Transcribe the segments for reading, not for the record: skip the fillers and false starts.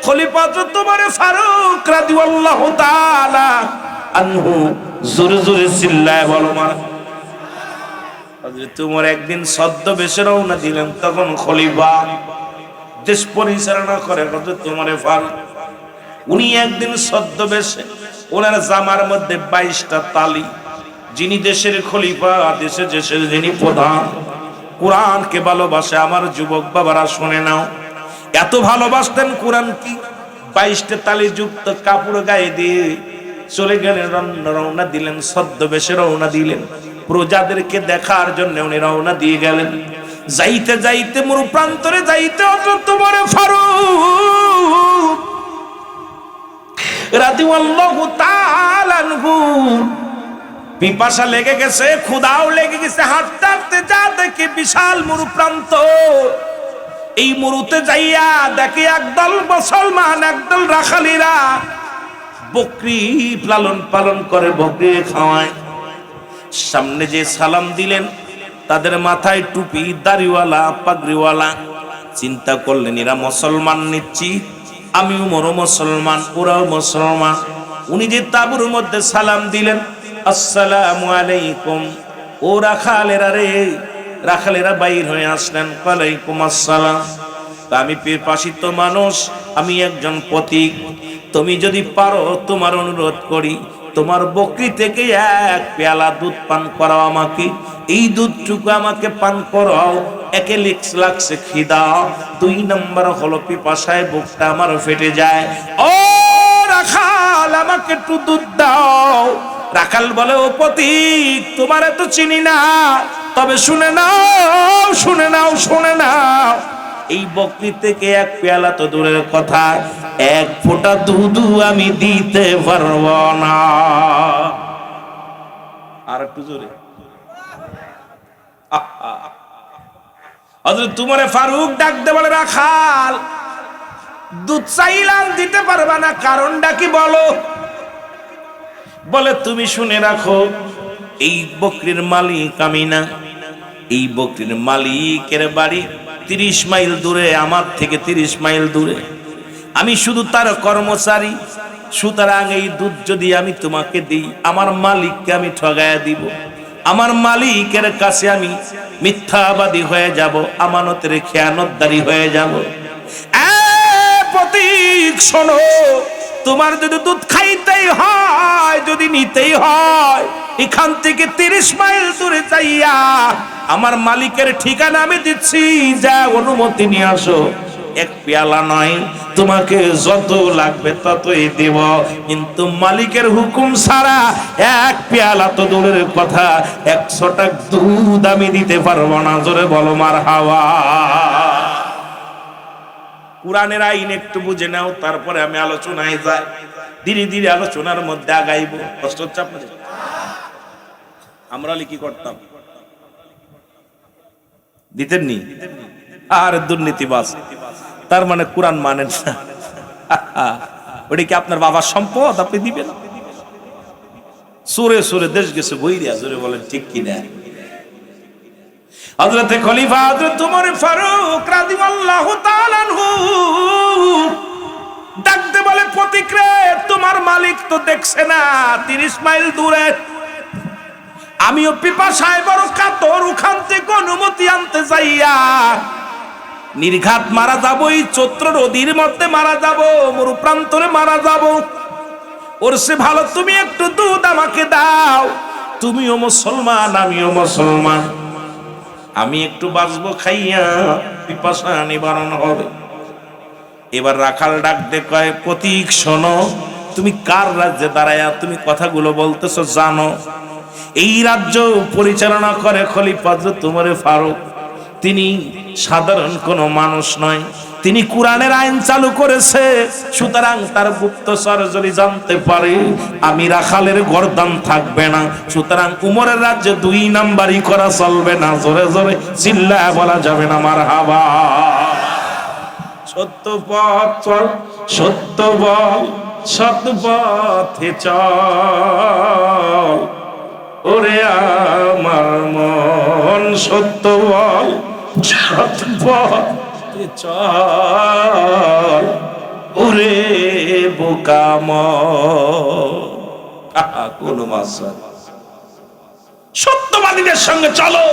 খলিফা হযরত ওমর ফারুক রাদিয়াল্লাহু তাআলা আনহু জোরে জোরে চিল্লায় বলো মার। হযরত ওমর একদিন ছদ্মবেশে রওনা দিলেন, তখন খলিফা দেশ পরিচালনা করে হযরত ওমর ফারুক। উনি একদিন ছদ্মবেশে, ওনার জামার মধ্যে 22টা তালি। যিনি দেশের খলিফা, দেশের যিনি প্রধান, কোরআনকে ভালোবাসে আমার যুবক বাবারা শুনে নাও, এত ভালোবাসতেন কোরআন কি 22টা তালি যুক্ত কাপড় গায়ে দিয়ে চলে গেলেন, রওনা দিলেন, ছদ্মবেশে রওনা দিলেন, প্রজাদেরকে দেখার জন্য উনি রওনা দিয়ে গেলেন। যাইতে যাইতে মরু প্রান্তরে যাইতে হযরত ওমর ফারুক রাদিয়াল্লাহু তাআলা আনহু পিপাসা লেগে গেছে, ক্ষুধাও লেগে গেছে। হাঁটতে হাঁটতে যা দেখে বিশাল মরু প্রান্ত, এই মরুতে যাইয়া দেখে একদল মুসলমান, একদল রাখালিরা বকরি লালন পালন করে, বকরি খাওয়ায়। সামনে যে সালাম দিলেন, তাদের মাথায় টুপি, দাড়িওয়ালা, পাগড়িওয়ালা। চিন্তা করলেন এরা মুসলমান নিশ্চিত, আমি ওমরও মুসলমান, ওরাও মুসলমান। উনি যে তাঁবুর মধ্যে সালাম দিলেন, আসসালামু আলাইকুম, ও রাখালেরা রে, রাখালেরা বাইর হয়ে আসলেন, ওয়ালাইকুম আসসালাম। আমি পিপাসিত মানুষ, আমি একজন পথিক, তুমি যদি পারো তোমার অনুরোধ করি, তোমার বকরি থেকে এক পেয়ালা দুধ পান করাও আমাকে, এই দুধটুকু আমাকে পান করাও। একে লাগছে খিদা, 2 নম্বর হলো পিপাসায় বুকটা আমার ফেটে যায়। ও রাখাল, আমাকে একটু দুধ দাও। রাখাল বলে, ও পথিক, তোমার এত চিনি না, তবে শুনে নাও, শুনে নাও, শুনে নাও, এই বকরি থেকে এক পেয়ালা তো দূরের কথা, 1 ফোঁটা দুধ আমি দিতে পারবো না। আর একটু জোরে। হযরত ওমর ফারুক ডাকতে বলে, রাখাল, দুধ চাইলাম দিতে পারবা না, কারণটা কি বলো? বলে, তুমি শুনে রাখো, এই বকরির মালিক আমি না, এই বকরির মালিকের বাড়ি 30 মাইল দূরে, আমার থেকে 30 মাইল দূরে, আমি শুধু তার কর্মচারী। সুতরাং এই দুধ যদি আমি তোমাকে দিই, আমার মালিককে আমি ঠগায়া দিব, আমার মালিকের কাছে আমি মিথ্যাবাদী হয়ে যাব, আমানতের খেয়ানতদারি হয়ে যাব। পথিক শোনো, তোমার যদি দুধ খাইতেই হয়, যদি নিতেই হয়, এখান থেকে 30 মাইল দূরে যাইয়া আমার মালিকের ঠিকানা আমি দিচ্ছি, যা অনুমতি নিয়ে আসো। 1 পেয়ালা নয়, তোমাকে যত লাগবে ততই দেব, কিন্তু মালিকের হুকুম ছাড়া 1 পেয়ালা তো দূরের কথা, 100 টাক দুধ আমি দিতে পারবো না। জোরে বলো মারহাবা। কোরআনের আইন একটু বুঝে নাও, তারপরে আমি আলোচনায় যাই। ধীরে ধীরে আলোচনার মধ্যে আগাইব। কষ্ট হচ্ছে আপনাদের? আমরা কি করতাম? দিতেননি? আর দুর্নীতিবাজ, তার মানে কোরআন মানেন না। ওটা কি আপনার বাবার সম্পদ, আপনি দিবেন? সুরে সুরে দেশ গেছে বইরিয়া, জোরে বলেন ঠিক কিনা? হযরত খলিফা হযরত ওমর ফারুক রাদিয়াল্লাহু তাআলা আনহু ডাকতে বলে, পথিক রে, তোমার মালিক তো দেখছে না 30 মাইল দূরে, আমিও পিপাসায় বড় কাতর, ওখান থেকে অনুমতি আনতে যাইয়া নির্ঘাত মারা যাবো, এই চৈত্র নদীর মধ্যে মারা যাবো, মরু প্রান্তরে মারা যাবো। ওর সে ভালো তুমি একটু দুধ আমাকে দাও, তুমিও মুসলমান, আমিও মুসলমান, আমি একটু বাঁচবো খাইয়া, পিপাসা নিবারণ হবে। এবার রাখাল ডাক দে কয়, পথিক শোনো, তুমি কার রাজ্যে দাঁড়ায়া তুমি কথাগুলো বলতেছো জানো? এই রাজ্য পরিচালনা করে খলিফা হযরত ওমর ফারুক। তিনি সাধারণ কোনো মানুষ নয়, তিনি কোরআনের আইন চালু করেছে। সুতরাং তার গুপ্তচর যদি জানতে পারে আমি রাখালের গর্দান থাকবে না, সুতরাং উমরের রাজ্যে 2 নাম্বারই করা চলবে না। জোরে জোরে চিল্লায় বলা যাবে না মারহাবা। সত্য পথ চল, সত্য বল, সৎ পথে চল, ওরে আমার মন, সত্য বল, সৎ পথে চল, ওরে বোকাম কোন মাসা সত্যবাদীদের সঙ্গে চলো।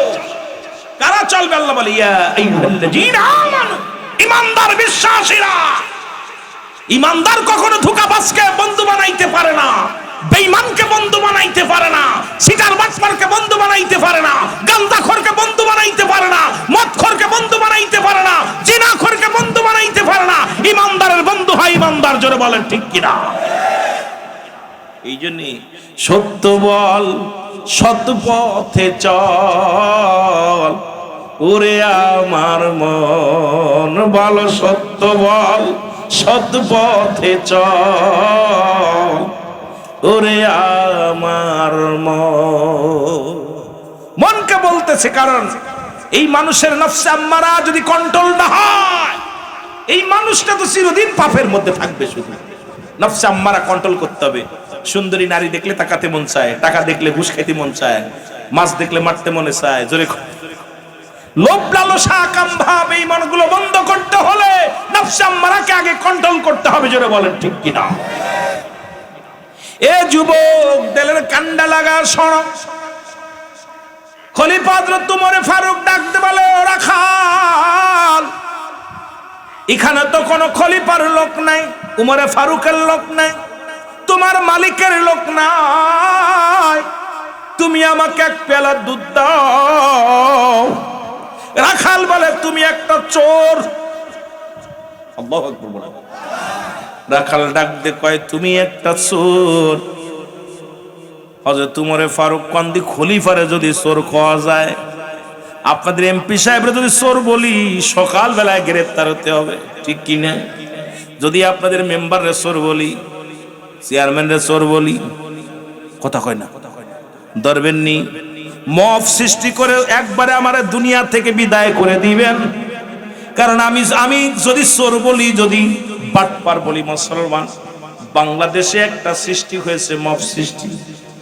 কারা চলবে? আল্লাহ বলে ইয়া আইয়ুহাল্লাযীনা আমানু, ঈমানদার বিশ্বাসীরা। ঈমানদার কখনো ধোঁকাবাজকে বন্ধু বানাইতে পারে না, বেঈমানকে বন্ধু বানাইতে পারে না, সিটার বাটপারকে বন্ধু বানাইতে পারে না, গাঁজাখোরকে বন্ধু বানাইতে পারে না, মদখোরকে বন্ধু বানাইতে পারে না, জিনাখোরকে বন্ধু বানাইতে পারে না। ঈমানদারের বন্ধু হয় ঈমানদার। জোরে বলেন ঠিক কিনা? এই জন্য সত্য বল, সৎ পথে চল, ওরে আমার মন বল সত্য বল, সৎ পথে চল, ওরে আমার মনকে বলতেছে। কারণ এই মানুষের নফসে আম্মারা যদি কন্ট্রোল না হয়, এই মানুষটা তো চিরদিন পাপের মধ্যে থাকবে। শুধু নফসে আম্মারা কন্ট্রোল করতে হবে। সুন্দরী নারী দেখলে তাকাতে মন চায়, টাকা দেখলে ঘুষ খাইতে মন চায়, মাছ দেখলে মারতে মনে চায়। জোরে লোভ লালসা কাম ভাব এই মনগুলো বন্ধ করতে হলে নফসে আম্মারাকে আগে কন্ট্রোল করতে হবে। জোরে বলেন ঠিক কিনা? এ যুবক, দিলের কান্ডা লাগা শোনো। খলিফা হযরত উমর ফারুক ডাকতে বলে, ও রাখাল, এখানে তো কোনো খলিফার লোক নাই, উমরে ফারুকের লোক নাই, তোমার মালিকের লোক নাই, তুমি আমাকে এক পেয়ালা দুধ দাও। রাখাল বলে, তুমি একটা চোর। আল্লাহু আকবার বলে। রাখাল ডাক দে কয়, তুমি একটা চোর। হযরত উমরে ফারুক কান্দি, খলিফারে যদি চোর খাওয়া যায়, আপনাদের এমপি সাহেবরা যদি চোর বলি, সকাল বেলায় গ্রেফতার হতে হবে, ঠিক কি না? যদি আপনাদের মেম্বাররে চোর বলি, চেয়ারম্যানরে চোর বলি, কথা কয় না, ধরবেন নি? মফ সৃষ্টি করে একবারে আমার দুনিয়া থেকে বিদায় করে দিবেন। কারণ আমি যদি চোর বলি, যদি বাটপার বলি, মুসলমান বাংলাদেশে একটা সৃষ্টি হয়েছে, মফ সৃষ্টি।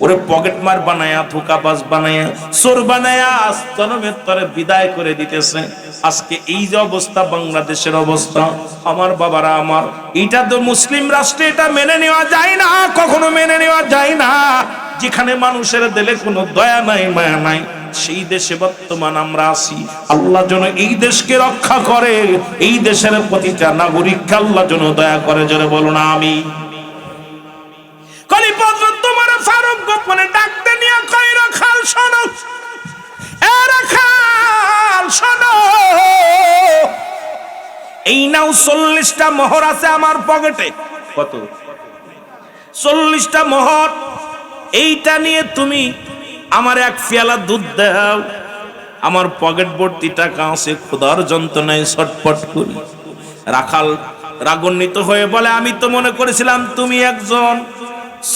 ওরে পকেট মার বানায়া, ধোকাবাজ বানায়া, চোর বানায়া জনমের তরে বিদায় করে দিতেছে। আজকে এই যে অবস্থা, বাংলাদেশের অবস্থা, আমার বাবারা আমার, এটা তো মুসলিম রাষ্ট্রে এটা মেনে নেওয়া যায় না, কখনো মেনে নেওয়া যায় না। যেখানে মানুষের দিলে কোনো দয়া নাই, মায়া নাই, সেই দেশে বর্তমান আমরা আছি। আল্লাহ যেন এই দেশকে রক্ষা করে, এই দেশের প্রতিটা নাগরিককে আল্লাহ যেন দয়া করে। জোরে বলুন আমিন। খলিফা হযরত উমর ফারুক গোপনে ডাকতে নিয়ে কয়, রাখাল শোনো, এ রাখাল শোনো, এই নাও 40টা মোহর আছে আমার পকেটে। কত? 40টা মোহর। এইটা নিয়ে তুমি আমার এক পেয়ালা দুধ দাও। আমার পকেট ভর্তি টাকা আছে, খোদার যন্ত্রণায় ছটফট করি। রাখাল রাগান্বিত হয়ে বলে, আমি তো মনে করেছিলাম তুমি একজন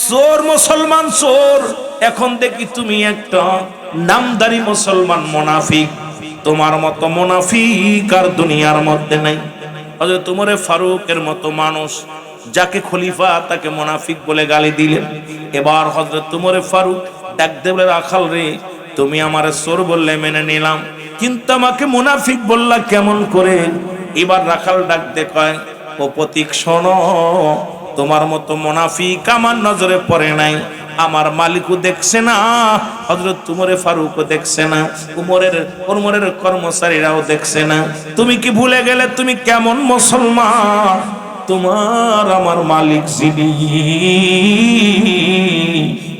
চোর, মুসলমান চোর, এখন দেখি তুমি একটা নামদারি মুসলমান মুনাফিক। তোমার মতো মুনাফিক আর দুনিয়ার মধ্যে নাই। হযরত উমর ফারুকের মতো মানুষ, যাকে খলিফা তাকে মুনাফিক বলে গালি দিলেন। এবার হযরত উমর ফারুক ডাক দেবে, রাখাল রে, তুমি আমারে চোর বললে মেনে নিলাম, কিন্তু আমাকে মুনাফিক বললা কেমন করে? এবার রাখাল ডাক দে কয়, ও প্রতীক শোনো, তোমার মতো মুনাফিক আমার নজরে পড়ে নাই, আমার মালিকও দেখছে না, হযরত উমর ফারুকও দেখছে না, উমরের কর্মচারীরাও দেখছে না। তুমি কি ভুলে গেলে তুমি কেমন মুসলমান? তোমার আমার মালিক যিনি,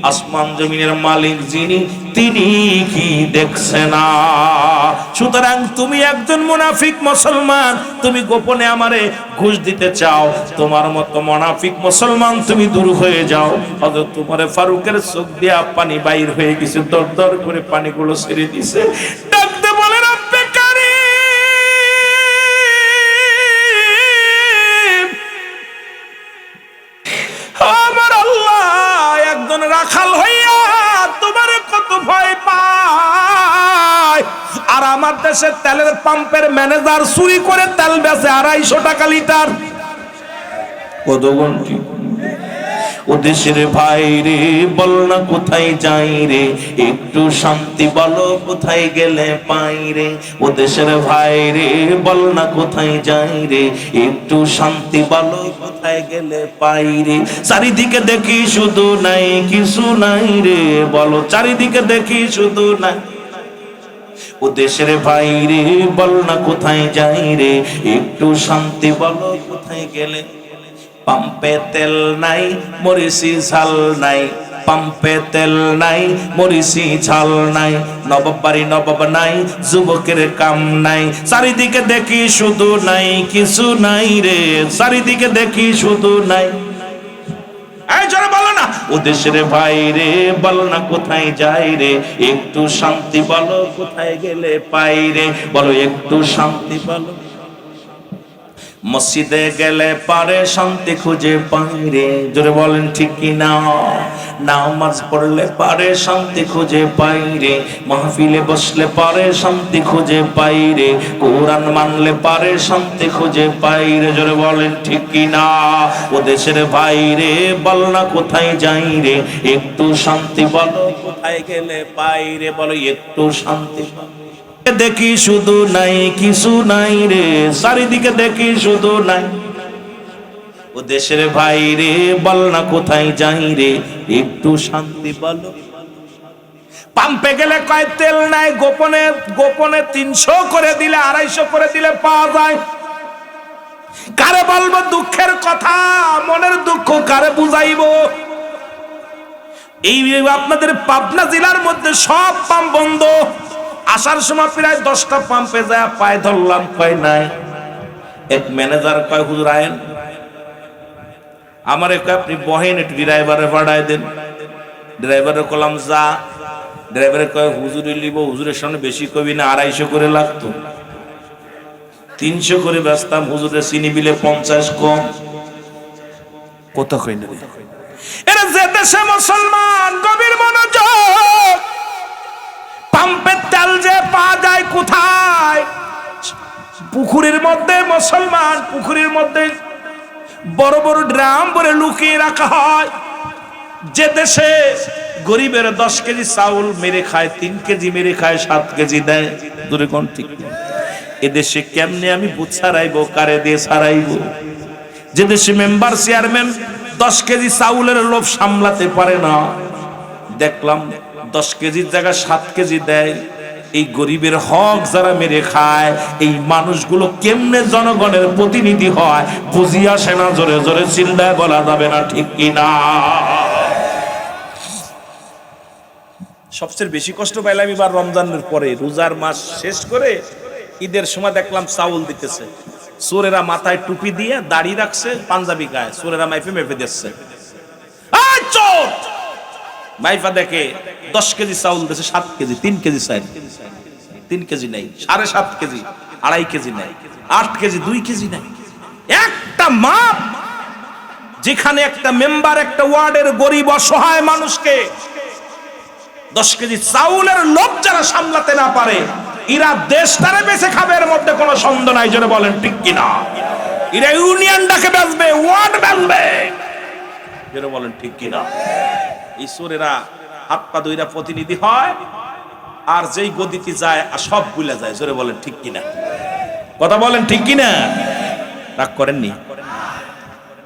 আসমান জমিনের মালিক যিনি, তিনি কি দেখছে না? সুতরাং তুমি একজন মুনাফিক মুসলমান, তুমি গোপনে আমারে ঘুষ দিতে চাও, তোমার মতো মুনাফিক মুসলমান তুমি দূর হয়ে যাও। হযরত উমর ফারুকের চোখ দিয়ে পানি বাইর হয়ে গেছে, দর দর করে পানিগুলো ছেড়ে দিছে। ডাকতে বলে, রব্বে কারীম, আমার আল্লাহ, একজন রাখাল হইয়া তোমারে কত ভয় পায়, আর আমার দেশের তেলের পাম্পের ম্যানেজার চুরি করে তেল বেচে 250 টাকা লিটার। কত গন্তি ও দেশের ভাই রে বল না কোথায় যাই রে, একটু শান্তি বলো কোথায় গেলে পাই রে। ও দেশের ভাই রে বল না কোথায় যাই রে, একটু শান্তি বলো কোথায় গেলে পাই রে। চারিদিকে দেখি শুধু নাই কিছু নাই রে, বলো চারিদিকে দেখি শুধু নাই। ও দেশের ভাই রে বল না কোথায় যাই রে, একটু শান্তি বলো কোথায় গেলে। পাম্পে তেল নাই মরিচি ঝাল নাই, পাম্পে তেল নাই মরিচি ঝাল নাই, নবাব বাড়ি নবাব নাই যুবকের কাম নাই। চারিদিকে দেখি শুধু নাই কিছু নাই রে, চারিদিকে দেখি শুধু নাই। এই জোরে বলো না, ও দেশের ভাই রে বল না কোথায় যাই রে, একটু শান্তি বলো কোথায় গেলে পাই রে। বলো একটু শান্তি বলো। মসজিদে গেলে পারে শান্তি খুঁজে পাই রে, জোরে বলেন ঠিক কি না। নামাজ পড়লে পারে শান্তি খুঁজে পাই রে, মাহফিলে বসলে পারে শান্তি খুঁজে পাই রে, কোরআন মানলে পারে শান্তি খুঁজে পাই রে, জোরে বলেন ঠিক কি না। ও দেশের ভাই রে বল না কোথায় যাই রে, একটু শান্তি বলো কোথায় গেলে পাই রে। বলো একটু শান্তি দেখি শুধু নাই কিছু নাই রে, চারিদিকে দেখি শুধু নাই। ও দেশের ভাই রে বল না কোথায় যাই রে, একটু শান্তি বলো। পাম্পে গেলে কয় তেল নাই, গোপনে গোপনে 300 করে দিলে 250 করে দিলে পাওয়া যায়। কারে বলবো দুঃখের কথা, মনের দুঃখ কারে বুঝাইবো। এই আপনাদের পাবনা জেলার মধ্যে সব পাম্প বন্ধ। আসার সময় প্রায় 10টা পাম্পে যায় পায়ে ধরলাম, কয় নাই। এক ম্যানেজার কয় হুজুর আয়েন, আমারে কয় আপনি বহেন একটু ড্রাইভারে ভাড়ায় দেন। ড্রাইভারে কলাম যা। ড্রাইভারে কয় হুজুরে লিব, হুজুরের সামনে বেশি কবি না, 250 করে লাগতো। 300 করে ব্যস্তাম, হুজুরের চিনি বিলে 50 কম। কত কই না এরা যে দেশে মুসলমান গভীর মনোযোগ। পাম্পের তেল যে পাওয়া যায় কোথায়? পুকুরের মধ্যে। মুসলমান পুকুরের মধ্যে বড় বড় ড্রাম ভরে লুকিয়ে রাখা হয়। যে দেশে গরিবের 10 কেজি চাউল মেরে খায়, 3 কেজি মেরে খায়, 7 কেজি দেয়। দূরে কোন ঠিক এদেশে কেমনে আমি বুঝ ছাড়াইবো, কারে দিয়ে ছাড়াইবো? যে দেশে মেম্বার চেয়ারম্যান 10 কেজি চাউলের লোভ সামলাতে পারে না, দেখলাম 10 কেজির জায়গায় 7 কেজি দেয়। এই গরিবের হক যারা মেরে খায়, এই মানুষগুলো কেমনে জনগণের প্রতিনিধি হয় বুঝি আসে না। জোরে জোরে চিল্লায় বলা যাবে না ঠিক কিনা। সবচেয়ে বেশি কষ্ট পাইলাম এবার রমজানের পরে, রোজার মাস শেষ করে ঈদের সময় দেখলাম চাউল দিতেছে। চোরেরা মাথায় টুপি দিয়ে দাড়ি রাখছে, পাঞ্জাবি গায়ে, চোরেরা মাইফে মেপে দিচ্ছে। চোর মাইফা দেখে 10 কেজি চাউল দিচ্ছে, 7 কেজি, 3 কেজি চাই, 3 কেজি নেই, 7.5 কেজি, 2.5 কেজি নেই, 8 কেজি, 2 কেজি নেই। একটা মাপ যেখানে একটা মেম্বার একটা ওয়ার্ডের গরিব অসহায় মানুষকে 10 কেজি চাউলের লোভ যারা সামলাতে না পারে, এরা দেশটারে বেঁচে খাবে, এর মধ্যে কোনো সন্দেহ নাই। জোরে বলেন ঠিক কিনা। এরা ইউনিয়নটাকে বেচবে, ওয়ার্ড বেচবে। জোরে বলেন ঠিক কিনা। এই চোরেরা হাত পা ধইরা প্রতিনিধি হয়, আর যেই গদিতে যায় সব ভুলে যায়। জোরে বলেন ঠিক কিনা। কথা বলেন ঠিক কিনা। রাগ করেননি,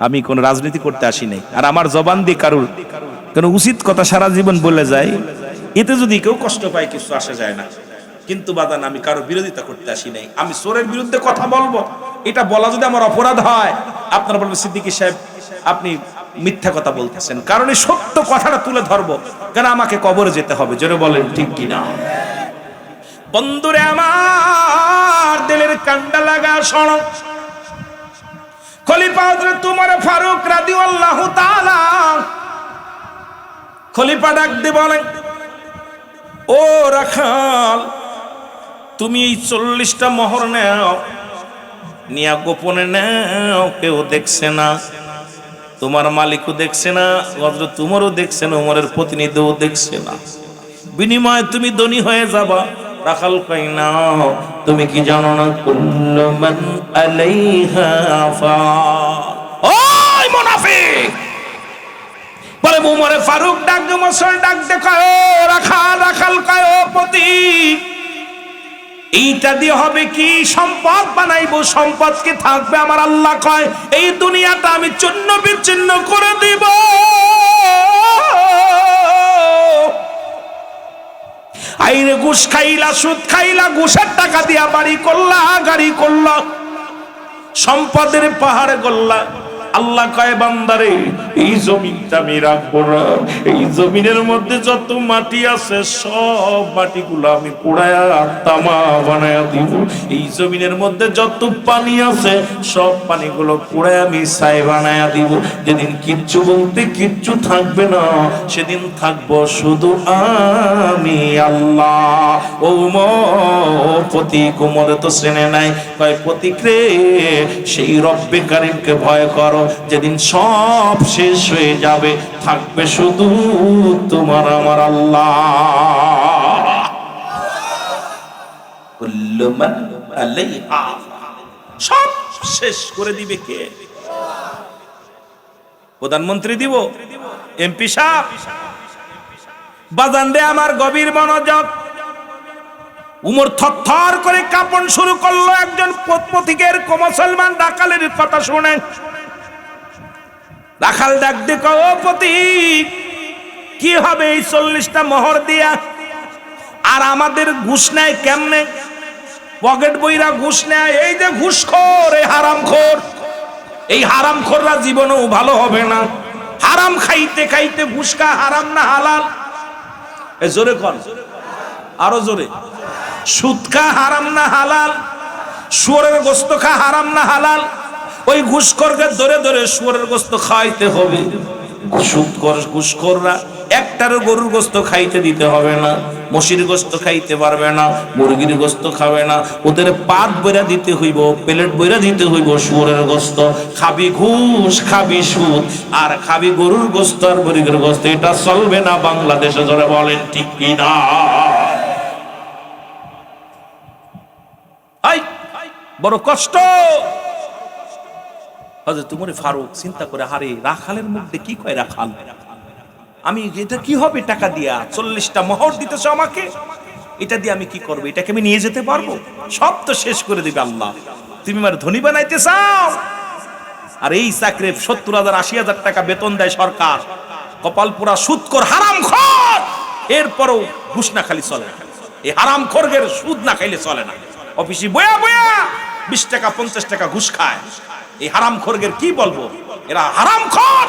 আমি কোন রাজনীতি করতে আসি নাই। আর আমার জবান দিয়ে কারুর কোন উচিত কথা সারা জীবন বলে যায়, এতে যদি কেউ কষ্ট পায় কিছু আসে যায় না। কিন্তু বাদান আমি কারো বিরোধিতা করতে আসি নাই। আমি চোরের বিরুদ্ধে কথা বলবো, এটা বলা যদি আমার অপরাধ হয়, আপনারা বলবেন সিদ্দিকী সাহেব আপনি মিথ্যা কথা বলতেছেন। কারণ এই সত্য কথাটা তুলে ধরবো, কেন আমাকে কবরে যেতে হবে। জোরে বলেন ঠিক কিনা। বন্ধুরে আমার দিলের কান্ডা লাগা শোনো, খলিফা হযরত উমর ফারুক রাদিয়াল্লাহু তাআলা, খলিফা ডাক দিয়ে বলেন, ও রাখাল, তুমি এই 40টা মোহর নাও, নিয়া গোপনে নাও, কেউ দেখছে না, তোমার মালিকও দেখছে না, হযরত উমরও দেখছে না, উমরের প্রতিনিধিও দেখছে না। বিনিময়ে তুমি ধনী হয়ে যাবা। রাখাল কই নাও, তুমি কি জানো না কুল্লু মান আলাইহা ফান। ওই মুনাফিক, উমরে ফারুক ডাক দে, মুসল ডাক দে, কয় ও রাখাল, রাখাল কয় ও পতি, এইটা দিয়ে হবে কি? সম্পদ বানাইবো। সম্পদ কি থাকবে? আমার আল্লাহ কয় এই দুনিয়াটা আমি চূর্ণ বিচ্ছিন্ন করে দিব। আইরে ঘুষ খাইলা, সুদ খাইলা, ঘুষের টাকা দিয়া বাড়ি করলা, গাড়ি করলা, সম্পদের পাহাড় গল্লা। আল্লাহ কয় বান্দারে এই জমিনটা আমি রাখবো না, এই জমিনের মধ্যে যত মাটি আছে সব মাটিগুলো আমি পোড়ায়া তামা বানায়া দিব। এই জমিনের মধ্যে যত পানি আছে সব পানিগুলো পোড়ায়া আমি ছাই বানায়া দিব। যেদিন কিচ্ছু বলতে কিচ্ছু থাকবে না, সেদিন থাকবো শুধু আমি আল্লাহ। ও প্রতীক, উমরে তো চেনে নাই, কয় প্রতীক রে সেই রব্বে কারিমকে ভয় করো, যেদিন সব শেষ হয়ে যাবে থাকবে শুধু তোমার আমার আল্লাহ। কুল্লু মান আলাইহা, সব শেষ করে দিবে কে? প্রধানমন্ত্রী দিব? এমপি সাহেব? বাজান রে আমার গভীর মনোযোগ। উমর থরথর করে কাঁপন শুরু করলো। একজন প্রতীকের মুসলমান রাখালের কথা শুনে রাখাল ডাক দে, ও প্রতীক কি হবে এই 40টা মোহর দিয়া? আর আমাদের ঘুষ নেয় কেমনে? পকেট বইরা ঘুষ নেয়। এই যে ঘুষখোর, এই হারামখোর, এই হারামখোররা জীবনেও ভালো হবে না। হারাম খাইতে খাইতে ঘুষ খা, হারাম না হালাল? এ জোরে কর, আরো জোরে। সুদ খা, হারাম না হালাল? শুয়োরের গোশত খা, হারাম না হালাল? ওই ঘুষখোরকে ধরে ধরে শুয়োরের গোশত খাইতে হবে। ঘুষখোররা একটারও গরুর গোশত খাইতে দিতে হবে না, মশির গোশত খাইতে পারবে না, মুরগির গোশত খাবে না। ওদের পাট বইরা দিতে হইব, প্লেট বইরা দিতে হইব শুয়োরের গোশত। খাবি ঘুষ, খাবি সুদ, আর খাবি গরুর গোশত আর মুরগির গোশত। এটা চলবে না বাংলাদেশে। যারা বলেন ঠিক কিনা? বড় কষ্ট। হযরত উমর ফারুক চিন্তা করে, হারে রাখালের মধ্যে কি কয় রাখাল, আমি এটা কি হবে টাকা দিয়া? 40টা মোহর দিতেছ আমাকে, এটা দিয়ে আমি কি করবো? এটাকে আমি নিয়ে যেতে পারবো? সব তো শেষ করে দিবে আল্লাহ। তুমি আমার ধনী বানাইতে চাও? আর এই চাকরি 70,000 80,000 টাকা বেতন দেয় সরকার। কপাল পুরা সুদখোর, হারামখোর। এরপরও ঘুষ না খালি চলে না। এই হারামখোরদের সুদ না খাইলে চলে না। অফিসে বয়া বয়া 20 টাকা 50 টাকা ঘুষ খায়। এই হারামখোরদের কি বলবো? এরা হারামখোর।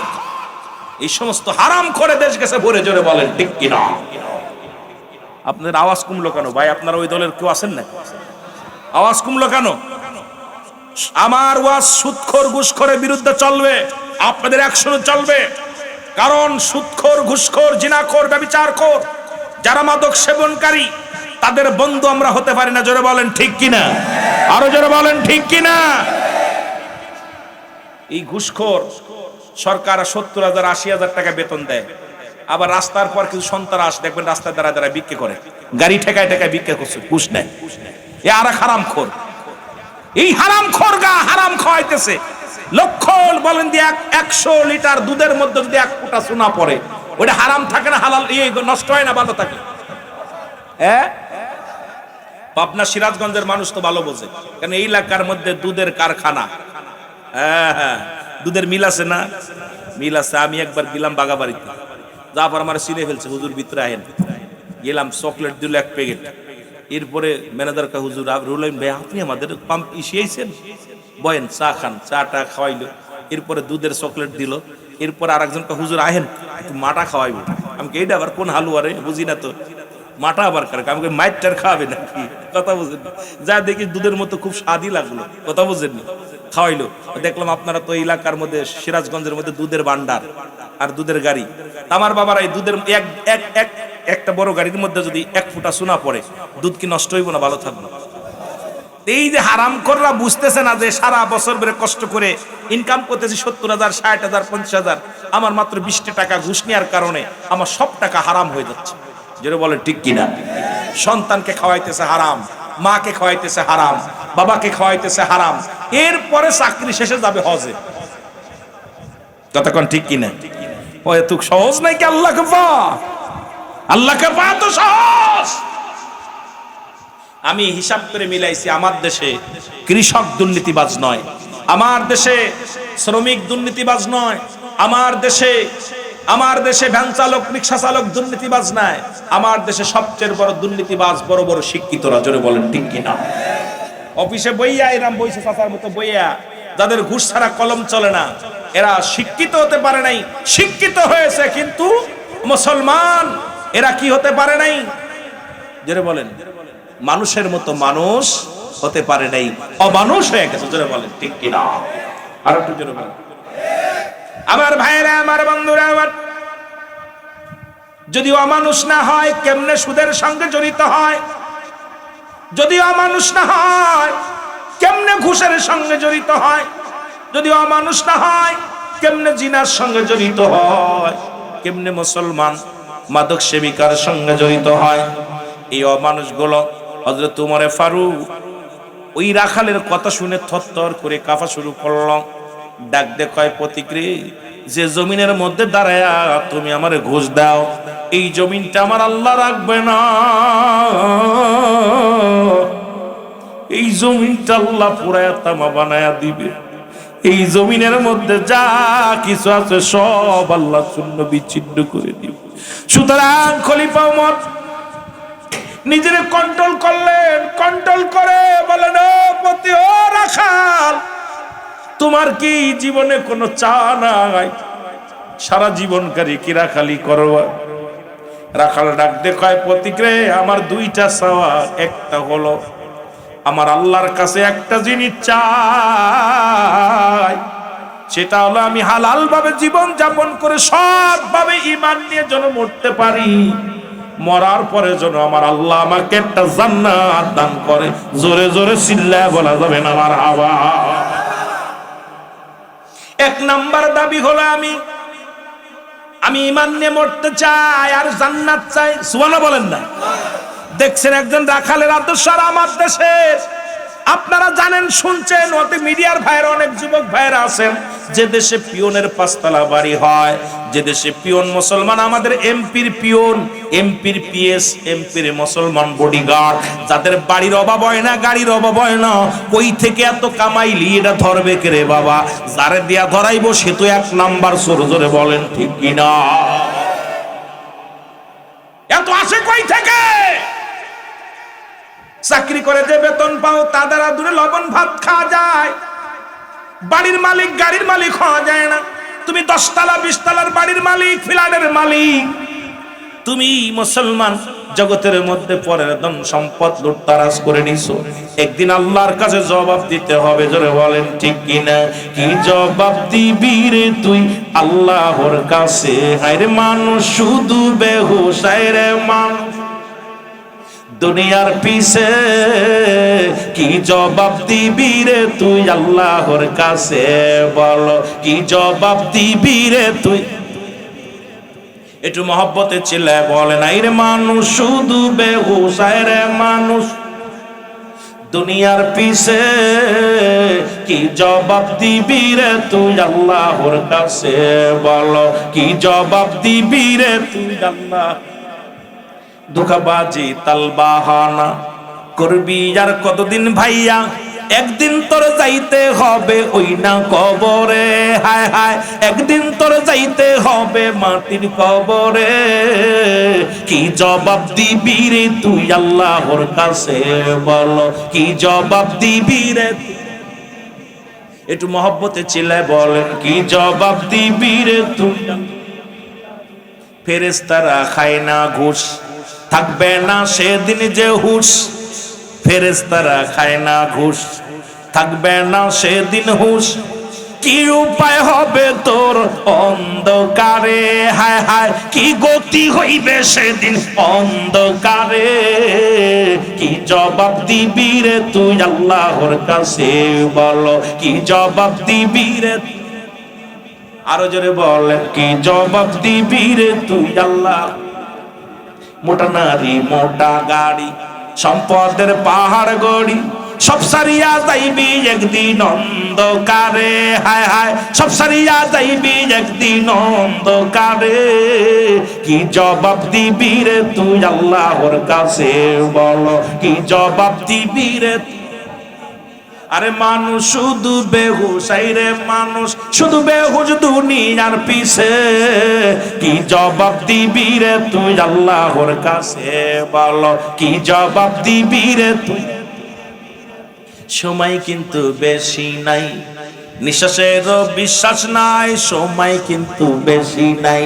এই সমস্ত হারামখোরে দেশ গেছে ভরে। জোরে বলেন ঠিক কিনা? আপনাদের আওয়াজ কমলো কেন ভাই? আপনারা ওই দলের কেউ আছেন না? আওয়াজ কমলো কেন? আমার ওয়াজ সুদখোর ঘুষখোরের বিরুদ্ধে চলবে, আপনাদের অ্যাকশনও চলবে। কারণ সুদখোর, ঘুষখোর, জিনাখোর, ব্যভিচারখোর, যারা মাদক সেবনকারী, তাদের বন্ধু আমরা হতে পারি না। জোরে বলেন ঠিক কিনা? আরো জোরে বলেন ঠিক কিনা? এই ঘুষখোর সরকার 70,000 80,000 টাকা বেতন দেয়। আবার রাস্তার পর কিছু সন্ত্রাস দেখবেন রাস্তায় দাঁড়ায় দাঁড়ায় বিক্রি করে, গাড়ি ঠেকায় ঠেকায় বিক্রি করছে, ঘুষ নেয়। এ আর এক হারামখোর। এই হারামখোর গা হারাম খাওয়াইতেছে। লক্ষ বলেন দিয়ে 100 লিটার দুধের মধ্যে যদি 1 ফোঁটা সোনা পড়ে, ওটা হারাম থাকে না হালাল? নষ্ট হয় না, ভালো থাকে? হ্যাঁ, পাবনা সিরাজগঞ্জের মানুষ তো ভালো বোঝে, কারণ এই এলাকার মধ্যে দুধের কারখানা। হ্যাঁ হ্যাঁ, দুধের মিল আছে না? মিল আছে। আমি একবার গেলাম বাগাবাড়িতে, যারপর আমার চিনে ফেলছে, হুজুর ভিতরে আহেন। গেলাম, চকলেট দিল 1 প্যাকেট। এরপরে ম্যানেজার কা, হুজুর রুলাইন ভাই আপনি আমাদের পাম্প ইসিয়েছেন, বয়েন চা খান। চাটা খাওয়াইলো, এরপরে দুধের চকলেট দিল। এরপর আরেকজন কা, হুজুর আহেন একটু মাটা খাওয়াইব। আমি এইটা আবার কোন হালুয়া রে, বুঝি না তো। মাটা আবার কার? আমাকে মাইটার খাওয়াবে নাকি? কথা বুঝেন? যা দেখি দুধের মতো খুব স্বাদই লাগলো। কথা বুঝেন? খাওয়াইলো। দেখলাম আপনারা তো এলাকার মধ্যে সিরাজগঞ্জের মধ্যে দুধের ভান্ডার আর দুধের গাড়ি। আমার বাবার এই দুধের একটা বড় গাড়ির মধ্যে যদি 1 ফোঁটা সোনা পড়ে, দুধ কি নষ্ট হইব না, ভালো থাকবে? এই যে হারামখোররা বুঝতেছে না যে সারা বছর ধরে কষ্ট করে ইনকাম করতেছি 70,000 60,000 50,000, আমার মাত্র 20 টাকা ঘুষ নেওয়ার কারণে আমার সব টাকা হারাম হয়ে যাচ্ছে। যেটা বলে ঠিক কিনা? সন্তানকে খাওয়াইতেছে হারাম, মাকে খাওয়াইতেছে হারাম, বাবাকে খাওয়াইতেছে হারাম। এরপরে চাকরি শেষে যাবে হজে। ততক্ষণ ঠিক কিনা? ও এত সহজ নাকি আল্লাহকে পাওয়া? আল্লাহকে পাওয়া তো সহজ। আমি হিসাব করে মিলাইছি, আমার দেশে কৃষক দুর্নীতিবাজ নয়, আমার দেশে শ্রমিক দুর্নীতিবাজ নয়, আমার দেশে ভ্যান চালক রিক্সা চালক দুর্নীতিবাজ নয়, আমার দেশে সবচেয়ে বড় দুর্নীতিবাজ বড় বড় শিক্ষিতরা। জোরে বলেন ঠিক কিনা? অফিসে বইয়া এরাম বইছে চাচার মতো বইয়া, যাদের ঘুষ ছাড়া কলম চলে না, এরা শিক্ষিত হতে পারে নাই, শিক্ষিত হয়েছে কিন্তু মুসলমান। এরা কি হতে পারে নাই? জোরে বলেন। মানুষের মতো মানুষ হতে পারে নাই, অমানুষ হয়ে গেছে। জোরে বলেন ঠিক কিনা? আর একটু জোরে বলেন। আমার ভাইরা, আমার বন্ধুরা, আমার যদি অমানুষ না হয় কেমনে সুদের সঙ্গে জড়িত হয়? যদি অমানুষ না হয় কেমনে ঘুষের সঙ্গে জড়িত হয়? যদি অমানুষ না হয় কেমনে জিনার সঙ্গে জড়িত হয়? কেমনে মুসলমান মাদক সেবিকার সঙ্গে জড়িত হয়? এই অমানুষগুলো হযরত উমরে ফারুক ওই রাখালের কথা শুনে থরথর করে কাঁপা শুরু করলো। ডাক দে কয়, প্রতিক্রে, যে জমিনের মধ্যে দাঁড়ায়া তুমি আমারে ঘুষ দাও, এই জমিনটা আমার আল্লাহ রাখবে না, এই জমিনটা আল্লাহ পুরায়া তামা বানায়া দিবে। এই জমিনের মধ্যে যা কিছু আছে সব আল্লাহ শূন্য বিচ্ছিন্ন করে দিবে। সুতরাং খলিফা ওমর নিজের কন্ট্রোল করলেন, কন্ট্রোল করে বলেন, ও পতি, ও রাখাল, তোমার কি জীবনে কোনো চা নাই? সারা জীবনকারী কি রাখালি করবা? রাখাল ডাক দে কয়, প্রতিক্রে, আমার দুইটা চাওয়া, একটা হলো আমার আল্লাহর কাছে একটা জিনিস চাই, সেটা হলো আমি হালাল ভাবে জীবন যাপন করে সৎভাবে ঈমান নিয়ে যেন মরতে পারি, মরার পরে যেন আমার আল্লাহ আমাকে একটা জান্নাত দান করে। জোরে জোরে চিল্লায় বলা যাবে না আমার হাওয়া? এক নাম্বার দাবি হলো আমি ঈমান নিয়ে মরতে চাই আর জান্নাত চাই। সুবহানাল্লাহ বলেন না? দেখছেন একজন রাখালের আদর্শ আর আমার দেশের, আপনারা জানেন, শুনছেন, ওতে মিডিয়ার ভাইরা, অনেক যুবক ভাইরা আছেন, যে দেশে পিয়নের পাঁচতলা বাড়ি হয়, যে দেশে পিয়ন মুসলমান, আমাদের এমপির পিয়ন, এমপির পিএস, এমপির মুসলমান বডিগার্ড, যাদের বাড়ির অভাব হয় না, গাড়ির অভাব হয় না, কই থেকে এত কামাইলি এটা ধরবে কে রে বাবা? যারে দিয়া ধরাইবো সে তো এক নাম্বার চোর। জোরে বলেন ঠিক কিনা? এত আসে কই থেকে? চাকরি করে যে বেতন পাও তা দ্বারা দূরে লবণ ভাত খাওয়া যায়, বাড়ির মালিক গাড়ির মালিক হওয়া যায় না। তুমি 10 তলা 20 তলার বাড়ির মালিক, ফ্ল্যাটের মালিক, তুমি মুসলমান জগতের মধ্যে পরের ধন সম্পদ লুটতারাজ করে নিছো, একদিন আল্লাহর কাছে জবাব দিতে হবে। জোরে বলেন ঠিক কিনা? কি জবাব দিবি রে তুই আল্লাহর কাছে? হায়রে মানুষ শুধু বেহুশ, হায়রে মানুষ দুনিয়ার পিছে, কি জবাব দিবি রে তুই আল্লাহর কাছে? বলো কি জবাব দিবি রে তুই? একটু মহব্বতে চিল্লায় বলেন, আইরে মানুষ শুধু বেহুশ, আইরে মানুষ দুনিয়ার পিছে, কি জবাব দিবি রে তুই আল্লাহর কাছে? বলো কি জবাব দিবি রে তুই আল্লাহ? ধোঁকাবাজি তাল বাহানা করবি আর কতদিন ভাইয়া, একদিন তোর যাইতে হবে ওই না কবরে। হায় হায়, একদিন তোর যাইতে হবে মাটির কবরে। কি জবাব দিবি রে তুই আল্লাহর কাছে? বলো কি জবাব দিবি রে? একটু মহব্বতে চিল্লায় বলেন, কি জবাব দিবি রে তুই? ফেরেশতারা খায় না ঘুষ, থাকবে না সেদিন যে হুশ। ফেরেশতারা খায় না ঘুষ, থাকবে না সেদিন হুশ। কি উপায় হবে তোর অন্ধকারে? হায় হায়, কি গতি হইবে সেদিন অন্ধকারে? কি জবাব দিবি রে তুই আল্লাহর কাছে? বলো কি জবাব দিবি রে? আরো জোরে বলেন, কি জবাব দিবি রে তুই আল্লাহ? মোটা নারী মোটা গাড়ি, সম্পদের পাহাড় গড়ি, সব সারিয়া যাইবি একদিন অন্ধকারে, হায় হায় সব সারিয়া যাইবি একদিন অন্ধকারে, কি জবাব দিবি রে তুই আল্লাহর কাছে বল, কি জবাব দিবি রে? আরে মানুষ শুধু বেহুশ, রে মানুষ শুধু বেহুশ দুনিয়ার পিছে, কি জবাব দিবি রে তুই আল্লাহর কাছে বল, কি জবাব দিবি রে তুই? সময় কিন্তু বেশি নাই, নিঃশ্বাসেরও বিশ্বাস নাই, সময় কিন্তু বেশি নাই,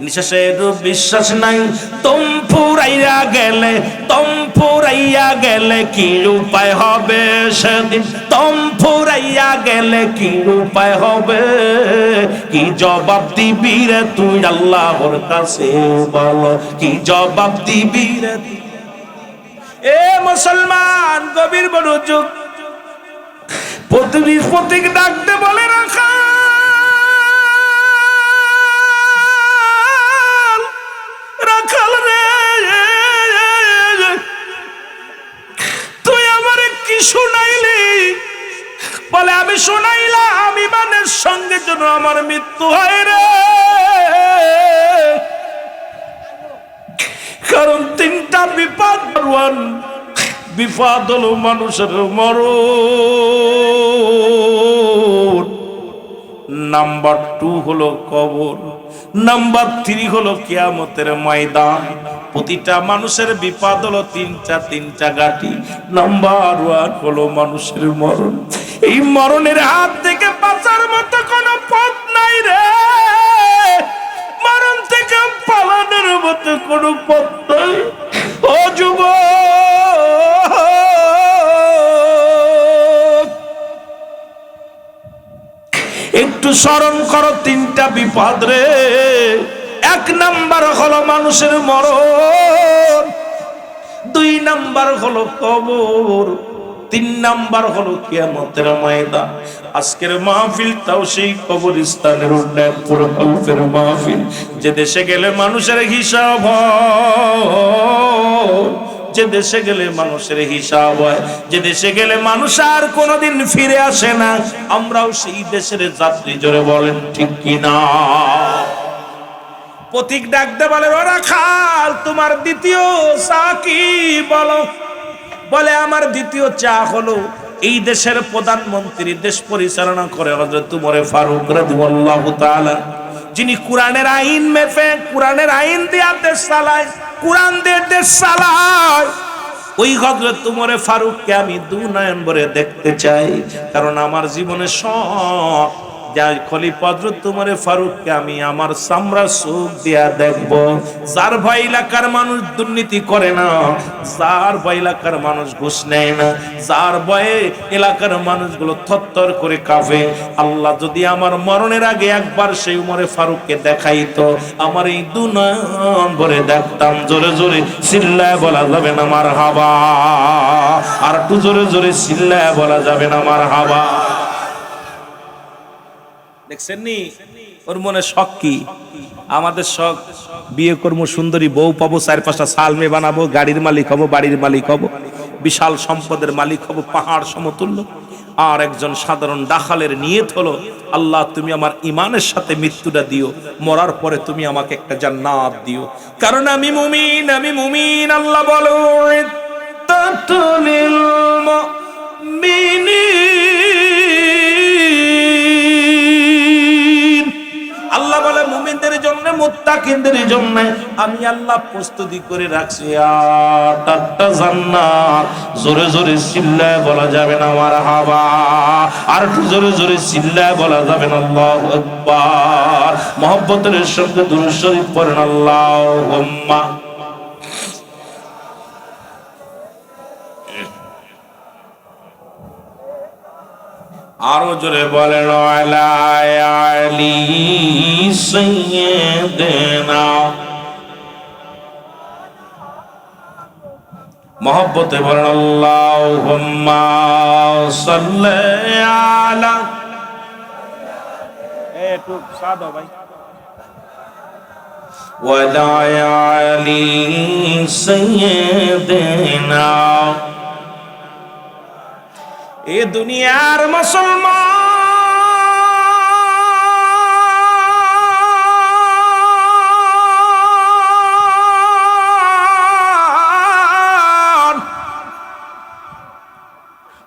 নিঃশ্বাসেরও বিশ্বাস নাই। দম ফুরাইয়া গেলে, দম ফুরাইয়া গেলে কি উপায় হবে সেদিন, দম ফুরাইয়া গেলে কি উপায় হবে, কি জবাব দিবি রে তুই আল্লাহর কাছে বল, কি জবাব দিবি রে? এ মুসলমান গভীর মনোযোগ, প্রতীক ডাকতে বলে রাখাল, রাখাল রে তুই আমারে কি শুনাইলি? বলে আমি শুনাইলাম ইমানের সঙ্গে যেন আমার মৃত্যু হয় রে, কারণ তিনটা বিপদ, বিপদ হলো মানুষের মরণ, নাম্বার 2 হলো কবর, নাম্বার 3 হলো কিয়ামতের ময়দান। প্রতিটা মানুষের বিপদ হলো তিনটা ঘাটি। নাম্বার 1 হলো মানুষের মরণ। এই মরণের হাত থেকে বাঁচার মতো কোনো পথ নাই রে, মরণ থেকে পালানোর মতো কোনো পথ নাই। ও যুবক, একটু স্মরণ করো তিনটা বিপদ রে। 1 নাম্বার হলো মানুষের মরণ, 2 নাম্বার হলো কবর, 3 নাম্বার হলো কিয়ামতের ময়দান। আজকের মাহফিলটাও সেই কবরস্থানের উন্নয়নপুর গল্পের মাহফিল। যে দেশে গেলে মানুষের হিসাব হয়, যে দেশে গেলে মানুষের হিসাব হয়, যে দেশে গেলে মানুষ আর কোনোদিন ফিরে আসে না, আমরাও সেই দেশের যাত্রী। জোরে বলেন ঠিক কিনা? প্রতীক ডাকতে বলে ও রাখাল, তোমার দ্বিতীয় চা কি বলো? বলে আমার দ্বিতীয় চা হলো এই দেশের প্রধানমন্ত্রী, দেশ পরিচালনা করে হযরত ওমর ফারুক রাদিয়াল্লাহু তাআলা, যিনি কোরআনের আইন মেপে, কোরআনের আইন দিয়ে দেশ চালায়, কোরআন দিয়ে দেশ চালায়। ওই হযরত ওমর ফারুককে আমি 2 নয়ন ভরে দেখতে চাই, কারণ আমার জীবনে সব যাই খলিফা হযরত ওমর ফারুককে আমি আমার চামড়া চোখ দিয়া দেখব। যার ভয় এলাকার মানুষ দুর্নীতি করে না, যার ভয় এলাকার মানুষ ঘুষ নেয় না, যার ভয়ে এলাকার মানুষগুলো থরথর করে কাঁপে, আল্লাহ যদি আমার মরণের আগে একবার সেই ওমর ফারুককে দেখাইতো, আমার এই 2 নয়ন ভরে দেখতাম। জোরে জোরে চিল্লায় বলা যাবে না মারহাবা? আর একটু জোরে জোরে চিল্লায় বলা যাবে না মারহাবা? দেখছেন নি ওর মনে শখ কি? আমাদের শখ বিয়ে করবো, সুন্দরী বউ পাবো, 4-5টা সাল মেয়ে বানাবো, গাড়ির মালিক হব, বাড়ির মালিক হব, বিশাল সম্পদের মালিক হব, পাহাড় সমতুল্য। আর একজন সাধারণ দাখালের নিয়ত হলো, আল্লাহ তুমি আমার ইমানের সাথে মৃত্যুটা দিও, মরার পরে তুমি আমাকে একটা জান্নাত দিও, কারণ আমি মুমিন, আমি মুমিন। আল্লাহ বলো তাতুলিল মুমিনিন, আল্লাহ বলে মুমিনদের জন্য, মুত্তাকিনদের জন্য আমি আল্লাহ প্রস্তুতি করে রাখছি 8টা জান্নাত। জোরে জোরে চিল্লায় বলা যাবে না মারহাবা? আর একটু জোরে জোরে চিল্লায় বলা যাবে না আল্লাহু আকবার? মুহাব্বতের সঙ্গে দুরূদ শরীফ পড়েন আল্লাহুম্মা। আরো জোরে বলেন আলা আলি সাইয়্যিদিনা। মহব্বতে বলেন আল্লাহুম্মা সাল্লি আলা। একটু সাদা ভাই। ওয়ালা আলি সাইয়্যিদিনা এ দুনিয়ার মুসলমান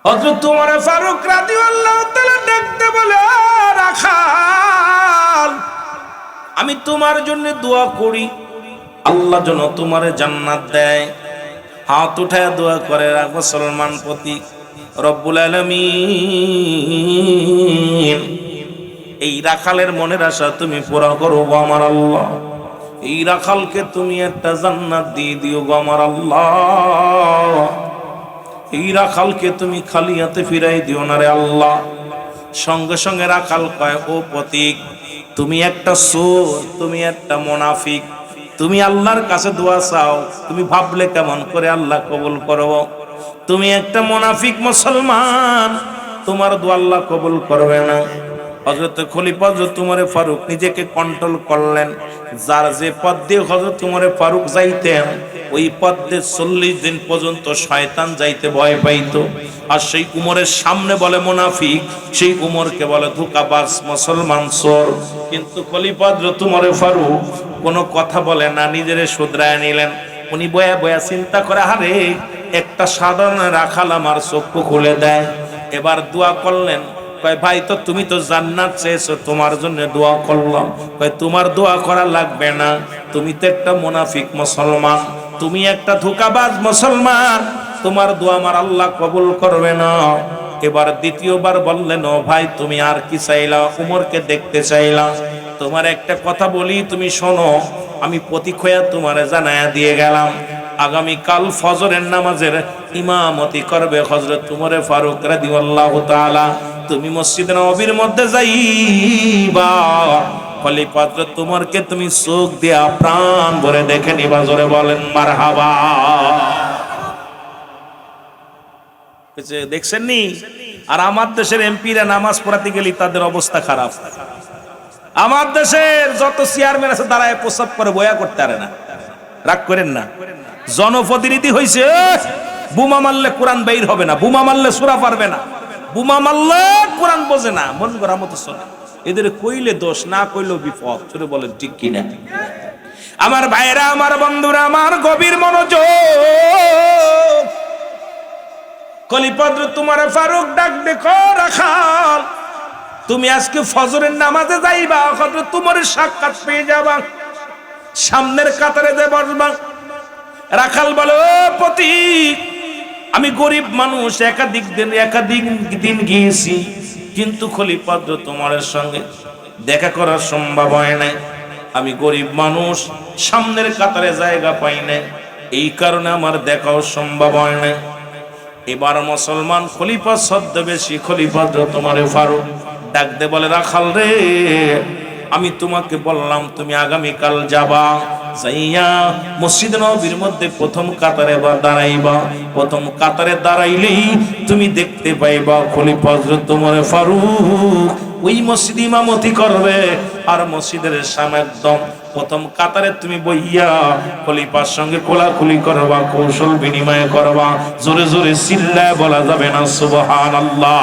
হযরত ওমর ফারুক রাদিয়াল্লাহু তাআলা ডাকতে বলে, রাখাল আমি তোমার জন্য দোয়া করি আল্লাহ যেন তোমারে জান্নাত দেয়। হাত উঠায় দোয়া করে মুসলমান প্রতি রব্বুল আলামিন এই রাখালের মনের আশা তুমি পুরা করো গো আমার আল্লাহ। এই রাখালকে তুমি একটা জান্নাত দিয়ে দিও গো আমার আল্লাহ। এই রাখালকে তুমি খালি হাতে ফিরাই দিও না রে আল্লাহ। সঙ্গে সঙ্গে রাখাল কয়, ও প্রতীক তুমি একটা চোর, তুমি একটা মুনাফিক, তুমি আল্লাহর কাছে দোয়া চাও, তুমি ভাবলে কেমন করে আল্লাহ কবুল করব? তুমি একটা মুনাফিক মুসলমান, তোমার দোয়া আল্লাহ কবুল করবে না। হযরত খলিফা হযরত ওমর ফারুক নিজেকে কন্ট্রোল করলেন। যার যে পথ দিয়ে হযরত ওমর ফারুক যাইতেন ওই পথ দিয়ে 40 দিন পর্যন্ত শয়তান যাইতে ভয় পাইতো। আর সেই উমরের সামনে বলে মুনাফিক, সেই উমরকে বলে ধোঁকাবাজ মুসলমান চোর। কিন্তু খলিফা হযরত ওমর ফারুক কোনো কথা বলে না, নিজেরে শুধরায় নিলেন। উনি বয়া বয়া চিন্তা করে, আরে একটা সাধারণ রাখাল আমার চক্ষু খুলে দেয়। এবার দোয়া করলেন, কয় ভাই তো তুমি তো জান্নাত চেয়েছো, তোমার জন্য দোয়া করলাম। কয় তোমার দোয়া করা লাগবে না, তুমি তো একটা মুনাফিক মুসলমান, তুমি একটা ধোঁকাবাজ মুসলমান, তোমার দোয়া আমার আল্লাহ কবুল করবে না। এবার দ্বিতীয়বার বললেন, ও ভাই তুমি আর কি চাইলা? উমরকে দেখতে চাইলা। তোমার একটা কথা বলি, তুমি শোনো, আমি প্রতীক হইয়া তোমারে জানায়া দিয়ে গেলাম, আগামী কাল ফজরের নামাজের ইমামতি করবে হযরত ওমর ফারুক রাদিয়াল্লাহু তাআলা। তুমি মসজিদে নববীর মধ্যে যাইবা, খলিফা হযরত ওমরকে তুমি চোখ দিয়া প্রাণ ভরে দেখে নিবা। জোরে বলেন মারহাবা। দেখছেন নি? আর আমার দেশের এমপিরা নামাজ পড়াতে গেলে তাদের অবস্থা খারাপ। আমার দেশের যত চেয়ারম্যান আছে দাঁড়ায় প্রস্তাব করে, বয়া করতে পারে না। রাগ করেন না, জনপ্রতিনিধি হইছে, বোমা মারলে কোরআন বের হবে না, বোমা মারলে সূরা পারবে না, বোমা মারলে কোরআন বোঝে না, মন গড়া মতো চলে। এদের কইলে দোষ, না কইলেও বিপদ। চলে বলেন ঠিক কিনা? আমার ভাইরা, আমার বন্ধুরা, আমার গভীর মনোযোগ। খলিফা হযরত ওমর ফারুক ডাক দেখো, রাখাল তুমি আজকে ফজরের নামাজে যাইবা, হযরত ওমরের সাক্ষাৎ পেয়ে যাবা, সামনের কাতারে যে বসবা। রাখাল বলো, প্রতীক আমি গরিব মানুষ, একাধিক দিন গিয়েছি, কিন্তু খলিফা হযরত ওমরের সঙ্গে দেখা করা সম্ভব হয় না। আমি গরিব মানুষ, সামনের কাতারে জায়গা পাই না, এই কারণে আমার দেখাও সম্ভব হয় না। এবার মুসলমান খলিফা ছদ্মবেশী খলিফা হযরত ওমর ফারুক ডাক দে বলে, রাখাল রে, আমি তোমাকে বললাম তুমি আগামীকাল যাবা, যাইয়া মসজিদ নববীর মধ্যে প্রথম কাতারে দাঁড়াইবা। প্রথম কাতারে দাঁড়াইলেই তুমি দেখতে পাইবা খলিফা হযরত ওমর ফারুক ওই মসজিদ ইমামতি করবে। আর মসজিদের সামনে একদম প্রথম কাতারে তুমি বইয়া খলিফার সঙ্গে কোলাকুলি করবা, কৌশল বিনিময় করবা। জোরে জোরে চিল্লায় বলা যাবে না সুবহানাল্লাহ।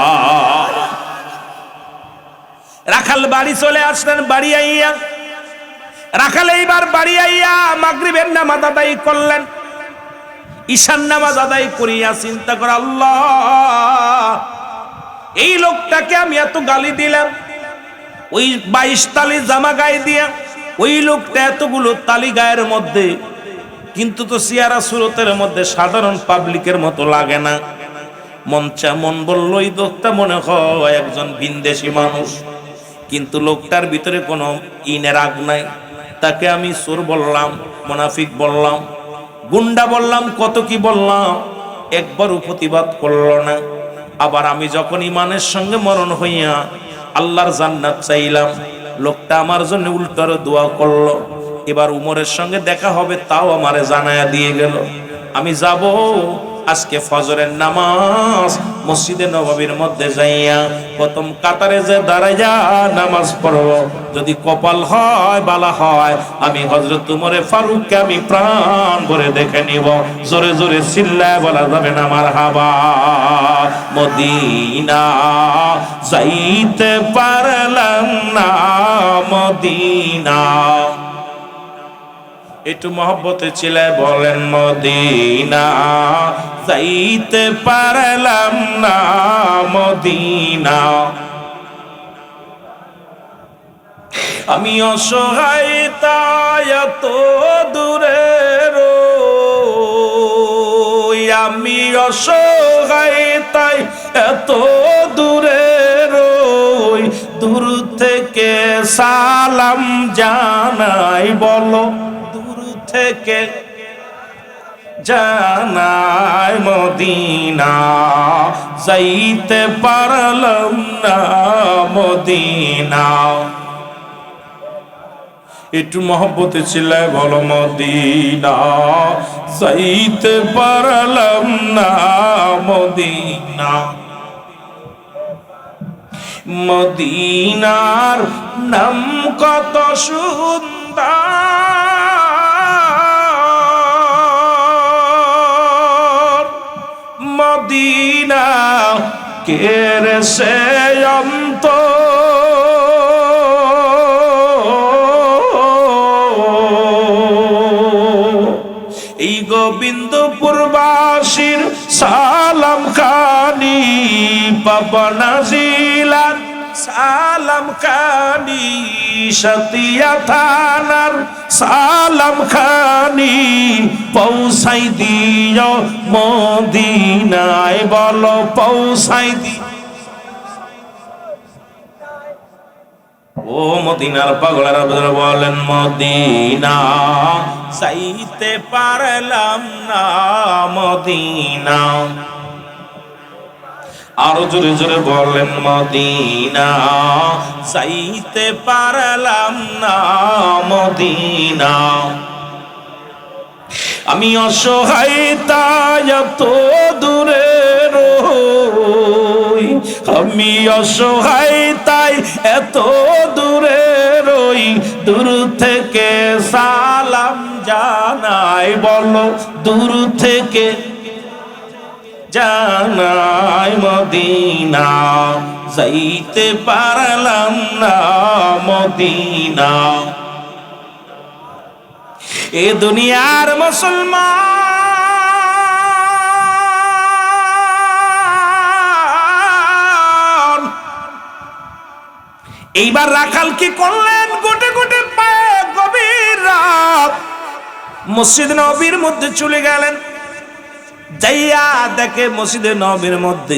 রাখাল বাড়ি চলে আসলেন। বাড়ি আইয়া রাখাল এইবার বাড়ি আইয়া মাগরিবের নামাজ আদায় করলেন। ঈশার নামাজ আদায় করিয়া চিন্তা করে, আল্লাহ এই লোকটাকে আমি এত গালি দিলাম, ওই 22 তালি জামা গায়ে দিয়া ওই লোকটা এতগুলো তালি গায়ের মধ্যে, কিন্তু তো সিয়ারা সুরতের মধ্যে সাধারণ পাবলিকের মতো লাগে না। মন বলল এই লোকটা মনে হয় একজন ভিনদেশী মানুষ, কিন্তু লোকটার ভিতরে কোনো ইনের রাগ নাই। তাকে আমি চোর বললাম, মুনাফিক বললাম, গুন্ডা বললাম, কত কি বললাম, একবারও প্রতিবাদ করলো না। আবার আমি যখন ইমানের সঙ্গে মরণ হইয়া আল্লাহর জান্নাত চাইলাম, লোকটা আমার জন্য উল্টার দোয়া করলো। এবার উমরের সঙ্গে দেখা হবে তাও আমারে জানায়া দিয়ে গেল। আমি যাব, আজকে ফজরের নামাজ মসজিদে নববীর মধ্যে যাইয়া প্রথম কাতারে যে দাঁড়াইয়া নামাজ পড়ব, যদি কপাল হয় বালা হয় আমি হযরত উমরে ফারুককে আমি প্রাণ ভরে দেখে নিব। জোরে জোরে চিল্লায় বলা যাবে না মারহাবা। মদিনা যাইতে পারলাম না মদিনা, একটু মহব্বতে চিল্লায় বলেন মদিনা যাইতে পারলাম না মদিনা। আমি অসহায় তাই এত দূরে রই, আমি অসহায় তাই এত দূরে রই, দূর থেকে সালাম জানাই বলো, দূর থেকে জানাই মদিনা যাইতে পারলাম না মদিনা। একটু মহব্বতে চিল্লায় বলো মদিনা যাইতে পারলাম না মদিনা। মদিনার নাম কত সুন্দর, মদিনা কের সে অন্তর, এই গোবিন্দপুরবাসীর সালাম খানি পাবনা জিলার সালাম খানি, সাতিয়া থানার সালাম খানি পৌঁছাই দিও মদিনায় বলো, পৌঁছাই দি ও মদিনার পাগলারা বলেন মদিনা যাইতে পারলাম না মদিনা। আরো জোরে জোরে বলেন মদিনা যাইতে পারলাম না মদিনা। আমি অসহায় তাই এত দূরে রই, আমি অসহায় তাই এত দূরে রই, দূর থেকে সালাম জানাই বলো, দূর থেকে জানাই মদিনা যাইতে পারলাম না মদিনা। এ দুনিয়ার মুসলমান এইবার রাখাল কি করলেন, গোটে গোটে পায়ে গভীর রাত মসজিদ নববীর মধ্যে চলে গেলেন। যাইয়া দেখে মসজিদে নববীর মধ্যে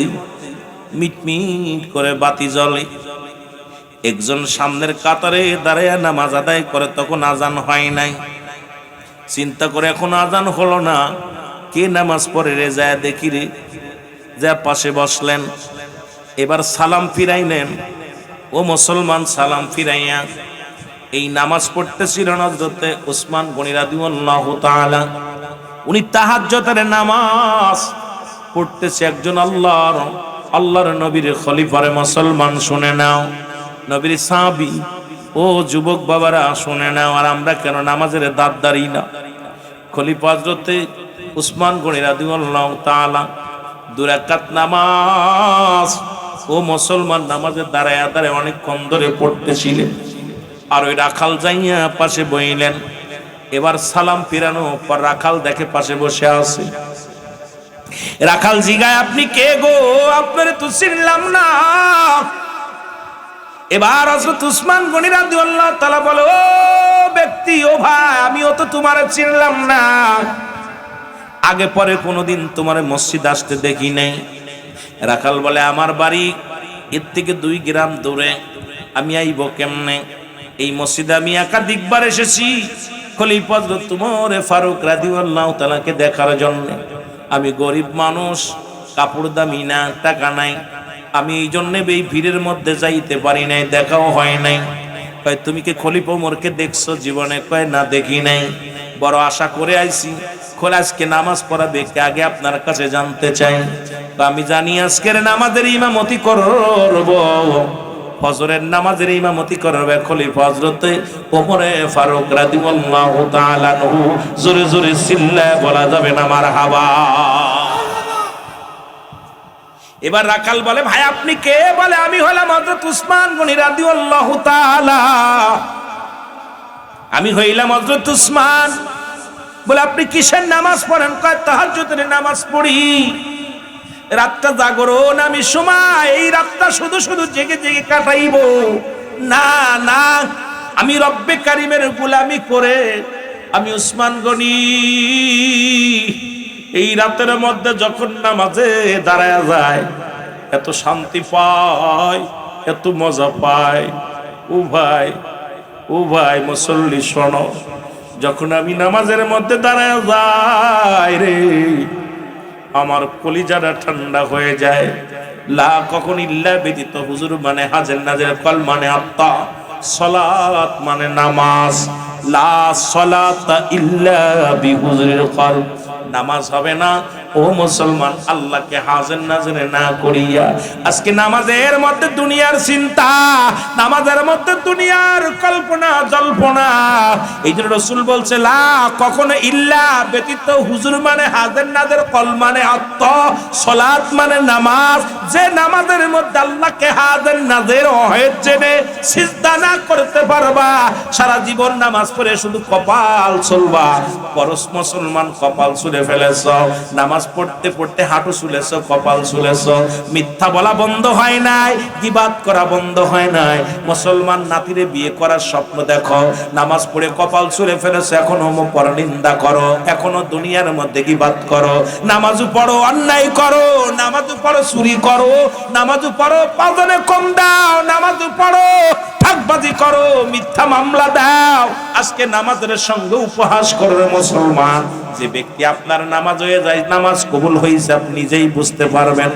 মিটমিট করে বাতি জ্বলে। একজন সামনের কাতারে দাঁড়ায় নামাজ আদায় করে, তখন আজান হয় নাই। চিন্তা করে এখন আজান হলো না, কে নামাজ পড়ে রে, যায় দেখি রে, যা পাশে বসলেন। এবার সালাম ফিরাইলেন। ও মুসলমান, সালাম ফিরাইয়া এই নামাজ পড়তেছিলেন হযরতে উসমান গনি রাদিয়াল্লাহু তাআলা। উনি তাহাজ্জুদের নামাজ পড়তেছে, একজন আল্লাহর নবীর খলিফারে মুসলমান শুনে নাও, নবীর সাহাবী ও যুবক বাবারা শুনে নাও। আর আমরা কেন নামাজের দাঁত দাঁড়ি না? খলিফা হযরতে উসমান গনি রাদিয়াল্লাহু তাআলা 2 রাকাত নামাজ ও মুসলমান নামাজের দাঁড়ায় দাঁড়ায় অনেকক্ষণ ধরে পড়তেছিলেন। আর ওই রাখাল যাইয়া পাশে বইলেন। এবার সালাম ফিরানো পর রাখাল দেখে পাশে বসে আছে। রাখাল জিগায়, আপনি কে গো? আপনারে তো চিনলাম না। এবার হযরত উসমান গনি রাদিয়াল্লাহু তাআলা বলে, ও ব্যক্তি, ও ভাই, আমিও তো তোমারে চিনলাম না, আগে পরে কোনোদিন তোমার মসজিদ আসতে দেখি নাই। রাখাল বলে, আমার বাড়ি এর থেকে 2 গ্রাম দূরে, আমি আইব কেমনে? এই মসজিদে আমি একাধিকবার এসেছি খলিফা হযরত উমর ফারুক রাদিয়াল্লাহু তাআলাকে দেখার জন্য। আমি গরিব মানুষ, কাপড় দামি না, টাকা নাই, আমি এই জন্য এই ভিড়ের মধ্যে যাইতে পারি নাই, দেখাও হয় নাই। কয়, তুমি কি খলিফা উমরকে দেখছো জীবনে? কয়, না দেখি নাই, বড় আশা করে আইছি, খোলা আজকে নামাজ পড়াবে কে আগে আপনার কাছে জানতে চাই। তো আমি জানি আজকের নামাজের ইমামতি করব, ফজরের নামাজের ইমামতি করবে খলিফা হযরত ওমর ফারুক রাদিয়াল্লাহু তাআলা আনহু। জোরে জোরে চিল্লায় বলা যাবে না মারহাবা। এবার রাখাল বলে ভাই আপনি কে? বলে আমি হলাম হযরত উসমান গনি রাদিয়াল্লাহু তাআলা, আমি হইলাম হযরত উসমান। বলে আপনি কিসের নামাজ পড়েন? কয় তাহাজ্জুদের নামাজ পড়ি, রাতটা জাগরণ আমি সময়, এই রাতটা শুধু শুধু জেগে জেগে কাটাইব না, না আমি রব্বে কারিমের গোলামি করে আমি উসমান গনি এই রাতের মধ্যে যখন নামাজে দাঁড়ায়া যায় এত শান্তি পায়, এত মজা পায়। ও ভাই মুসল্লি শোনো, যখন আমি নামাজের মধ্যে দাঁড়ায় যাই রে আমার কলিজাটা ঠান্ডা হয়ে যায়। লা কখন ইল্লা ব্যতীত হুজুর মানে হাজের নাজের, কল মানে আত্মা, সালাত মানে নামাজ। লা সালাতা ইল্লা বিহুজুরিল কলব, নামাজ হবে না ও মুসলমান আল্লাহকে হাজির নাজির না করিয়া। আজকে নামাজের মধ্যে দুনিয়ার চিন্তা, নামাজের মধ্যে দুনিয়ার কল্পনা জল্পনা। এই জন্য রাসূল বলছে লা কখনো ইল্লা ব্যতীত হুজুর মানে হাজির নাজির, কল মানে আত্মা, সালাত মানে নামাজ। যে নামাজের মধ্যে আল্লাহকে হাজির নাজির হয়ে জেনে সিজদা না করতে পারবা, সারা জীবন নামাজ পড়ে শুধু কপাল চলবা। পরশ মুসলমান কপাল ছুঁড়ে ফেলেছ, নামাজ পড়তে পড়তে হাঁটু ছুলেছ, কপাল ছুলেছ। মিথ্যা বলা বন্ধ হয় নাই, গীবাত করা বন্ধ হয় নাই। মুসলমান নাতিরে বিয়ে করার স্বপ্ন দেখো, নামাজ পড়ে কপাল ছুঁড়ে ফেলেছ, এখনো পরনিন্দা করো, এখনো দুনিয়ার মধ্যে গীবাত করো। নামাজও পড়ো অন্যায় করো, নামাজও পড়ো চুরি করো, নামাজও পড়ো পাজনে কম দাও, নামাজও পড়ো ঠাকবাজি করো, মিথ্যা মামলা দাও। আজকে নামাজের সঙ্গে উপহাস করো মুসলমান। যে ব্যক্তি আপনার নামাজ হয়ে যায়, নামাজ কবুল হয়েছে আপনি নিজেই বুঝতে পারবেন।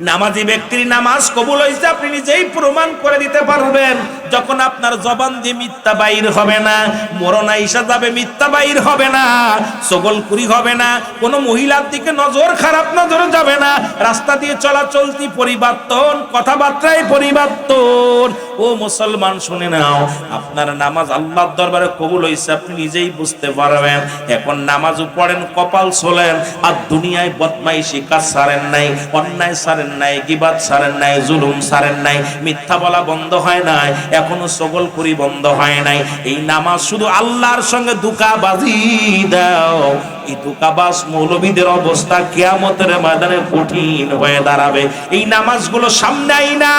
নামাজি ব্যক্তির নামাজ কবুল হয়েছে আপনি নিজেই প্রমাণ করে দিতে পারবেন যখন আপনার জবান দিয়ে মিথ্যা বাইর হবে না, মরণ আইসা যাবে মিথ্যা বাইর হবে না, চগলখুরি হবে না, কোনো মহিলার দিকে নজর খারাপ নজর যাবে না, রাস্তা দিয়ে চলাচলতি পরিবর্তন, কথাবার্তায় পরিবর্তন। ও মুসলমান শুনে নাও, আপনার নামাজ আল্লাহর দরবারে কবুল হয়েছে আপনি নিজেই বুঝতে পারবেন। এখন নামাজও পড়েন, কপাল ছোলেন, আর দুনিয়ায় বদমাইশি কাজ ছাড়েন নাই, অন্যায় ছাড়েন নাই, গীবাত ছাড়েন নাই, জুলুম ছাড়েন নাই, মিথ্যা বলা বন্ধ হয় নাই, এখনো চগলখুরি বন্ধ হয় নাই। এই নামাজ শুধু আল্লাহর সঙ্গে ধোঁকাবাজি দাও, এই ধোঁকাবাজ মৌলবীদের অবস্থা কিয়ামতের ময়দানে কঠিন হয়ে দাঁড়াবে। এই নামাজগুলো সামনে আইনা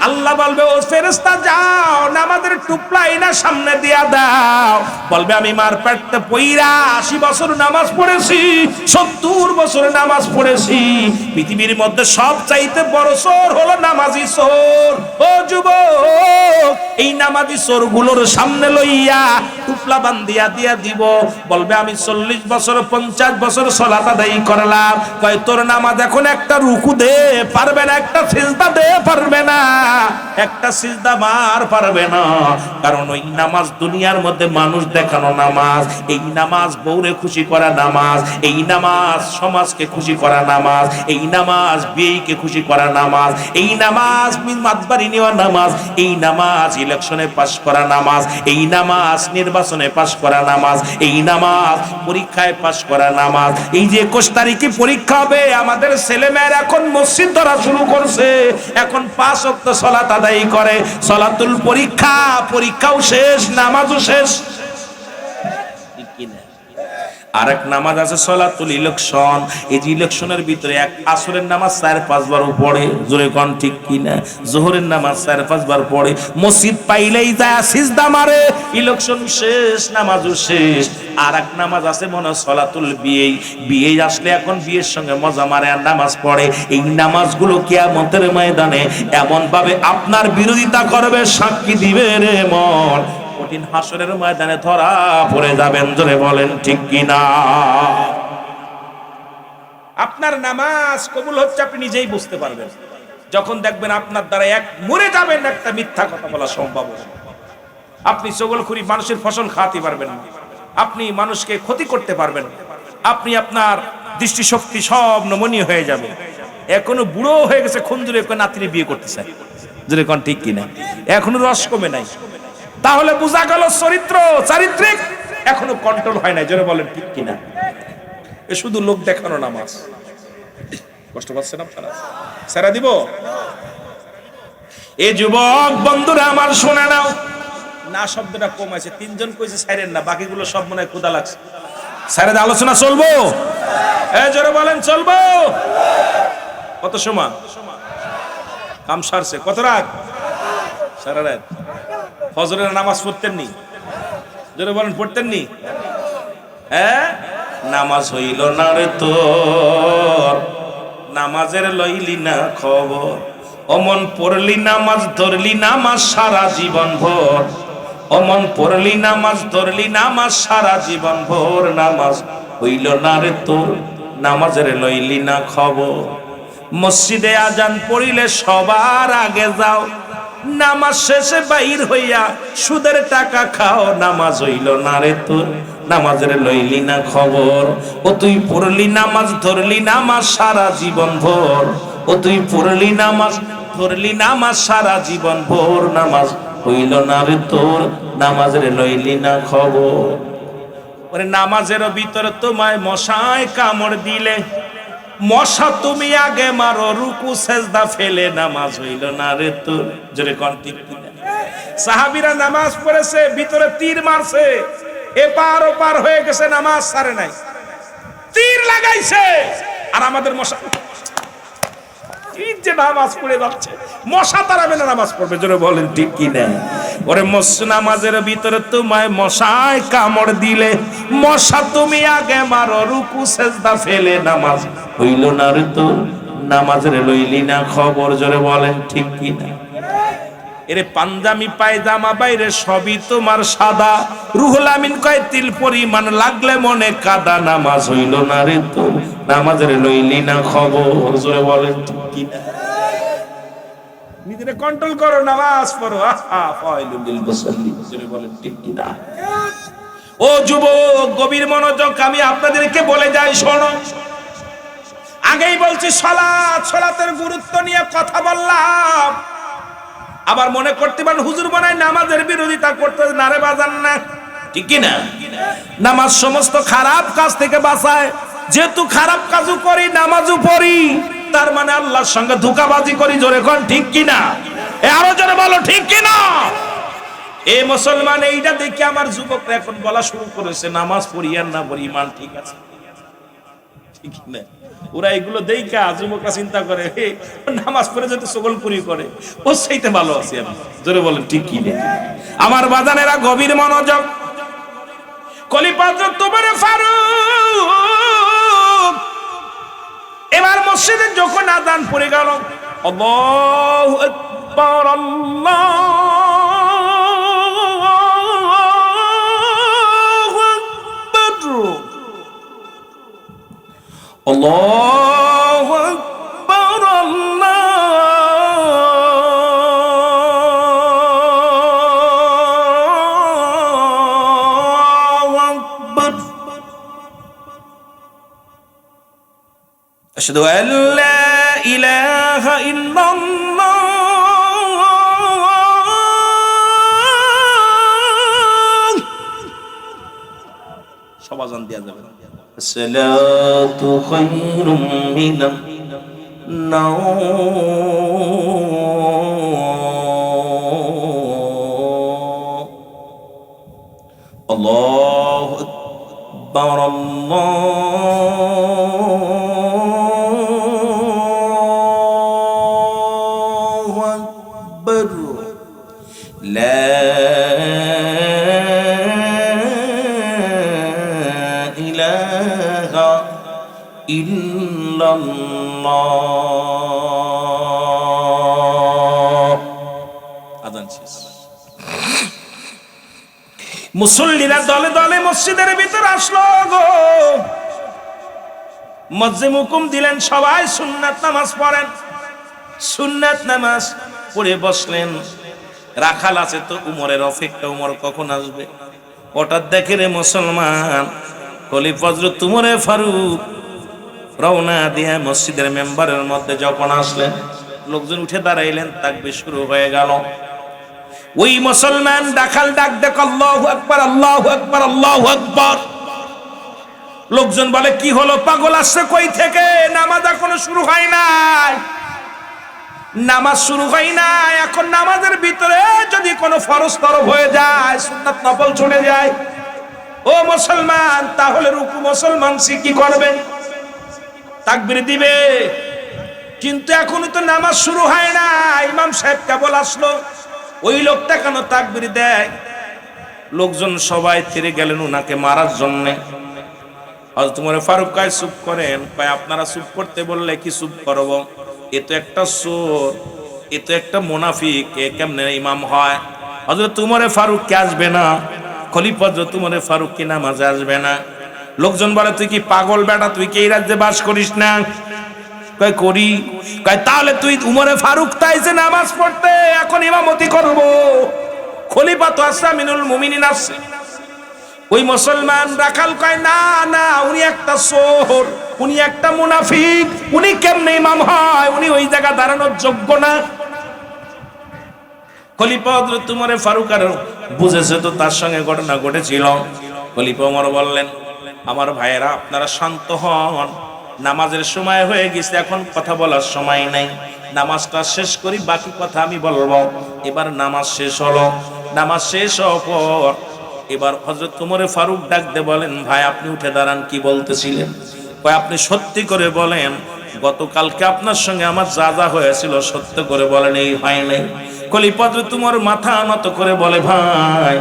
আল্লাহ বলবে ও ফেরেশতা যাও নামাজের টুকরা আইনা সামনে দিয়া দাও। বলবে আমি মার পেটে পইরা 80 বছর নামাজ পড়েছি, 70 বছর নামাজ পড়েছি, পৃথিবীর মধ্যে সব চাইতে বড় চোর হলো নামাজি চোর। ও যুবক, এই নামাজি চোর গুলোর সামনে লইয়া টুপলা বান্ধিয়া দিয়া দিব। বলবে আমি 40 বছর 50 বছর সালাত আদায় করলাম। কয় তোর নামাজ এখন একটা রুকু দে পারবে না, একটা সিজদা দে পারবে না, একটা সিজদা মার পারবে না। কারণ ওই নামাজ দুনিয়ার মধ্যে মানুষ দেখানো নামাজ, এই নামাজ বউরে খুশি করা নামাজ, এই নামাজ সমাজকে খুশি করা নামাজ, এই নামাজ বিয়েকে খুশি করা নামাজ, এই নামাজ মাতবাড়ি নেওয়া নামাজ, এই নামাজ ইলেকশনে পাস করা নামাজ, এই নামাজ নির্বাচনে পাস করা নামাজ, এই নামাজ পরীক্ষায় পাস করা নামাজ। এই যে 21 তারিখে পরীক্ষা হবে, আমাদের ছেলেমেয়েরা এখন মসজিদ ধরা শুরু করছে, এখন 5 ওয়াক্ত সালাত আদায় করে, সালাতুল পরীক্ষা, পরীক্ষাও শেষ, নামাজও শেষ। ঠিক কিনা? আরেক নামাজ আছে সালাতুল ইলেকশন। এই যে ইলেকশনের ভিতরে এক আসরের নামাজ 4-5 বার পড়ে, জোরে কোন ঠিক কিনা? যোহরের নামাজ 4-5 বার পড়ে, মসজিদ পাইলেই যায় সিজদা মারে, ইলেকশন শেষ, নামাজও শেষ। আরেক নামাজ আছে মনে সালাতুল বিয়ে, বিয়ে আসলে এখন বিয়ের সঙ্গে মজা মারে আর নামাজ পড়ে। এই নামাজগুলো কিয়ামতের ময়দানে এমন ভাবে আপনার বিরোধিতা করবে, সাক্ষী দিবে রে মন, কঠিন হাসরের ময়দানে ধরা পড়ে যাবেন। জোরে বলেন ঠিক কিনা? আপনার নামাজ কবুল হচ্ছে আপনি নিজেই বুঝতে পারবেন যখন দেখবেন আপনার দ্বারা এক মরে যাবেন একটা মিথ্যা কথা বলা সম্ভব। আপনি চগলখুরি মানুষের ফসল খাওয়াতে পারবেন না, আপনি মানুষকে ক্ষতি করতে পারবেন, আপনি আপনার দৃষ্টিশক্তি সব নমনীয় হয়ে যাবে। এখনো বুড়ো হয়ে গেছে, খুঞ্জুরে নাতিরে বিয়ে করতে চায়, যদি কোন ঠিক কিনা, এখনো রস কমে নাই, তাহলে বোঝা গেল চারিত্রিক এখনো কন্ট্রোল হয় নাই, জোরে বলেন ঠিক কিনা। এ শুধু লোক দেখানো নামাজ। কষ্ট পাচ্ছেন আপনারা? সেরা দিব। এ যুবক বন্ধুরা আমার শুনে নাও, না শব্দটা কম আছে, তিনজন কইছে সাইরেন না, বাকিগুলো সব মনে হয় ক্ষুধা লাগছে। সাইরেন আলোচনা চলবো? জোরে বলেন চলবো। কত সময় কাম সারছে? কত রাত? সারা রাত। ফজরের নামাজ পড়তেন নি? জোরে বলেন পড়তেন নি? নামাজ হইল না রে তোর, নামাজের লইলি না খবর, অমন পড়লি নামাজ ধরলি নামাজ সারা জীবন ভর, অমন পড়লি নামাজ ধরলি নামাজ সারা জীবন ভর, নামাজ হইল না রে তোর, নামাজের লইলি না খবর। মসজিদে আজান পড়িলে সবার আগে যাও, নামাজ শেষে বাইর হইয়া সুদের টাকা খাও, নামাজ হইল না রে তোর, নামাজের লইলি না খবর। ও তুই পড়লি নামাজ ধরলি নামাজ সারা জীবন ভর, ও তুই পড়লি নামাজ ধরলি নামাজ সারা জীবন ভর, নামাজ হইল না রে তোর, নামাজের লইলি না খবর। ওরে নামাজের ভিতরে তোমায় মশায় কামড় দিলে, মশা তুমি আগে মারো, রুকু সেজদা ফেলে, নামাজ হইল না রে তোর, জোরে কোন ঠিক কিনা। সাহাবীরা নামাজ পড়েছে, ভিতরে তীর মারছে, এপার ওপার হয়ে গেছে, নামাজ ছাড়ে নাই, তীর লাগাইছে, আর আমাদের মশা যে নামাজ পড়ে যাচ্ছে, মশা তাড়াবে না, নামাজ পড়বে, জোরে বলেন ঠিক কিনা। ওরে নামাজের ভিতরে তোমায় মশায় কামড় দিলে, মশা তুমি আগে মারো, রুকু সেজদা ফেলে, নামাজ হইল না রে তোর, নামাজের লইলি না খবর, জোরে বলেন ঠিক কিনা। এরে পাঞ্জামি পায়জামা বাইরে সবই তোমার সাদা, রুহুল আমিন কয় তিল পরিমাণ লাগলে মনে কাদা, নামাজ হইল না রে তোর, নামাজের লইলি না খবর, জোরে বলেন ঠিক কিনা। নিজেরে কন্ট্রোল করো, নামাজ পড়ো। ফাইলুল লিল মুসাল্লিন, জোরে বলেন ঠিক কিনা। ও যুবক গভীর মনোযোগ, আমি আপনাদেরকে বলে যাই শোনো। আগেই বলছি সালাতের গুরুত্ব নিয়ে কথা বললাম। আবার মনে করতে পারেন হুজুর বানায় নামাজের বিরোধিতা করতে, না রে বাজান না, ঠিক কিনা। নামাজ সমস্ত খারাপ কাজ থেকে বাঁচায়, যেহেতু খারাপ কাজও করি নামাজও পড়ি, তার মানে আল্লাহর সঙ্গে ধোঁকাবাজি করি, জোরে কোন ঠিক কিনা। আরো জোরে বলো ঠিক কিনা। এই মুসলমান, এইটা দেখে আমার যুবকরা এখন বলা শুরু করেছে, নামাজ পড়ি আর না পড়ি ইমান ঠিক আছে, ঠিক না। ওরা এগুলো দেখা যুবকরা চিন্তা করে, নামাজ পড়ে যদি সকলপুরি করে, ও সেইতে ভালো আছে। আমি জোরে বলেন ঠিক কি না। আমার বাজানেরা গভীর মনোযোগ, খলিফা তোমার ফারুক এবার মসজিদে যখন আযান পড়ে গেল, আল্লাহু আকবার, আল্লাহু আকবার, আল্লাহু আকবার, আশহাদু আল লা ইলাহা ইল্লাল্লাহ, সব আযান দেয়া যাবে। আসসালাতু খায়রুম মিনান নাওম, আল্লাহু আকবার, আল্লাহু আকবার, লা ইল্লাল্লাহ। আযান শেষ। মুসল্লিরা দলে দলে মসজিদের ভিতর আসলো গো। মুয়াজ্জিন হুকুম দিলেন সবাই সুন্নাত নামাজ পড়েন। সুন্নাত নামাজ পড়ে বসলেন। রাখাল আছে তো উমরের অপেক্ষা, উমর কখন আসবে। হঠাৎ দেখে রে মুসলমান খলিফা হযরত উমরে ফারুক রওনা দিয়ে মসজিদের মেম্বারের মধ্যে যখন আসলেন, লোকজন উঠে দাঁড়াইলেন, তাকবীর শুরু হয়ে গেল। ওই মুসলমান রাখাল ডাক দেখ আল্লাহু আকবার, আল্লাহু আকবার, আল্লাহু আকবার। লোকজন বলে কি হলো, পাগল আসছে কই থেকে? নামাজ এখনো শুরু হয় নাই, নামাজ শুরু হয় নাই। এখন নামাজের ভিতরে যদি কোনো ফরজ তরফ হয়ে যায়, সুন্নাত নফল ছুটে যায়, ও মুসলমান, তাহলে রুকু মুসলমান সে কি করবে? তাকবীর দিবে। কিন্তু এখনো তো নামাজ শুরু হয় না, ইমাম সাহেব কেবল আসলো, ওই লোকটা কেন তাকবীর দেয়? লোকজন সবাই তেরে গেলেন উনাকে মারার জন্য। হযরত উমর ফারুক কয় চুপ করেন। কয় আপনারা চুপ করতে বললে কি চুপ করব? এ তো একটা চোর, এ তো একটা মুনাফিক, এ কেমনে ইমাম হয়? হযরত উমর ফারুক কে আসবে না? খলিফা হযরত উমর ফারুক কি নামাজে আসবে না? লোকজন বলে তুই কি পাগল বেটা, তুই কি এই রাজ্যে বাস করিস না? কয় করি। কয় তাহলে তুই উমর ফারুক তাইছে নামাজ পড়তে, এখন ইমামতি করব? খলিফা তো আমিনুল মুমিনিন আছে। ওই মুসলমান রাখাল কয় না না, উনি একটা চোর, উনি একটা মুনাফিক, উনি কেমনে ইমাম হয়? উনি ওই জায়গা দাঁড়ানোর যোগ্য না। খলিফা হযরত উমর ফারুক আর বুঝেছে তো তার সঙ্গে ঘটনা ঘটেছিল। খলিফা ওমর বললেন, আমার ভাইয়েরা আপনারা শান্ত হন, নামাজের সময় হয়ে গেছে, এখন কথা বলার সময় নাই, নামাজটা শেষ করি, বাকি কথা আমি বলবো। এবার নামাজ শেষ হলো। নামাজ শেষ হওয়ার পর এবার হযরত উমর ফারুক ডাক দিয়ে বলেন, ভাই আপনি উঠে দাঁড়ান, কি বলতেছিলেন? কয় আপনি সত্যি করে বলেন, গতকালকে আপনার সঙ্গে আমার যা যা হয়েছিল সত্য করে বলেন। এই হয় নাই। খলিফা হযরত উমর মাথা নত করে বলে, ভাই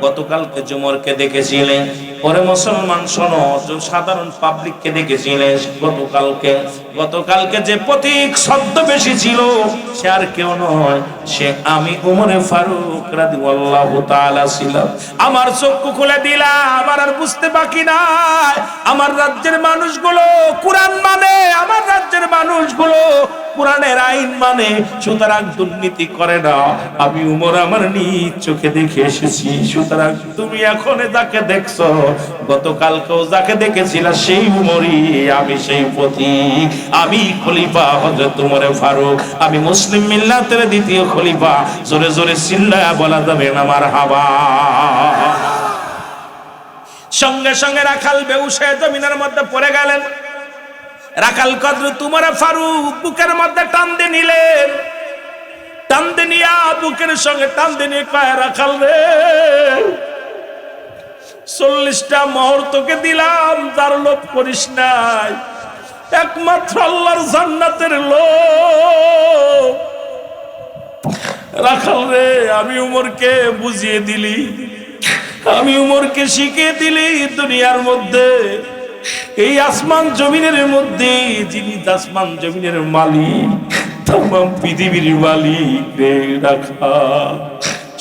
গতকালকে জুমরকে দেখেছিলেন, পরে মুসলমান শোনো, সাধারণ পাবলিককে দেখেছিলেন। গতকালকে যে প্রতীক ছদ্মবেশী ছিল সে আর কেউ নয়, সে আমি উমরে ফারুক রাদিয়াল্লাহু তাআলা ছিলাম। আমার চক্ষু খুলে দিলাম, আমার আর বুঝতে বাকি নাই। আমার রাজ্যের মানুষগুলো কুরআন মানে, আমার রাজ্যের মানুষগুলো কুরআনের আইন মানে, সুতরাং দুর্নীতি করে না। আমি উমর আমার নিজ চোখে দেখে এসেছি। সুতরাং তুমি এখন যাকে দেখছো, গতকালকেও যাকে দেখেছিলা সেই উমরই, আমি সেই প্রতীক, আমি খলিফা হযরত উমর ফারুক, আমি মুসলিম মিল্লাতের দ্বিতীয় খলিফা। জোরে জোরে চিল্লায়া বলা যাবে না মারহাবা। সঙ্গে সঙ্গে রাখাল বেহুশ হয়ে জমিনের মধ্যে পড়ে গেলেন। রাখাল হযরত উমর ফারুক বুকের মধ্যে টান দিয়ে নিলেন, টান দিয়ে নিয়া বুকের সঙ্গে টান দিয়ে নিয়ে কয়, রাখাল রে, 40টা মোহর তোকে দিলাম, যার লোভ করিস নাই, একমাত্র আল্লাহর জান্নাতের লোভ। রাখাল রে, আমি উমরকে বুঝিয়ে দিলি, আমি উমরকে শিখিয়ে দিলি, দুনিয়ার মধ্যে এই আসমান জমিনের মধ্যে যিনি আসমান জমিনের মালিক, তামাম পৃথিবীর মালিক রে রাখাল,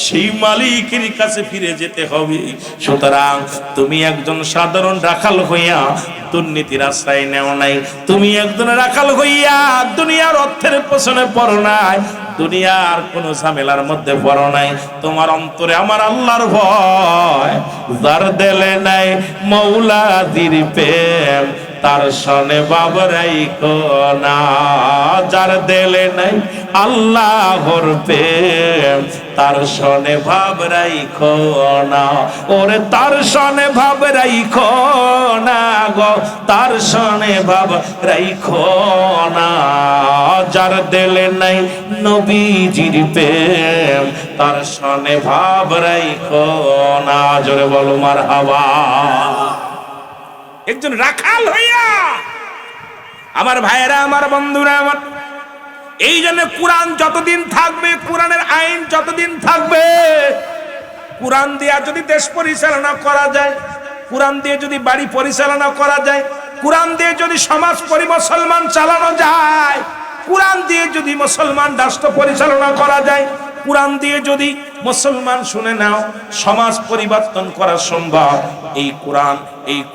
সেই মালিকের কাছে ফিরে যেতে হবে। সুতরাং তুমি একজন সাধারণ রাখাল হইয়া দুর্নীতির আশ্রয় নেও নাই, তুমি একজন রাখাল হইয়া দুনিয়ার অর্থের পেছনে পড়ো নাই, দুনিয়ার কোন ঝামেলার মধ্যে পড়ো নাই। তোমার অন্তরে আমার আল্লাহর ভয়, যার দিলে নাই মৌলাদির প্রেম, তার সনে বাবরাই কোনা, যার দিলে নাই আল্লাহর প্রেম, তার সনে ভাব রাইখো না। ওরে তার সনে ভাব রাইখো না গো, তার সনে ভাব রাইখো না, যার দিলে নাই নবীজির প্রেম, তার সনে ভাব রাইখো না। জোরে বলো মারহাবা। একজন রাখাল হইয়া, আমার ভাইয়েরা, আমার বন্ধুরা, আমার এই জন্য কোরআন যতদিন থাকবে, কোরআনের আইন যতদিন থাকবে, কোরআন দিয়ে যদি দেশ পরিচালনা করা যায়, কোরআন দিয়ে যদি বাড়ি পরিচালনা করা যায়, কোরআন দিয়ে যদি সমাজ মুসলমান চালানো যায়, কোরআন দিয়ে যদি মুসলমান রাষ্ট্র পরিচালনা করা যায়, কোরআন দিয়ে যদি মুসলমান শুনে নাও, সমাজ পরিবর্তন করা সম্ভব। এই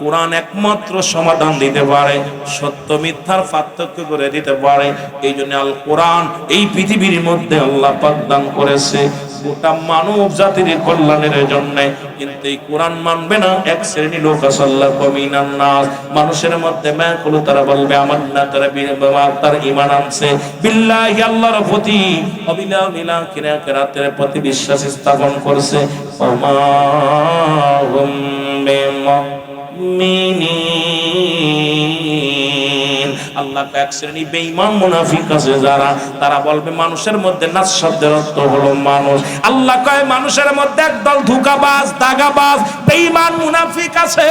কোরআন একমাত্র সমাধান দিতে পারে, সত্য মিথ্যার পার্থক্য করে দিতে পারে। এই জন্য আল কোরআন এই পৃথিবীর মধ্যে আল্লাহ পাক দান করেছে গোটা মানব জাতির কল্যাণের জন্য। কিন্তু এই কোরআন মানবে না এক শ্রেণী লোক আছে, আল্লাহ কমিনান নাস, মানুষের মধ্যে ব্যাকুল, তারা বলবে আমার না, তার ঈমান আনছে বিল্লাহি, আল্লাহর প্রতি, অবিলাহ মিলা কিরাতের প্রতি বিশ্বাস স্থাপন করছে। ওমা হুম বিমুমিনিন, আল্লাহ এক শ্রেণী বেঈমান মুনাফিক আছে যারা, তারা বলবে মানুষের মধ্যে নাস শব্দের অর্থ হলো মানুষ। আল্লাহ কয় মানুষের মধ্যে একদল ধোঁকাবাজ, দাগাবাজ, বেঈমান মুনাফিক আছে,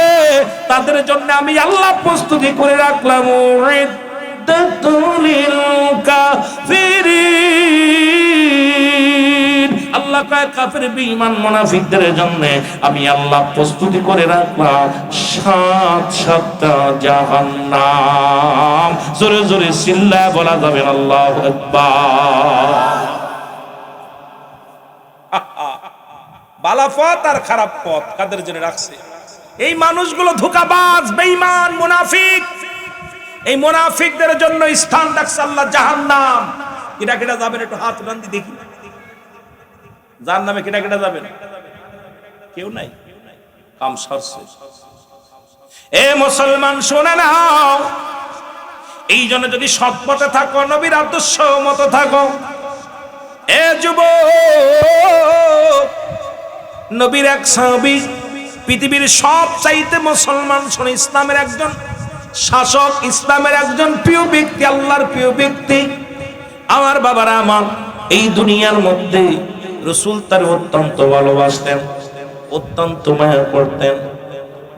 তাদের জন্য আমি আল্লাহ প্রস্তুতি করে রাখলাম উইদ্দাতুল কাফিরিন। আল্লাহ কয় কাফের বেঈমান মুনাফিকদের জন্য আমি আল্লাহ প্রস্তুতি করে রাখলাম ৭-৭টা জাহান্নাম। জোরে জোরে চিল্লায় বলা যাবে আল্লাহু আকবার। ভালো পথ আর খারাপ পথ কাদের জন্য রাখছে? এই মানুষগুলো ধোঁকাবাজ, বেঈমান, মুনাফিক। এই মুনাফিকদের জন্য স্থান রাখছে আল্লাহ জাহান্নাম। কিটা কিটা যাবেন একটু হাত উঠান দি দেখি, জাহান্নামে কিটা কিটা যাবেন? কেউ নাই, কাম সরছে। এ মুসলমান শুনে নাও, এই জন্য যদি সৎ পথে থাকো, নবীর আদর্শ মতো থাকো, এ যুবক, নবীর এক সাহাবী, পৃথিবীর সব চাইতে মুসলমান শুনে ইসলামের একজন শাসক, ইসলামের একজন প্রিয় ব্যক্তি, আল্লাহর প্রিয় ব্যক্তি। আমার বাবারা আমার, এই দুনিয়ার মধ্যে রাসূল তার অত্যন্ত ভালোবাসতেন, অত্যন্ত মায়া করতেন।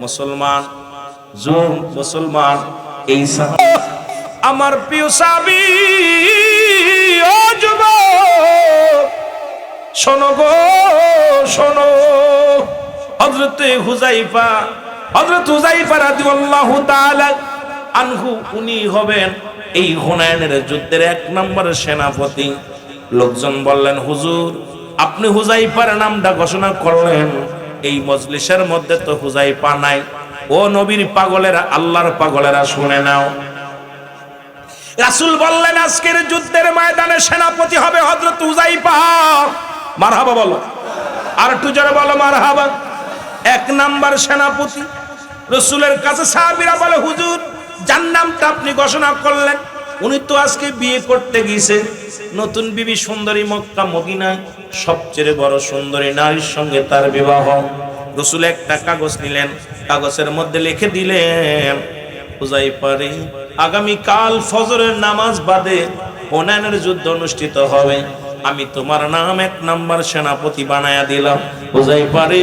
মুসলমান এই সাহাবী, আমার প্রিয় সাহাবী, ও যুবক শোনো গো শোনো, হযরত হুযায়ফা রাদিয়াল্লাহু তাআলা আনহু, উনি হবেন এই হুনাইনের যুদ্ধের ১ নম্বরের সেনাপতি। লোকজন বললেন, হুজুর আপনি হুযায়ফার নামটা ঘোষণা করলেন, এই মজলিসের মধ্যে তো হুযায়ফা নাই। ও নবীর পাগলেরা, আল্লাহর পাগলেরা শুনে নাও, রাসূল বললেন আজকের যুদ্ধের ময়দানে সেনাপতি হবে হযরত হুযায়ফা। মারহাবা বলো, আর একটু জোরে বলো মারহাবা। ১ নাম্বার সেনাপতি। রাসূলের কাছে সাহাবীরা বলে, হুজুর যার নামটা আপনি ঘোষণা করলেন, উনি তো আজকে বিয়ে করতে গিয়েছে, নতুন বিবি সুন্দরী, মক্কা মদিনায় সবচেয়ে বড় সুন্দরী নারীর সঙ্গে তার বিবাহ। রাসূল একটা কাগজ নিলেন, কাগজের মধ্যে লিখে দিলেন, হুযায়ফারে আগামী কাল ফজরের নামাজ বাদে হুনাইনের যুদ্ধ অনুষ্ঠিত হবে, আমি তোমার নাম ১ নাম্বার সেনাপতি বানায়া দিলাম। হুযায়ফারে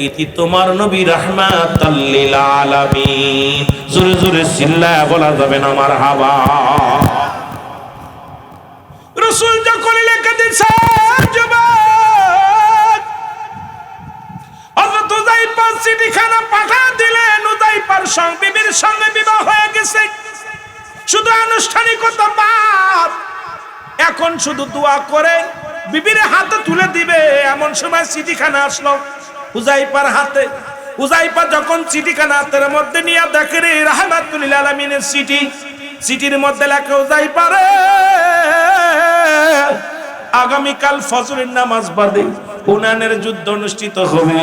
ইতি তোমার নবী রাহমাতাল লিল আলামিন। জোরে জোরে চিল্লায়া বলা যাবে না মারহাবা। রাসূল যখন লিখে দিয়েছে, যুবক হযরত হুযায়ফা চিঠিখানা পাঠিয়ে দিলেন। হুযায়ফার সঙ্গে বিবির সঙ্গে বিবাহ হয়ে গেছে, শুধু আনুষ্ঠানিকতা বাদ, এখন শুধু দোয়া করে বিবির হাতে তুলে দিবে। এমন সময় চিঠিখানা আসলো হুযায়ফার হাতে। হুযায়ফা যখন চিঠিখানা হাতের মধ্যে নিয়ে দেখে রে রাহমাতুল লিল আলামিনের চিঠি, চিঠির মধ্যে লেখা, হুযায়ফা রে আগামীকাল ফজরের নামাজ বাদে হুনাইনের যুদ্ধ অনুষ্ঠিত হবে,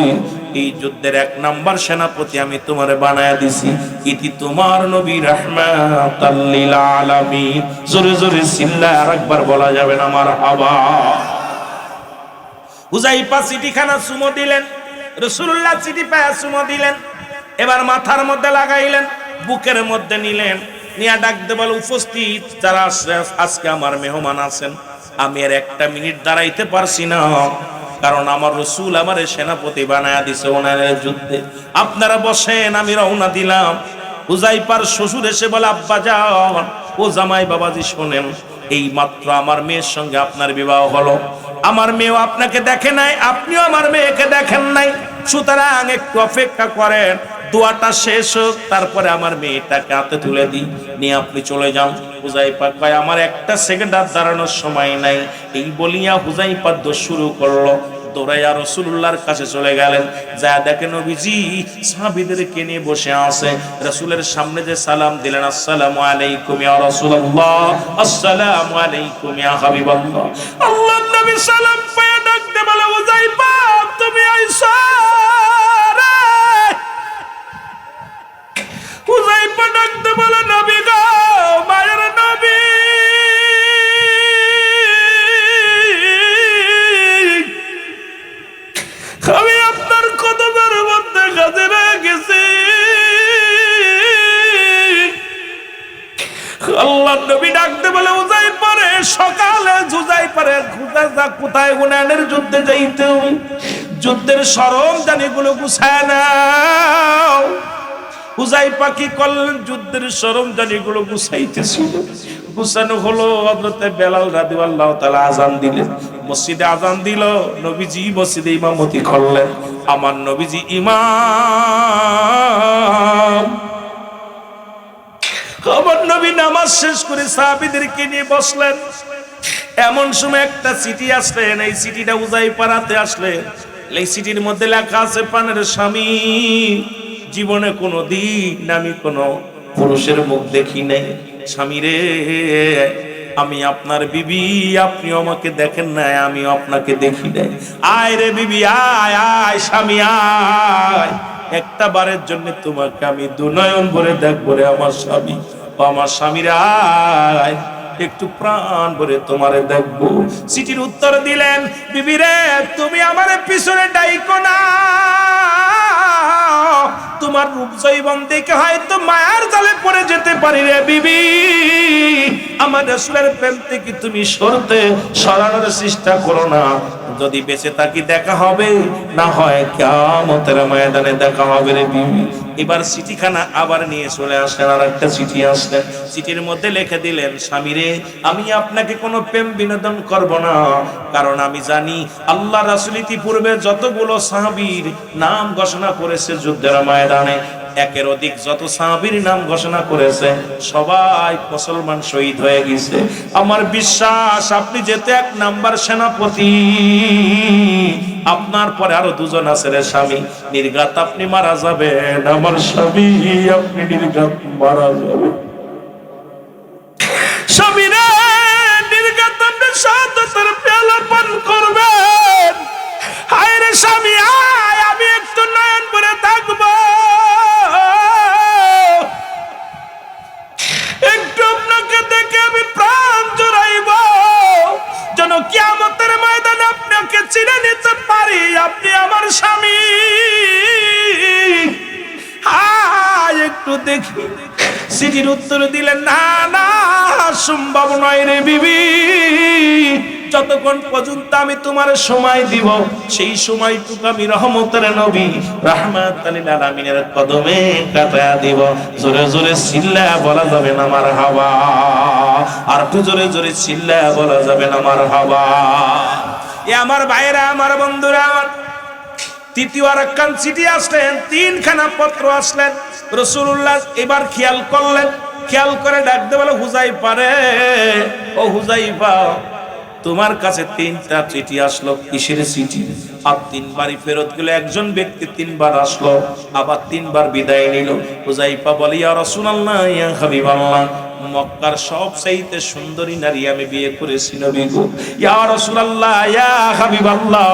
এই যুদ্ধের ১ নাম্বার সেনাপতি আমি তোমারে বানায়া দিছি, ইতি তোমার নবী রাহমাতাল লিল আলামিন। জোরে জোরে চিল্লায় আরেকবার বলা যাবে না মারহাবা। হুযায়ফা চিঠিখানা চুমো দিলেন, রাসূলুল্লাহ চিঠি পায়া চুমো দিলেন, এবার মাথার মধ্যে লাগাইলেন, বুকের মধ্যে নিলেন, নিয়া ডাক দে বল, উপস্থিত যারা আজকে আমার মেহমান আছেন, আমি আর 1টা মিনিট দাঁড়াইতে পারছি না, কারণ আমার রাসূল আমারে সেনাপতি বানায়া দিছে ওনার যুদ্ধে। আপনারা বসেন, আমি রওনা দিলাম। হুযায়ফার শ্বশুর এসে বলে, আব্বা যান, ও জামাই বাবাজি শোনেন, এই মাত্র আমার মেয়ের সঙ্গে আপনার বিবাহ হলো, আমার মেয়েও আপনাকে দেখে নাই, আপনিও আমার মেয়েকে দেখেন নাই, সুতরাং একটু অপেক্ষা করেন, দোয়াটা শেষ হোক, তারপরে আমার মেয়েটাকে হাতে তুলে দিই, নিয়ে আপনি চলে যান। হুযায়ফা কয় আমার একটা সেকেন্ড আর দাঁড়ানোর সময় নাই। এই বলিয়া হুযায়ফা দৌড় শুরু করলো। দৌড়াইয়া রাসূলুল্লাহর কাছে চলে গেলেন। যা দেখেন নবীজি সাহাবীদেরকে নিয়ে বসে আছে। রাসূলের সামনে যে সালাম দিলেন, আসসালামু আলাইকুম ইয়া রাসূলুল্লাহ, আসসালামু আলাইকুম ইয়া হাবিবাল্লাহ। আল্লাহর নবী সালাম পেয়ে ডাকতে বলে, হুযায়ফা তুমি আইছো রে। হুযায়ফা ডাকতে বলে, নবী গো, মায়ের নবী, আমি আপনার কদমের মধ্যে হাজির হয়ে গেছি। আল্লাহর নবী ডাকতে বলে, হুযায়ফা রে, সকালে হুযায়ফা রে কোথায় হুনাইনের যুদ্ধে যাইতে, যুদ্ধের সরঞ্জামগুলো গুছায় নাও। হুযায়ফা কি করলেন? যুদ্ধের সরঞ্জামগুলো গুছাইতেছিল। গুছানো হলো, হযরতে বেলাল রাদিয়াল্লাহু তাআলা আযান দিলেন। মসজিদে আযান দিল, নবীজি মসজিদে ইমামতি করলেন। আমার নবীজি ইমাম। আমার নবী নামাজ শেষ করে সাহাবীদেরকে নিয়ে বসলেন। এমন সময় একটা চিঠি আসলেন। এই চিঠিটা হুযায়ফার হাতে আসলেন। এই চিঠির মধ্যে লেখা আছে, প্রাণের স্বামী, জীবনে কোনোদিন আমি কোনো পুরুষের মুখ দেখি নাই। স্বামী রে, আমি আপনার বিবি, আপনি আমাকে দেখেন নাই, আমি আপনাকে দেখি নাই। আয় রে বিবি, আয় আয় স্বামী আয়, একটা বারের জন্য তোমাকে আমি দুনয়ন ভরে দেখবো রে আমার স্বামী। আমার স্বামীর আয়, একটু প্রাণ ভরে তোমারে দেখবো। চিঠির উত্তর দিলেন, বিবি রে, তুমি আমার পিছনে ডাইকো না। তোমার রূপ যৌবন দেখে হয়তো মায়ার জালে পড়ে যেতে পারি রে বিবি। আমার রাসূলের প্রেম থেকে তুমি সরানোর চেষ্টা করো না। যদি বেঁচে থাকি দেখা হবে, না হয় কিয়ামতের ময়দানে দেখা হবে রে বিবি। এবার চিঠিখানা আবার নিয়ে চলে আসলেন। আর একটা চিঠি আসলেন। চিঠির মধ্যে লিখে দিলেন, স্বামী রে, আমি আপনাকে কোনো প্রেম বিনোদন করব না, কারণ আমি জানি আল্লাহ রাসূল ইতিপূর্বে যতগুলো সাহাবীর নাম ঘোষণা করেছে যুদ্ধের ময়দানে, একের অধিক যত সাহাবীর নাম ঘোষণা করেছে, সবাই মুসলমান শহীদ হয়ে গেছে। আমার বিশ্বাস আপনি যেতে এক নাম্বার সেনাপতি, আপনার পরে আরো দুজন আছে রে স্বামী, নির্ঘাত আপনি মারা যাবেন। আমার স্বামী, আপনি নির্ঘাত মারা যাবেন। স্বামী রে, নির্ঘাত আপনি শাহাদাতের পেয়ালা পান করবেন। হায় রে স্বামী, আয়, আমি একটু নয়ন ভরে থাকবো, একটু আপনাকে দেখে আমি প্রাণ জুড়াইব, যেন কিয়ামতের ময়দানে আপনাকে চিনে নিতে পারি, আপনি আমার স্বামী। হায়, একটু দেখি। চিঠির উত্তর দিলেন, না না, সম্ভব নয় রে বিবি। যতক্ষণ পর্যন্ত আমি তোমার সময় দিব, সেই সময়টুকু আমি রহমতের নবী রাহমাতাল লিল আলামিনের কদমে কাটায়া দিব। জোরে জোরে চিল্লা বলা যাবে না মারহাবা, আর একটু জোরে জোরে চিল্লা বলা যাবে না মারহাবা। এ আমার ভাইরা, আমার বন্ধুরা, আমার তৃতীয় আরেকখান চিঠি আসলেন, তিনখানা পত্র আসলেন। রাসূলুল্লাহ এবার খেয়াল করলেন, খেয়াল করে ডাকতে বলে, হুযায়ফা রে, ও হুযায়ফা, তোমার কাছে তিনটা চিঠি আসলো। কিসের চিঠি? আর তিনবারই ফেরত গেল। একজন ব্যক্তি তিনবার আসলো, আবার তিনবার বিদায় নিল। হুযায়ফা বলে, ইয়া রাসূলুল্লাহ, ইয়া হাবিবাল্লাহ, মক্কার সবচাইতে সুন্দরী নারী আমি বিয়ে করেছি নবী গো। ইয়া রাসূলুল্লাহ, ইয়া হাবিবাল্লাহ,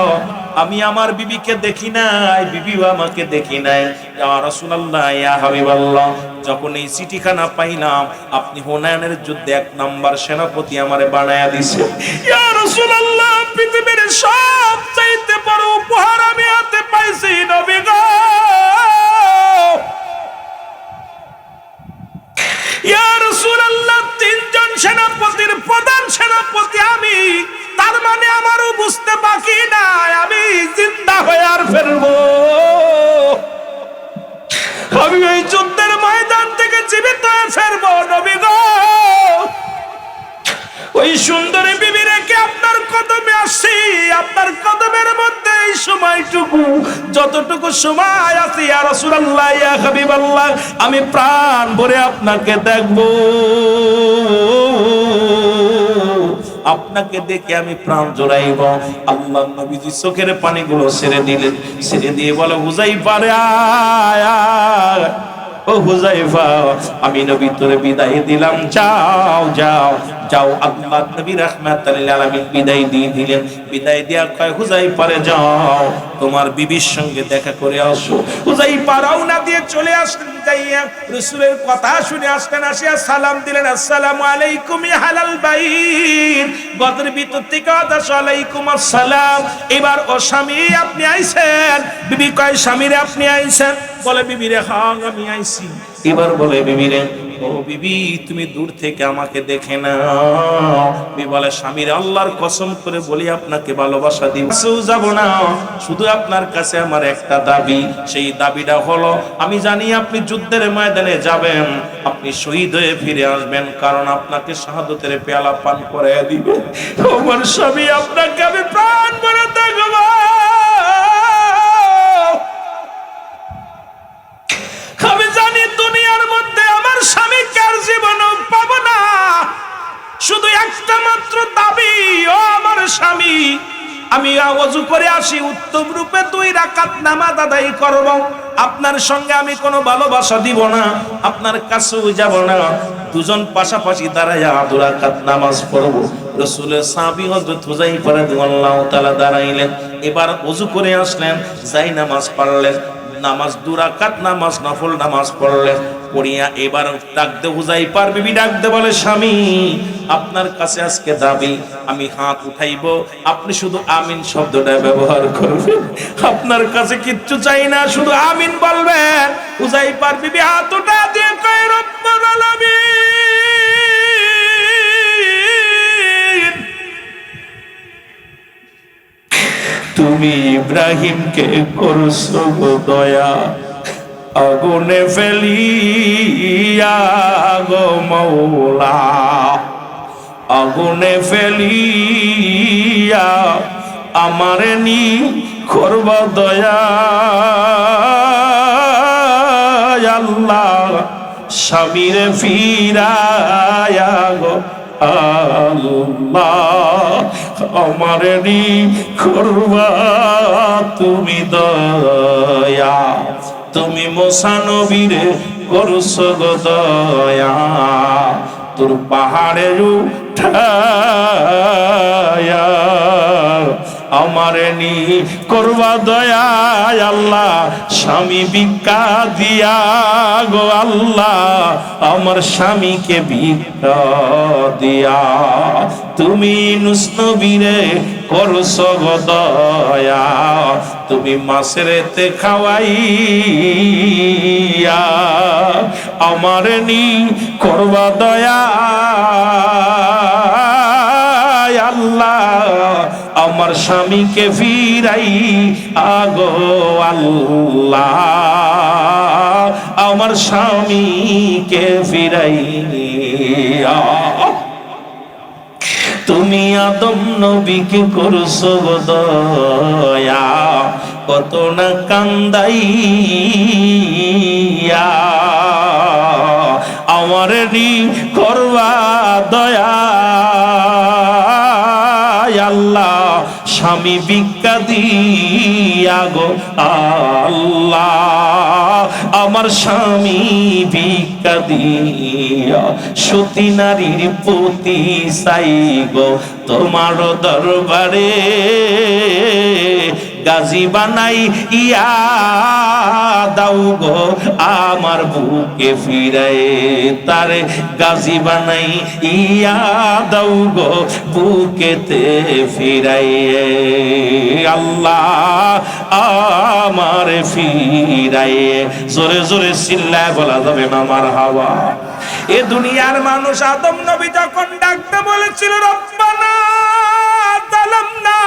আমি আমার বিবিকে দেখি নাই, বিবিও আমাকে দেখি নাই। ইয়া রাসূলুল্লাহ, ইয়া হাবিবাল্লাহ, যখন এই চিঠিখানা পাইলাম, আপনি হুনাইনের যুদ্ধে এক নাম্বার সেনাপতি আমারে বানায়া দিয়েছে। ইয়া রাসূলুল্লাহ, পৃথিবীর সবচাইতে বড় উপহার আমি হাতে পাইছি নবী গো। ইয়া রাসূলুল্লাহ, তিনজন সেনাপতির প্রধান সেনাপতি আমি, তার মানে আমারও বুঝতে বাকি নাই, আমি জিন্দা হয়ে আর ফেরবো। আমি এই যুদ্ধের ময়দান থেকে জীবিত হয়ে ফেরবো নবী গো। ওই সুন্দরী বিবি রেখে আপনার কদমে আসছি, আপনার কদমের মধ্যে সময়টুকু যতটুকু সময় আছে ইয়া রাসূলুল্লাহ ইয়া হাবিবাল্লাহ আমি প্রাণ ভরে আপনাকে দেখব, আপনাকে দেখে আমি প্রাণ জোড়াইব। আল্লাহ নবীজি চোখের পানিগুলো ছেড়ে দিলেন, ছেড়ে দিয়ে বলে হুযায়ফা রে আয়, ও হুযায়ফা আমি নবী তোরে বিদায় দিলাম, যাও যাও যাও। আল্লাহ নবী রাহমাতুল লিল আলামিন বিদায় দিয়ে দিলেন। বিদায় দিয়া কয় হুযায়ফা রে যাও তোমার বিবির সঙ্গে দেখা করে আসো। হুযায়ফা রওনা দিয়ে চলে আসলেন, যাইয়া রাসূলের কথা শুনে আসলেন, আসিয়া সালাম দিলেন, আসসালামু আলাইকুম ইয়া হালাল বাইত। বদর ভিতর থেকে ওয়ালাইকুম আসসালাম। এবার ও স্বামী আপনি আইছেন? বিবি কয় স্বামীরে আপনি আইছেন? বলে বিবি রে হ্যাঁ আমি আইছি। এবার বলে বিবি রে, ও বিবি তুমি দূর থেকে আমাকে দেখে না। বিবি বলে স্বামীর আল্লাহর কসম করে বলি আপনাকে ভালোবাসা দিব, যাব না। শুধু আপনার কাছে আমার একটা দাবি, সেই দাবিটা হলো আমি জানি আপনি যুদ্ধের ময়দানে যাবেন, আপনি শহীদ হয়ে ফিরে আসবেন, কারণ আপনাকে শাহাদাতের পেয়ালা পান করাইয়া দিবে। আমার স্বামী আপনাকে আমি প্রাণ ভরে দেখব। আমি জানি দুনিয়ার মধ্যে আমার স্বামীকে আর জীবনে পাবো না। শুধু একটা মাত্র দাবি, ও আমার স্বামী আমি ওযু করে আসি, উত্তম রূপে 2 রাকাত নামাজ আদায় করব। আপনার সঙ্গে আমি কোনো ভালোবাসা দিব না, আপনার কাছেও যাব না। দুজন পাশাপাশি দাঁড়াইয়া 2 রাকাত নামাজ পড়ব। রাসূলের সাহাবী হযরত হুযায়ফা রাদিয়াল্লাহু তাআলা দাঁড়াইলেন। এবার ওযু করে আসলেন, যাই নামাজ পড়লেন, নামাজ 2 রাকাত নামাজ নফল নামাজ পড়লেন। পড়িয়া এবার ডাক দে হুযায়ফার বিবি ডাক দে বলে স্বামী আপনার কাছে আজকে দাবি, আমি হাত উঠাইব, আপনি শুধু আমিন শব্দটা ব্যবহার করবেন। আপনার কাছে কিচ্ছু চাই না, শুধু আমিন বলবেন। হুযায়ফার বিবি হাত উঠা দিয়ে কয় রব্বুল আলামিন তুমি ইব্রাহিমকে করছো দয়া, আগুনে ফেলিয়া গো মওলা, আগুনে ফেলিয়া আমারে নি করবা দয়া। আল্লাহ স্বামীরে ফিরায়া গো আল্লাহ আমারে নি করবা তুমি দয়া। তুমি মুসা নবীরে করছো গো দয়া, তোর পাহাড়ে উঠায়া আমারে নি করবা দয়া। আল্লাহ স্বামী ভিক্ষা দিয়া গো আল্লাহ আমার স্বামীকে ভিক্ষা দিয়া। তুমি ইউনূস নবীরে করছো গো দয়া, তুমি মাছের তে খাওয়াইয়া আমারে নি করবা দয়া। আল্লাহ আমার স্বামীকে ফিরাই আগো আল্লাহ আমার স্বামীকে ফিরাই। তুমি আদম নবীকে করছো দয়া, কত না কান্দাইয়া আমারে নি করবা দয়া। আল্লাহ স্বামী ভিক্ষা দিয়া গো আল্লাহ আমার স্বামী ভিক্ষা দিয়া। সতী নারীর প্রতি চাই গো তোমার দরবারে, গাজী বানাই ইয়া দাও গো আমার বুকে ফিরাই, তারে গাজী বানাই ইয়া দাও গো বুকেতে ফিরাই। আল্লাহ আমার ফিরাই। জোরে জোরে চিল্লায় বলা যাবে না মারহাবা। এ দুনিয়ার মানুষ আদম নবী যখন ডাকতে বলেছিল রব্বানা যালামনা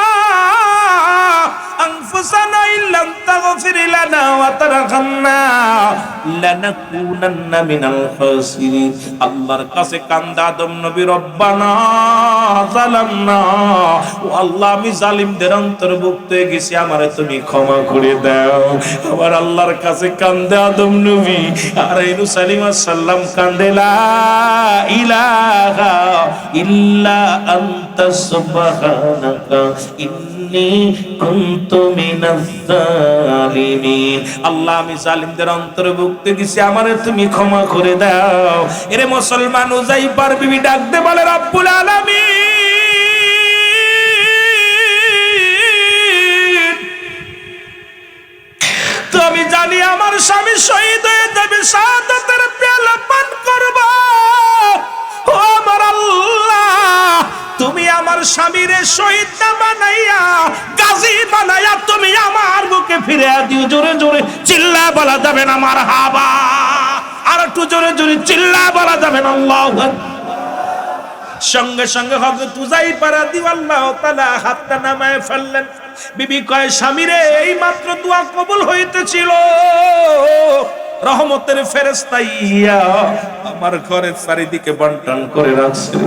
আনফুসানা ইল্লাম তাগফির লানা ওয়া তারহামনা লানাকুনান্না মিনাল খাসিরিন। আল্লাহর কাছে কান্দা আদম নবী, রব্বানা যালামনা, ও আল্লাহ আমি জালিমদের অন্তর্ভুক্ত হয়ে গেছি, আমারে তুমি ক্ষমা করে দাও। আবার আল্লাহর কাছে কান্দে আদম নবী, আর ইউনূস আলাইহিস সালাম কান্দে লা ইলাহা ইল্লা আনতা সুবহানাকা ইন্নী কুনতু মিনাজ জালিমিন। আল্লাহ আমি জালিমদের অন্তর্ভুক্ত গেছি, আমারে তুমি ক্ষমা করে দাও। এরে মুসলমান, উযাইফার বিবি ডাক দে বলে, রব্বুল আলামিন, তো আমি জানি আমার স্বামী শহীদ হয়ে যাবে, শাহাদাতের পেয়ালা পান করব। ও আমার আল্লাহ, তুমি আমার স্বামীরে শহীদ না বানাইয়া গাজী বানাইয়া তুমি আমার বুকে ফিরে দিও। জোরে জোরে চিল্লা বলা যাবে না মারহাবা, আর একটু জোরে জোরে চিল্লা বলা যাবে না আল্লাহু আকবার। সঙ্গে সঙ্গে হযরত উযাইফা রাদিয়াল্লাহু তাআলা হাতটা নামায় ফেললেন। বিবি কয়, স্বামীরে এই মাত্র দোয়া কবুল হইতেছিল, রহমতের ফেরেশতা ইয়া আমার ঘরের চারিদিকে বন্টন করে রাখছে।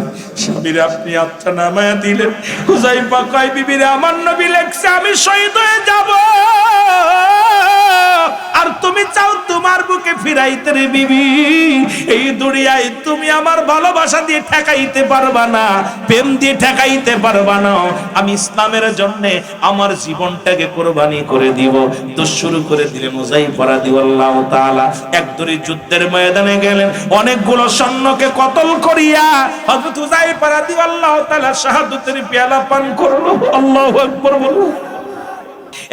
স্বামীরে আপনি হাতটা নামায় দিলেন। উযাইফা কয়, বিবিরে আমার নবী লেখছে আমি শহীদ হয়ে যাব, আর তুমি চাও তোমার বুকে ফিরাইতে। রে বিবি, এই দুনিয়ায় তুমি আমার ভালোবাসা দিয়ে ঠেকাইতে পারবা না, প্রেম দিয়ে ঠেকাইতে পারবা না। আমি ইসলামের জন্য আমার জীবনটাকে কুরবানি করে দিব। তো শুরু করে দিলেন উযাইফা রাদিয়াল্লাহু তাআলা। একদরি যুদ্ধের ময়দানে গেলেন, অনেকগুলো সৈন্যকে কতল করিয়া হযরত উযাইফা রাদিয়াল্লাহু তাআলা শাহাদাতের পেয়ালা পান করলো। আল্লাহু আকবার বলুন।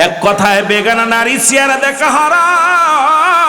এক কথায় বেগানা নারী চেহারা দেখা হারাম।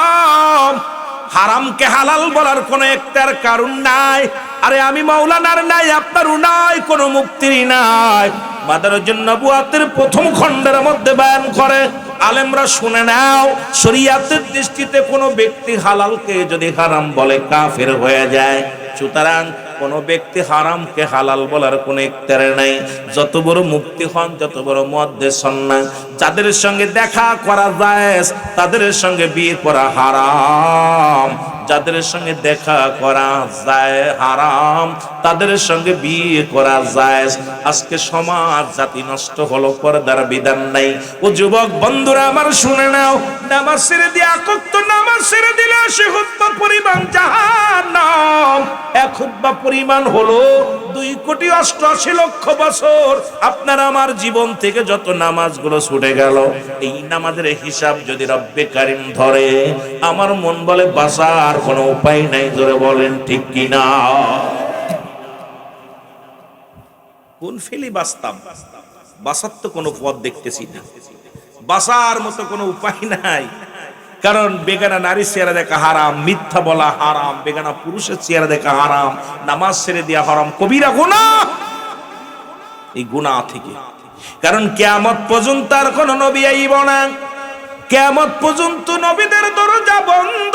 হারামকে হালাল বলার কোন একটার কারণ নাই। আরে আমি মাওলানার নাই, আপনারও নাই, কোনো মুক্তির নাই। মাদারুন নবুয়াতের প্রথম খণ্ডের মধ্যে বয়ান করে, আলেমরা শুনে নাও, শরীয়তের দৃষ্টিতে কোনো ব্যক্তি হালালকে যদি হারাম বলে কাফের হয়ে যায়। সুতরাং কোন ব্যক্তি হারামকে হালাল বলার কোন ইখতিয়ার নাই। যত বড় মুফতি হন, যত বড় মুহাদ্দিস হন না, যাদের সঙ্গে দেখা করা জায়েজ তাদের সঙ্গে বিয়ে করা হারাম। যাদের সঙ্গে দেখা করা যায় হারাম, তাদের সঙ্গে বিয়ে করা জায়েজ। আজকে সমাজ জাতি নষ্ট হলো, পর্দার বিধান নাই। ও যুবক বন্ধুরা আমার শুনে নাও, নামাজ ছেড়ে দিয়ে আকক্ত নামাজ ছেড়ে দিলে সে খুতবা পরিমাণ জাহান্নাম। এক খুতবা পরিমাণ হলো 2,88,00,000 বছর। আপনার আমার জীবন থেকে যত নামাজগুলো ছুটে গেল, এই নামাজের হিসাব যদি রব্বে কারিম ধরে, আমার মন বলে বাঁচার কোনো উপায় নাই। ধরে বলেন ঠিক কিনা? কোন ফেলি বাঁচতাম? বাঁচার তো কোনো পথ দেখতেছি না, বাঁচার মতো কোনো উপায় নাই। কারণ বেগানা নারী চেহারা দেখা হারাম, মিথ্যা বলা হারাম, বেগানা পুরুষের চেহারা দেখা হারাম, নামাজ ছেড়ে দেওয়া হারাম, কবিরা গুনাহ। এই গুনাহ থেকে, কারণ কিয়ামত পর্যন্ত আর কোন নবী আইব না। কিয়ামত পর্যন্ত নবীদের দরজা বন্ধ।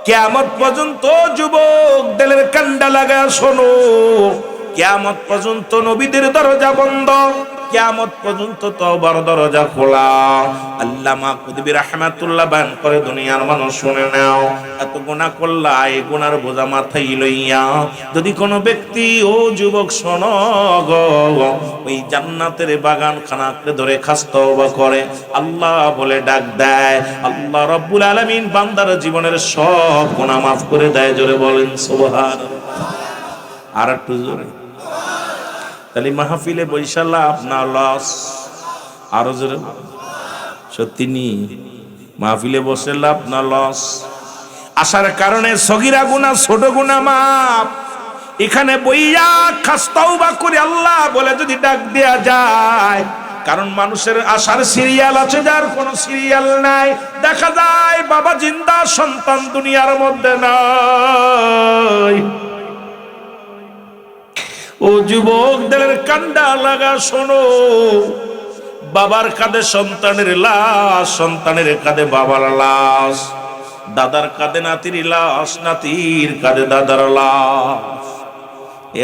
কিয়ামত পর্যন্ত যুবক দিলের কান্ডা লাগা শোনো, কিয়ামত পর্যন্ত নবীদের দরজা বন্ধ, কিয়ামত পর্যন্ত তওবার দরজা খোলা। আল্লামা কুতুবী রাহমাতুল্লাহ বায়ান করে, দুনিয়ার মানুষ শুনে নাও, এত গুনাহ করলা, এই গুনার বোঝা মাথায় লইয়া যদি কোনো ব্যক্তি, ও যুবক শোনো গো, ওই জান্নাতের বাগান খানাকে ধরে খাস তওবা করে, আল্লাহ বলে ডাক দেয়, আল্লাহ রাব্বুল আলামিন বান্দার জীবনের সব গুনাহ মাফ করে দেয়। জোরে বলেন সুবহানাল্লাহ। আর একটু জোরে। তাহলে মাহফিলে বৈশাল্লাহ আপনার লস। আরো জোরে সত্যি নি, মাহফিলে বসে লাভ না লস। আসার কারণে সগীরা গুনাহ ছোট গুনাহ মাপ। এখানে বইয়া খাস তওবা করে আল্লাহ বলে যদি ডাক দেয়া যায়, কারণ মানুষের আসার সিরিয়াল আছে, যার কোনো সিরিয়াল নাই। দেখা যায় বাবা জিন্দা, সন্তান দুনিয়ার মধ্যে নাই। ও যুবকদের কান্ডা লাগা শোনো, বাবার কাঁধে সন্তানের লাশ, সন্তানের কাঁধে বাবার লাশ, দাদার কাঁধে নাতির লাশ, নাতির কাঁধে দাদার লাশ।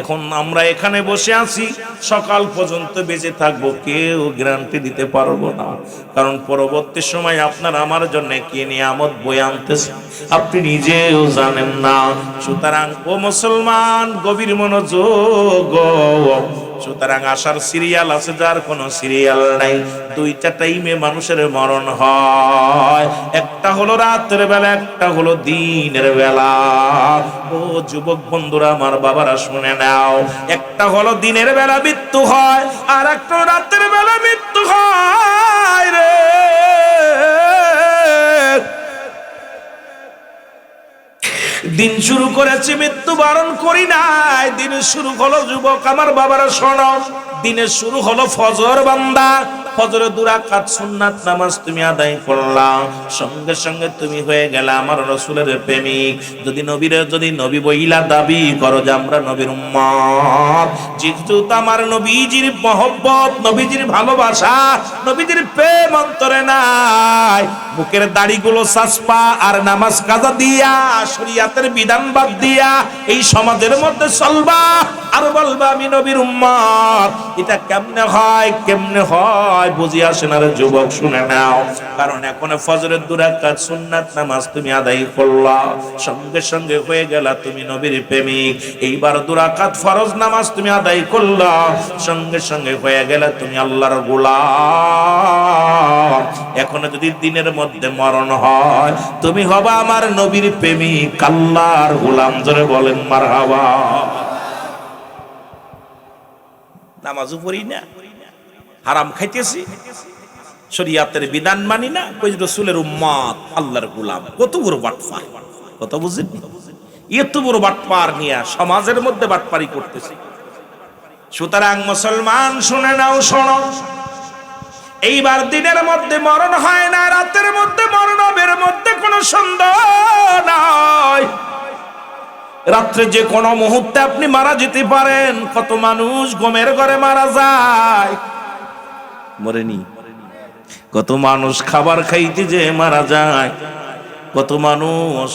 এখন আমরা এখানে বসে আছি, সকাল পর্যন্ত বেঁচে থাকবো কেউ গ্যারান্টি দিতে পারবো না, কারণ পরবর্তী সময় আপনার আমার জন্য কি নিয়ামত বয়ে আনতেছে আপনি নিজেও জানেন না। সুতরাং ও মুসলমান, গভীর মনোযোগ। সুতরাং আসার সিরিয়াল আছে, যার কোনো সিরিয়াল নাই। দুইটা টাইমে মানুষের মরণ হয়, একটা হলো রাতের বেলা, একটা হলো দিনের বেলা। ও যুবক বন্ধুরা, আমার বাবারা শুনে নাও, একটা হলো দিনের বেলা মৃত্যু হয়, আর একটা রাতের বেলা মৃত্যু হয় রে। দিন শুরু করেছি, মৃত্যু বরণ করি নাই। দিন শুরু হলো যুবক আমার বাবারা শোনো, দিনের শুরু হলো ফজর বান্দা। ফজরে 2 রাকাত সুন্নাত নামাজ তুমি আদায় করলা, সঙ্গে সঙ্গে তুমি হয়ে গেলে আমার রাসূলের প্রেমিক। যদি নবী বইলা দাবি করো যে আমরা নবীর উম্মত, যেহেতু আমার নবীজির মহব্বত, নবীজির ভালোবাসা, নবীজির প্রেম অন্তরে নাই, বুকের দাড়িগুলো সাসপা আর নামাজ কাজা দিয়া, শরীয়তের বিধান বাদ দিয়া এই সমাজের মধ্যে চলবা আর বলবা আমি নবীর উম্মত, এটা কেমনে হয়? কেমনে হয় বুঝি আসে না রে যুবক, শুনে নাও। কারণ এখন ফজরের 2 রাকাত সুন্নাত নামাজ তুমি আদায় করলা, সঙ্গে সঙ্গে হয়ে গেলা তুমি নবীর প্রেমিক। এইবার 2 রাকাত ফরজ নামাজ তুমি আদায় করলা, সঙ্গে সঙ্গে হয়ে গেলা তুমি আল্লাহর গোলাম। এখন যদি দিনের মধ্যে মরণ হয়, তুমি হবা আমার নবীর প্রেমিক, আল্লাহর গোলাম। জোরে বলেন মারহাবা। নামাজও পড়ি না, হারাম খাইতেছি, শরীয়তের বিধান মানি না, কই রাসূলের উম্মত, আল্লাহর গোলাম। কত বড় বাটপার, কত বুঝেন? এত বড় বাটপার নিয়ে সমাজের মধ্যে বাটপারি করতেছে। সুতরাং মুসলমান শুনে নাও, শোনো, এইবার দিনের মধ্যে মরণ হয় না, রাতের মধ্যে মরণ হবে, এর মধ্যে কোনো সন্দেহ নাই। রাত্রে যে কোনো মুহূর্তে আপনি মারা যেতে পারেন। কত মানুষ গমের ঘরে মারা যায়, মরেনি? কত মানুষ খাবার খাইতে যে মারা যায়, কত মানুষ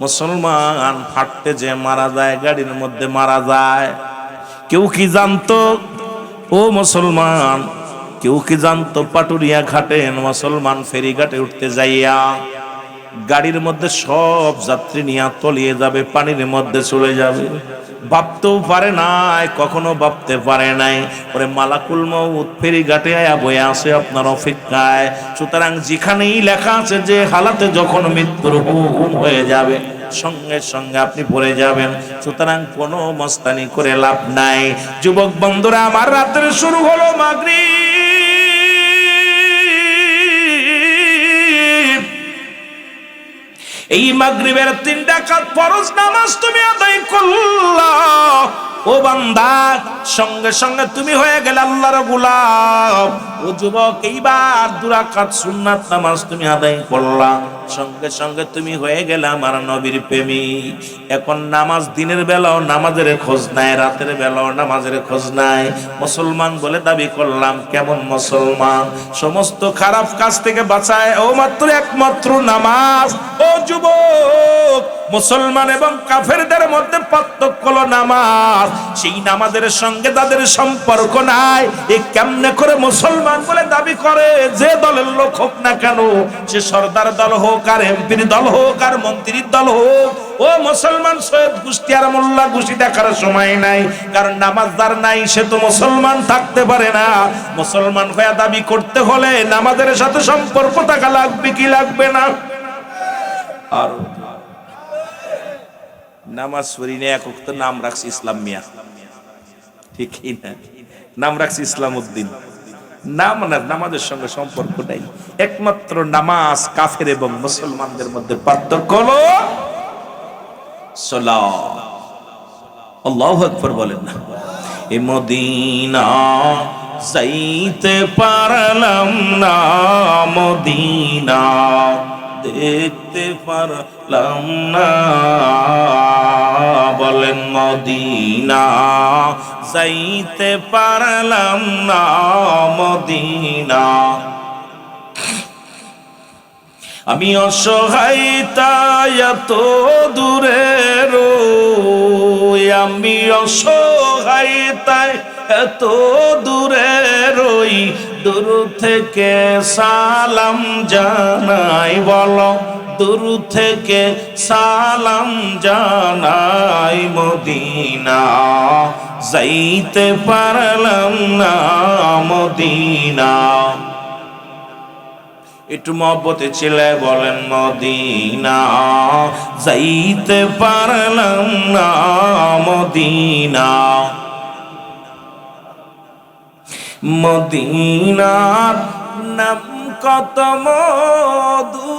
মুসলমান ফাটতে যে মারা যায়, গাড়ির মধ্যে মারা যায়। কেউ কি জানতো ও মুসলমান, কেউ কি জানতো পাটুরিয়া ঘাটে মুসলমান ফেরি ঘাটে উঠতে যাইয়া গাড়ির মধ্যে সব যাত্রী নিয়ে তলিয়ে যাবে, পানির মধ্যে চলে যাবে? ভাবতেও পারে নাই, কখনো ভাবতে পারে নাই। ওরে মালাকুল মউত ফেরি ঘাটে আয়া বয়ে আসে আপনার অপেক্ষায়। সুতরাং যেখানেই লেখা আছে যে হালাতে যখন মৃত্যুর হুকুম হয়ে যাবে, সঙ্গে সঙ্গে আপনি পড়ে যাবেন। সুতরাং কোনো মস্তানি করে লাভ নাই। যুবক বন্ধুরা আমার, রাত্রে শুরু হলো মাগরিব। এই মাগরিবের 3 রাকাত ফরজ নামাজ তুমি আদায় করলা, ও বান্দা, সঙ্গে সঙ্গে তুমি হয়ে গেলে আল্লাহর গোলাম। ও যুবক, এইবার 2 রাকাত সুন্নাত নামাজ তুমি আদায় করলা, সঙ্গে সঙ্গে তুমি হয়ে গেলে আমার নবীর প্রেমিক। এখন নামাজ দিনের বেলাও নামাজের খোঁজ নাই, রাতের বেলাও নামাজের খোঁজ নাই। মুসলমান বলে দাবি করলাম, কেমন মুসলমান? সমস্ত খারাপ কাজ থেকে বাঁচায় ও মাত্র একমাত্র নামাজ। ও যুবক, মুসলমান এবং কাফেরদের মধ্যে পার্থক্য হলো নামাজ। সেই নামাজের সঙ্গে তাদের সম্পর্ক নাই। এ কেমনে করে মুসলমান বলে দাবি করে? যে দলের লোক হোক না কেন, সে সরদার দল হোক, আর এমপির দল হোক, আর মন্ত্রীর দল হোক, ও মুসলমান সৈয়দ গোষ্ঠী আর মোল্লা গোষ্ঠী দেখার সময় নাই। কারণ নামাজদার নাই, সে তো মুসলমান থাকতে পারে না। মুসলমান হয়ে দাবি করতে হলে নামাজের সাথে সম্পর্ক থাকা লাগবে কি লাগবে না? আর নামাজ পড়ি না, এক ওয়াক্ত নাম রাখছি ইসলাম মিয়া, ঠিক না? নাম রাখছি ইসলাম উদ্দিন। নাম না, নামাজের সঙ্গে সম্পর্ক নাই। একমাত্র নামাজ কাফের এবং মুসলমানদের মধ্যে পার্থক্য হলো সালাত। আল্লাহু আকবার বলেন না? এ মদিনা যাইতে পারলাম না, মদিনা দেখতে পারলাম না, বলেন মদিনা যাইতে পারলাম না, মদিনা। আমি অসহায় তাই এত দূরে রই, আমি অসহায় তাই এত দূরে রই, দূর থেকে সালাম জানাই, বলো দূর থেকে সালাম জানাই, মদিনা যাইতে পারলাম না, মদিনা। একটু মহব্বতে ছেলে বলেন মদিনা যাইতে পারলাম না, মদিনা। মদিনার নাম কত মধু,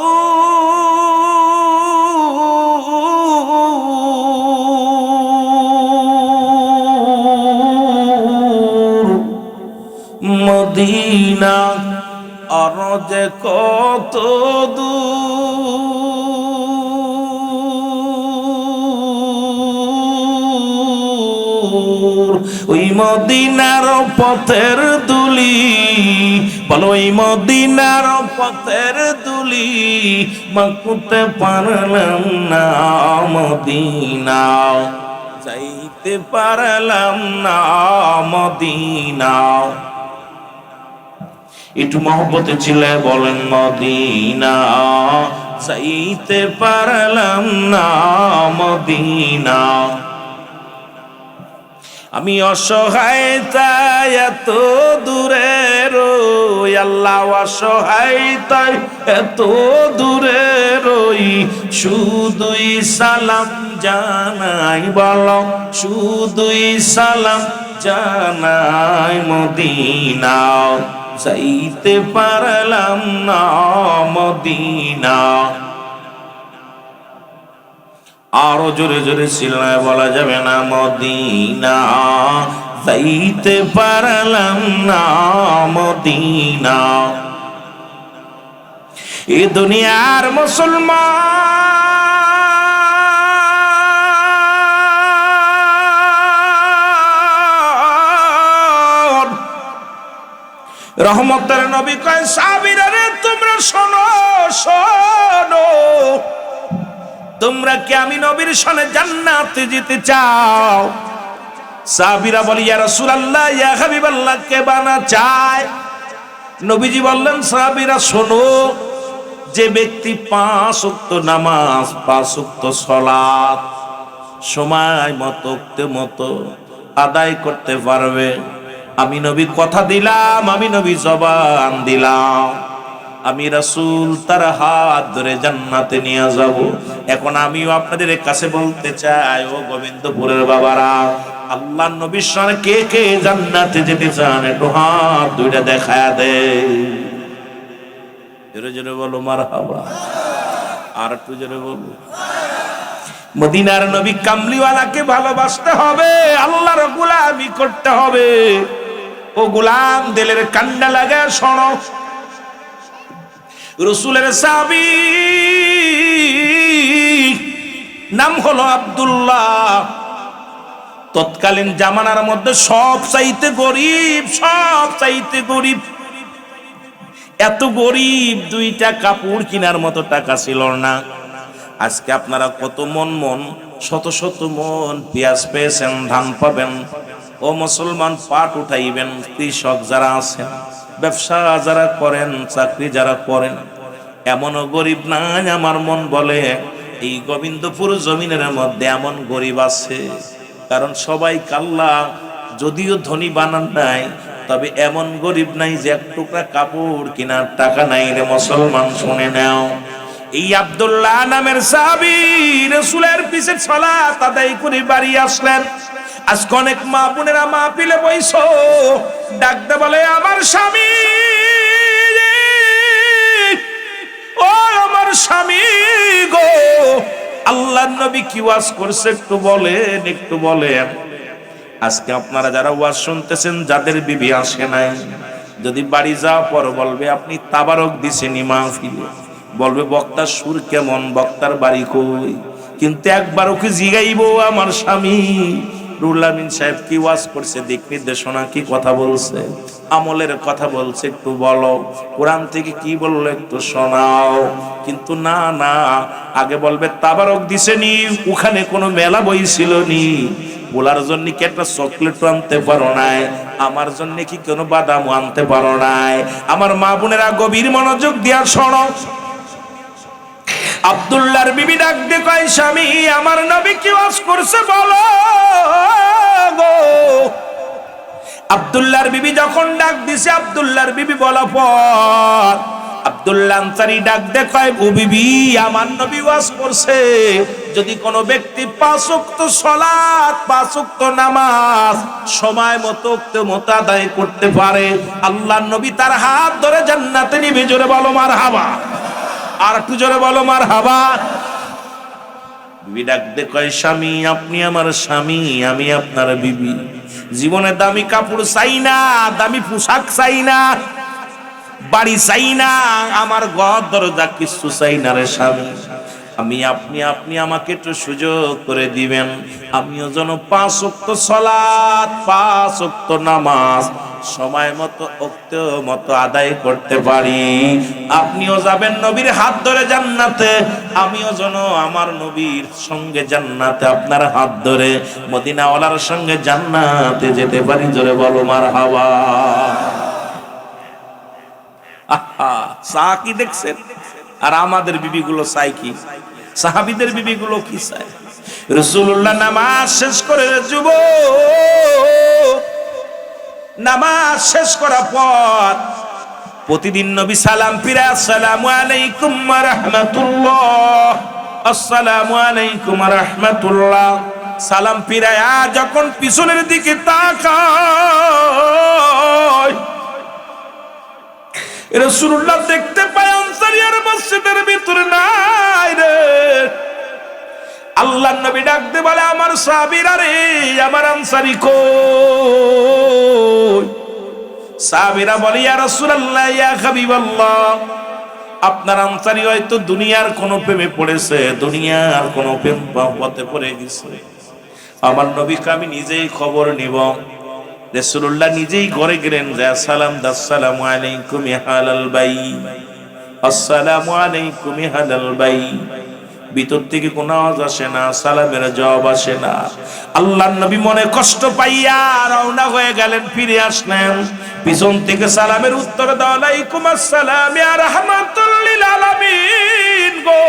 মদিনা আর যে কত দূর, ওই মদিনার পথের দুলি, বলো ওই মদিনার পথের দুলি মাকুতে পারলাম না, মদিনা যাইতে পারলাম না, মদিনা। একটু মহব্বতে ছিলে বলেন মদিনা যাইতে পারলাম না, মদিনা। আমি অসহায় তাই এত দূরে রই, আল্লাহ অসহায় তাই এত দূরে রই, শুধুই সালাম জানাই, বলো শুধুই সালাম জানাই, মদিনা যাইতে পারলাম না, মদিনা। আরো জোরে জোরে চিল্লায় বলা যাবে না, মদিনা যাইতে পারলাম না, মদিনা। এ দুনিয়ার মুসলমান রহমতের নবী কয় সাহাবীরা রে তোমরা শোনো শোনো, তোমরা কি আমি নবীর সনে জান্নাতে যেতে চাও? সাহাবীরা বলে ইয়া রাসূলুল্লাহ ইয়া হাবিবাল্লাহ কে বানা চায়? নবীজি বললেন সাহাবীরা শোনো, যে ব্যক্তি 5 ওয়াক্ত নামাজ 5 ওয়াক্ত সালাত সময় মতো আদায় করতে পারবে, আমি নবী কথা দিলাম, আমি নবী জবান দিলাম, আমি রাসূল তার হাত ধরে জান্নাতে নিয়ে যাব। এখন আমিও আপনাদের কাছে বলতে চাই, ও গোবিন্দপুরের বাবারা, আল্লাহর নবীর সঙ্গে কে কে জান্নাতে যেতে চান একটু হাত দুইটা দেখায়া দে। জোরে জোরে বলো মারহাবা, আর একটু জোরে বলো। মদিনার নবী কামলিওয়ালাকে ভালোবাসতে হবে, আল্লাহর গোলামি করতে হবে। ও গোলাম দিলের কান্না লাগা শোনো, রাসূলের সাহাবী নাম হলো আব্দুল্লাহ, তৎকালীন জামানার মধ্যে সব চাইতে গরিব, এত গরিব 2টা কাপড় কেনার মতো টাকা ছিল না। আজকে আপনারা কত মন শত মন পেঁয়াজ পেয়েছেন, ধান পাবেন। ও মুসলমান, পাট উঠাইবেন, কৃষক যারা আছেন, ব্যবসা যারা করেন, চাকরি যারা করেন, এমনও গরিব নাই। আমার মন বলে এই গোবিন্দপুর জমিনের মধ্যে এমন গরিব আছে, কারণ সবাই কাল্লা যদিও ধনী বানান নাই, তবে এমন গরিব নাই যে 1 টুকরা কাপড় কেনার টাকা নাই রে মুসলমান। শুনে নাও, এই আব্দুল্লাহ নামের সাহাবী রাসূলের পিছে সালাত আদায় করে বাড়ি আসলেন। আজকে অনেক মা বোনেরা মাহফিলে বইছো, ডাকতে বলে আমার স্বামী, ও আমার স্বামী গো, আল্লাহর নবী কি ওয়াজ করছে একটু বলেন। আজকে আপনারা যারা ওয়াজ শুনতেছেন, যাদের বিবি আসে নাই, যদি বাড়ি যাওয়ার পর বলবে আপনি তাবারক দিছেন মাহফিলে, বলবে বক্তার সুর কেমন, বক্তার বাড়ি কই, কিন্তু একবার ওকে জিগাইবো আমার স্বামী রুহুল আমিন সাহেব কি ওয়াজ করছে, দিক নির্দেশনা কি কথা বলছে, আমলের কথা বলছে, একটু বলো, কোরআন থেকে কি বললো একটু শোনাও। কিন্তু না না, আগে বলবে তাবারক দিছেনি, ওখানে কোনো মেলা বইছিল নি, বলার জন্য কি একটা চকলেট আনতে পারো নাই, আমার জন্য কি কোনো বাদাম আনতে পারো নাই। আমার মা বোনেরা গভীর মনোযোগ দিয়া শোনো। আব্দুল্লাহর বিবি ডাক দিয়ে কয়, স্বামী আমার নবী কি ওয়াজ করছে বলো গো। আব্দুল্লাহর বিবি যখন ডাক দিছে, আব্দুল্লাহর বিবি বলা পর আব্দুল্লাহ আনসারী ডাক দিয়ে কয়, ও বিবি আমার নবী ওয়াজ করছে যদি কোনো ব্যক্তি 5 ওয়াক্ত সালাত 5 ওয়াক্ত নামাজ সময় মতো আদায় করতে পারে, আল্লাহর নবী তার হাত ধরে জান্নাতে নিবে। জোরে বলো মারহাবা, আর একটু জোরে বলো মারহাবা। বিবি ডাক দিয়ে কয়, স্বামী আপনি আমার স্বামী, আমি আপনার বিবি, জীবনে দামি কাপড় চাই না, দামি পোশাক চাই না, বাড়ি চাই না, আমার ঘর দরজা কিছু চাই না রে স্বামী। আপনি আমাকে একটু সুযোগ করে দিবেন, আমিও যেন 5 ওয়াক্ত সালাত 5 ওয়াক্ত নামাজ সময় মতো আদায় করতে পারি। আপনিও যাবেন নবীর হাত ধরে জান্নাতে, আমিও যেন আমার নবীর সঙ্গে জান্নাতে আপনার হাত ধরে মদিনাওয়ালার সঙ্গে জান্নাতে যেতে পারি। জোরে বলো মারহাবা। কি দেখছেন? আর আমাদের বিবিগুলো চাই কি? সাহাবীদের বিবিগুলো কি চায়? রাসূলুল্লাহ নামাজ শেষ করে, যুবক নামাজ শেষ করার পর প্রতিদিন নবী সালাম ফিরে, আসসালামু আলাইকুম ওয়া রাহমাতুল্লাহ, আসসালামু আলাইকুম ওয়া রাহমাতুল্লাহ। সালাম ফিরায়া যখন পিছনের দিকে তাকায়, রাসূলুল্লাহ দেখতে পায় আনসারী আর মসজিদের ভিতরে নাই রে। আল্লাহর নবী ডাক দিয়ে বলে, আমার সাহাবীরা রে, আমার আনসারী কই? সাহাবীরা বলে, ইয়া রাসূলুল্লাহ, ইয়া হাবিবাল্লাহ, আপনার আনসারী হয়তো দুনিয়ার কোন প্রেমে পড়েছে, দুনিয়ার কোন প্রেম পথে পড়ে গেছে। আমার নবীকে আমি নিজেই খবর নিব। রাসূলুল্লাহ নিজেই ঘরে গেলেন, যা সালাম দাস, আসসালামু আলাইকুম ইহালাল বাই, আসসালামু আলাইকুম ইহালাল বাই। ভিতর থেকে কোনো আওয়াজ আসে না, সালামের জবাব আসে না। আল্লাহর নবী মনে কষ্ট পাইয়া রওনা হয়ে গেলেন, ফিরে আসলেন। পিছন থেকে সালামের উত্তর দাও, আলাইকুম আসসালাম ইয়া রাহমাতুল লিল আলামিন গো,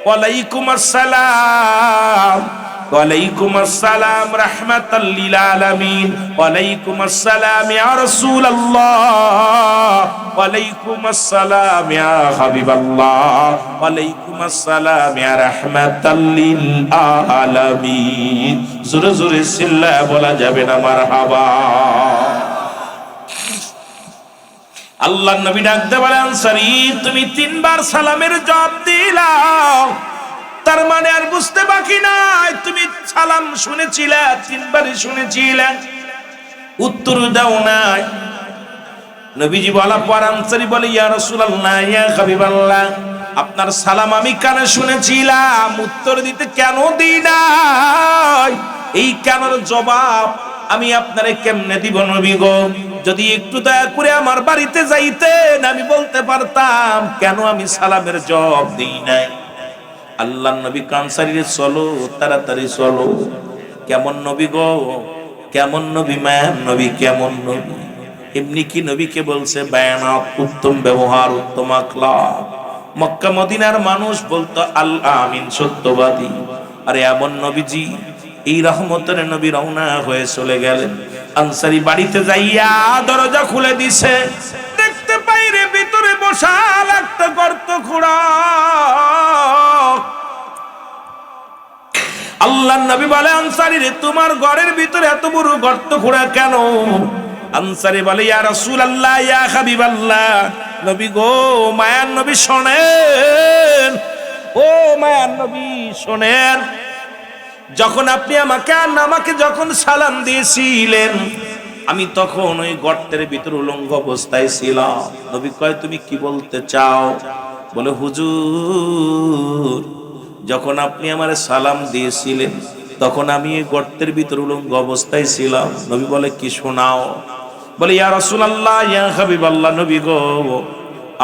ওয়ালাইকুম আসসালাম, ওয়ালাইকুম আসসালাম রাহমাতাল লিল আলামিন, ওয়ালাইকুম আসসালাম ইয়া রাসূলুল্লাহ, ওয়ালাইকুম আসসালাম ইয়া হাবিবাল্লাহ, ওয়ালাইকুম আসসালাম ইয়া রাহমাতাল লিল আলামিন। জোরে জোরে চিল্লায়া বলা যাবে না মারহাবা। আল্লাহর নবী ডাকতে বলে, আনসারী তুমি 3 বার সালামের জবাব দিলাম, তার মানে আর বুঝতে বাকি নাই তুমি সালাম শুনেছিলে, 3 বারই শুনেছিলে, উত্তর দাও নাই। নবীজি বলা পর আনসারী বলে, ইয়া রাসূলুল্লাহ, ইয়া হাবিবাল্লাহ, আপনার সালাম আমি কানে শুনেছিলাম, উত্তর দিতে কেন দিই নাই? এই কেনর জবাব আমি আপনারে কেমনে দিব নবী গো? যদি একটু দয়া করে আমার বাড়িতে যাইতেন, আমি বলতে পারতাম কেন আমি সালামের জবাব দিই নাই। আল্লাহর নবী আনসারীরে, চলো তাড়াতাড়ি চলো। কেমন নবী গো, কেমন নবী, মায়ার নবী, কেমন নবী? এমনি কি নবীকে বলছে বায়ানাত, উত্তম ব্যবহার, উত্তম আখলাক। মক্কা মদিনার মানুষ বলতো আল আমিন, সত্যবাদী। আরে এমন নবীজি, এই রহমতের নবী রওনা হয়ে চলে গেলেন। আনসারী বাড়িতে যাইয়া দরজা খুলে দিছে, দেখতে পাইরে ভিতরে বসা একটা গর্ত খোঁড়া। আল্লাহর নবী বলে, আনসারী রে, তোমার ঘরের ভিতরে এত বড় গর্ত খোঁড়া কেন? আনসারী বলে, ইয়া রাসূলুল্লাহ, ইয়া হাবিবাল্লাহ, নবী গো, মায়ার নবী শোনেন, ও মায়ার নবী শোনেন। যখন আপনি আমাকে যখন সালাম দিয়েছিলেন, আমি তখন ওই গর্তের ভিতর উলঙ্গ অবস্থায় ছিলাম। নবী কয়, তুমি কি বলতে চাও? বলে, হুজুর, যখন আপনি আমারে সালাম দিয়েছিলেন তখন আমি এই গর্তের ভিতর উলঙ্গ অবস্থায় ছিলাম। নবী বলে, কি শোনাও? বলে, ইয়া রাসূলুল্লাহ, ইয়া হাবিবাল্লাহ, নবী গো,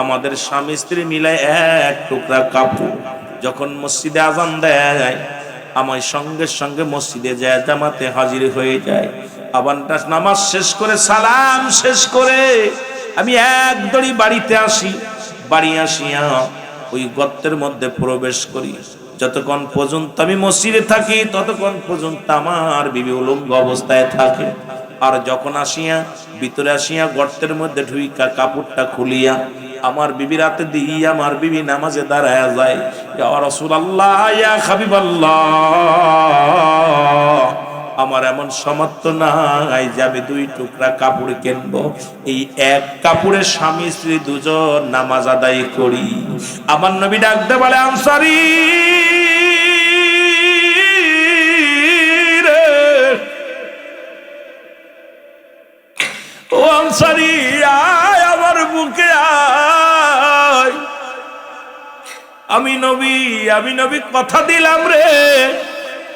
আমাদের স্বামী স্ত্রী মিলায় এক টুকরা কাপড় যখন মসজিদে আজান দেয়, আমার সঙ্গে সঙ্গে মসজিদে যায় জামাতে হাজির হয়ে যায়। আবার নামাজ শেষ করে, সালাম শেষ করে আমি এক দড়ি বাড়িতে আসি। বাড়ি আসিয়া ওই গর্তের মধ্যে প্রবেশ করি। যতক্ষণ পর্যন্ত আমি মসজিদে থাকি ততক্ষণ পর্যন্ত আমার বিবি উলঙ্গ অবস্থায় থাকে। আর যখন আসিয়া ভিতরে আসিয়া গর্তের মধ্যে ঢুইকা কাপড়টা খুলিয়া আমার বিবির হাতে দিয়ে আমার বিবি নামাজে দাঁড়ায়া যায়। ইয়া রাসূলুল্লাহ, ইয়া হাবিবাল্লাহ, আমার এমন সামর্থ্য নাই যে আমি 2 টুকরা কাপড় কিনবো। এই এক কাপড়ে স্বামী স্ত্রী দুজন নামাজ আদায় করি। আমার নবী ডাকতে বলে, আনসারী রে, ও আনসারী, আয় আমার বুকে আয়। আমি নবী কথা দিলাম রে,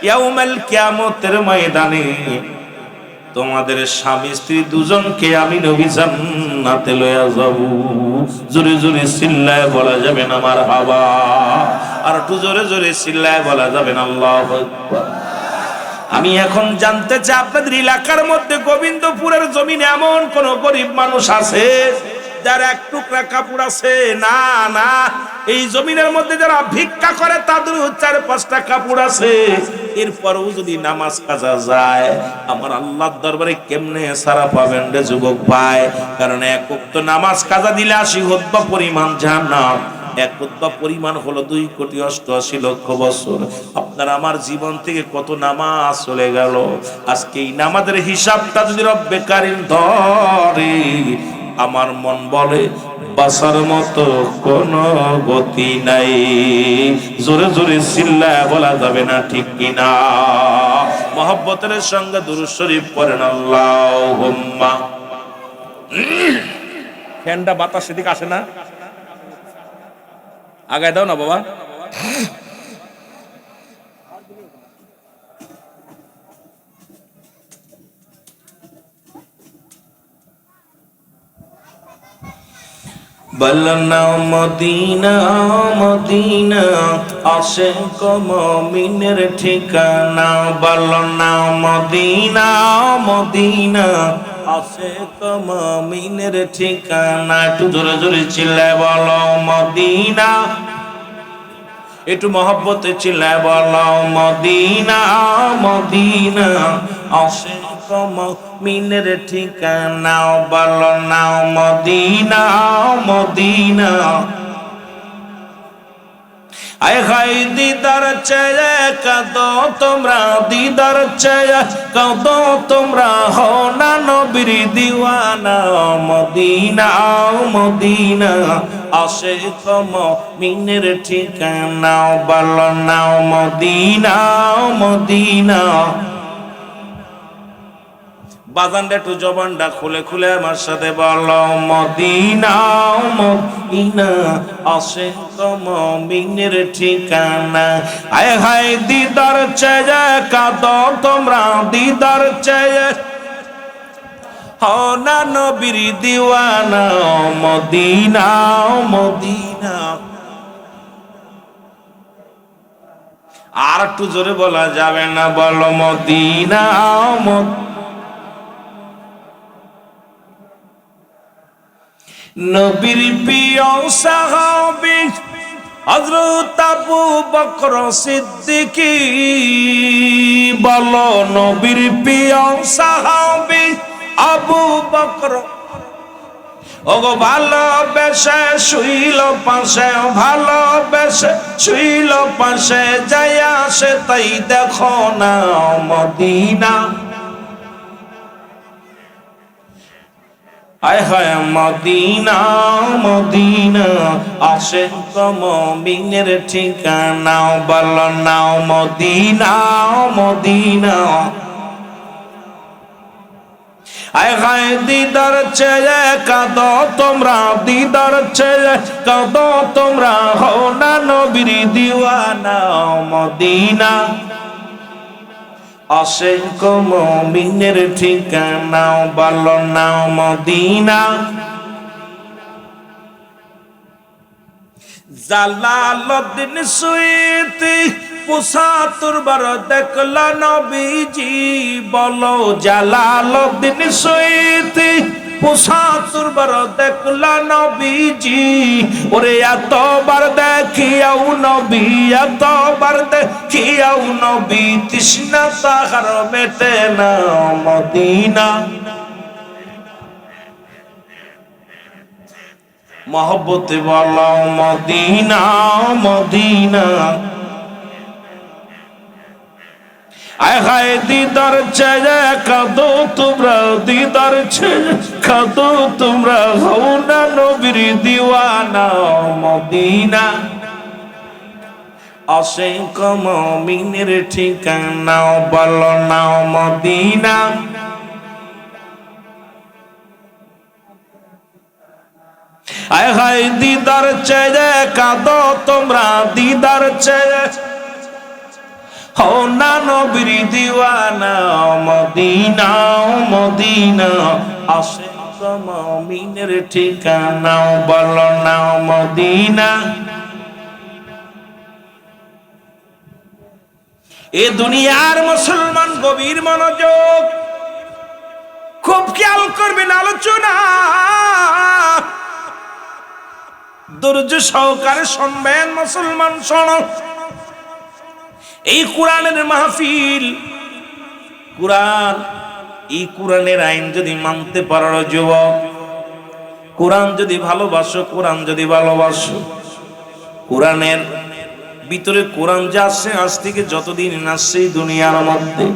ইয়াউমাল কিয়ামতের ময়দানে তোমাদের স্বামী স্ত্রী দুজনকে আমি নবী জান্নাতে লইয়া যাব। জোরে জোরে চিল্লায় বলা যাবে না মারহাবা? আর একটু জোরে জোরে চিল্লায় বলা যাবে না আল্লাহু আকবার? আমি এখন জানতে চাই, আপনাদের এলাকার মধ্যে গোবিন্দপুরের জমিনে এমন কোন গরিব মানুষ আছে যার এক টুকরা কাপড় আছে? না না, এই জমিনের মধ্যে যারা ভিক্ষা করে তাদের 4-5টা কাপড় আছে। এরপরও যদি নামাজ কাজা যায়, আমার আল্লাহর দরবারে কেমনে সারা পাবেন রে যুবক ভাই? কারণ এক ওয়াক্ত নামাজ কাজা দিলে 80 হুতবা পরিমাণ জান্নাত। এক হুতবা পরিমাণ হলো 2,88,00,000 বছর। আপনার আমার জীবন থেকে কত নামাজ চলে গেল। আজকে এই নামাজের হিসাবটা যদি রব্বে কারীম ধরে, আমার মন বলে বাসার মতো কোনো গতি নাই। জোরে জোরে চিল্লায় বলা যাবে না, ঠিক কিনা? মহব্বতের সঙ্গে দুরূদ শরীফ পড়েন, আল্লাহুম্মা। ফ্যানটা বাতাস সেদিকে আসে না, আগায় দাও না বাবা। বলনা মদিনা মদিনা, আশিক মুমিনের ঠিকানা। বলনা মদিনা মদিনা, আশিক মুমিনের ঠিকানা। একটু জোরে জোরে চিল্লায় বলো মদিনা, একটু মহব্বতে চিল্লায় বলো মদিনা মদিনা, আশিক মুমিনের ঠিকানা। বলো না মদিনা মদিনা। আয় হায় দিদার চেয়ে কাঁদো তোমরা, দিদার চেয়ে কাঁদো তোমরা, হো না নবীর দিওয়ানা। মদিনা মদিনা, আশিক মুমিনের ঠিকানা। বলো না মদিনা মদিনা। বাজানটা একটু জবানটা খুলে খুলে আমার সাথে বলো মদিনা মদিনা, আশিক মুমিনের ঠিকানা। আয় হায় দিদার চেয়ে কাঁদো তোমরা, দিদার চেয়ে হো না নবীর দিওয়ানা। Medina Medina. আর একটু জোরে বলা যাবে না? বলো মদিনা মদিনা। নবীর প্রিয় সাহাবী হযরত আবু বকর সিদ্দিক। বলো নবীর প্রিয় সাহাবী আবু বকর। ওগো ভালোবেসে শুইল পাশে, ভালোবেসে শুইল পাশে, যাইয়া সে তাই দেখো না মদিনা। আয় হায় মদিনা মদিনা, আশিক মুমিনের ঠিকানা। বলো না মদিনা মদিনা। আয় হায় দিদার চেয়ে কাঁদো তোমরা, দিদার চেয়ে কাঁদো তোমরা, হো না নবীর দিওয়ানা। মদিনা অসংখ্য মুমিনের ঠিকানা বলো না মদিনা। জালালউদ্দিন সুয়ুতি ৭৫ বার দেখল নবীজি, বলো জালালউদ্দিন সুয়ুতি ৭৫ বার দেখল নবীজি। ওরে এতবার দেখিয়াও নবী, এতবার দেখিয়াও নবী, তৃষ্ণা তাহার মেটে না মদিনা। মহব্বতে বলো মদিনা মদিনা। আয় হায় দিদার চেয়ে কাঁদো তোমরা, দিদার চেয়ে কাঁদো তোমরা, হও না নবীর দিওয়ানা মদিনা। অসংখ্য মুমিনের ঠিকানা বলো না মদিনা। আয় হায় দিদার চেয়ে কাঁদো তোমরা, দিদার চেয়ে হও না নবীর দিওয়ানা মদিনা মদিনা। অসংখ্য মুমিনের ঠিকানা বলো না মদিনা। এ দুনিয়ার মুসলমান গভীর মনোযোগ, খুব খেয়াল করবেন আলোচনা, ধৈর্য সহকারে শুনবেন মুসলমান। শোনো, এই কোরআনের মাহফিল, কোরআন, এই কোরআনের আইন যদি মানতে পারো যুবক, কোরআন যদি ভালোবাসো, কোরআন যদি ভালোবাসো, কোরআনের ভিতরে কোরআন যা আছে আজ থেকে যতদিন আসছে এই দুনিয়ার মধ্যে,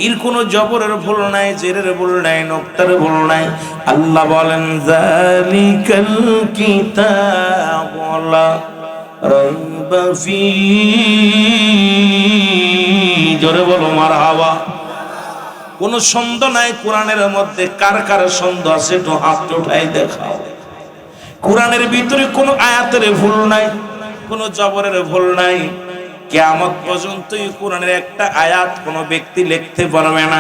এর কোনো জবরের ভুল নাই, জেরের ভুল নাই, নক্তার ভুল নাই। আল্লাহ বলেন যালিকাল কিতাবু লা রাইবা ফীহি। জোরে বলো মারহাবা। কোনো সন্দেহ নাই কোরআনের মধ্যে। কার কার সন্দেহ আছে একটু হাত উঠাই দেখাও। কোরআনের ভিতরে কোনো আয়াতের ভুল নাই, কোনো জবরের ভুল নাই। কিয়ামত পর্যন্ত এই কোরআনের একটা আয়াত কোনো ব্যক্তি লিখতে পারবে না।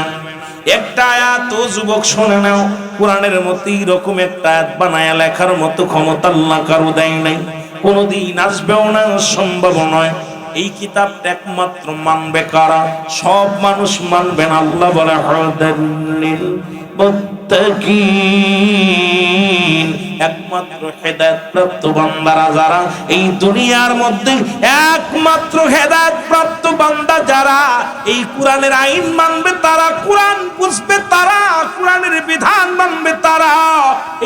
একটা আয়াত ও যুবক শুনে নাও, কোরআনের মতো এরকম একটা আয়াত বানায়া লেখার মতো ক্ষমতা আল্লাহ কারো দেয় নাই, কোনোদিন আসবেও না, সম্ভব নয়। এই কিতাবটা একমাত্র মানবে কারা? সব মানুষ মানবে না। আল্লাহ বলে হুদাল্লিল মুত্তাকিন, একমাত্র হেদায়েত প্রাপ্ত বান্দারা যারা এই দুনিয়ার মধ্যে, একমাত্র হেদায়েত প্রাপ্ত বান্দা যারা এই কোরআনের আইন মানবে, তারা কোরআন বুঝবে, তারা কোরআনের বিধান মানবে, তারা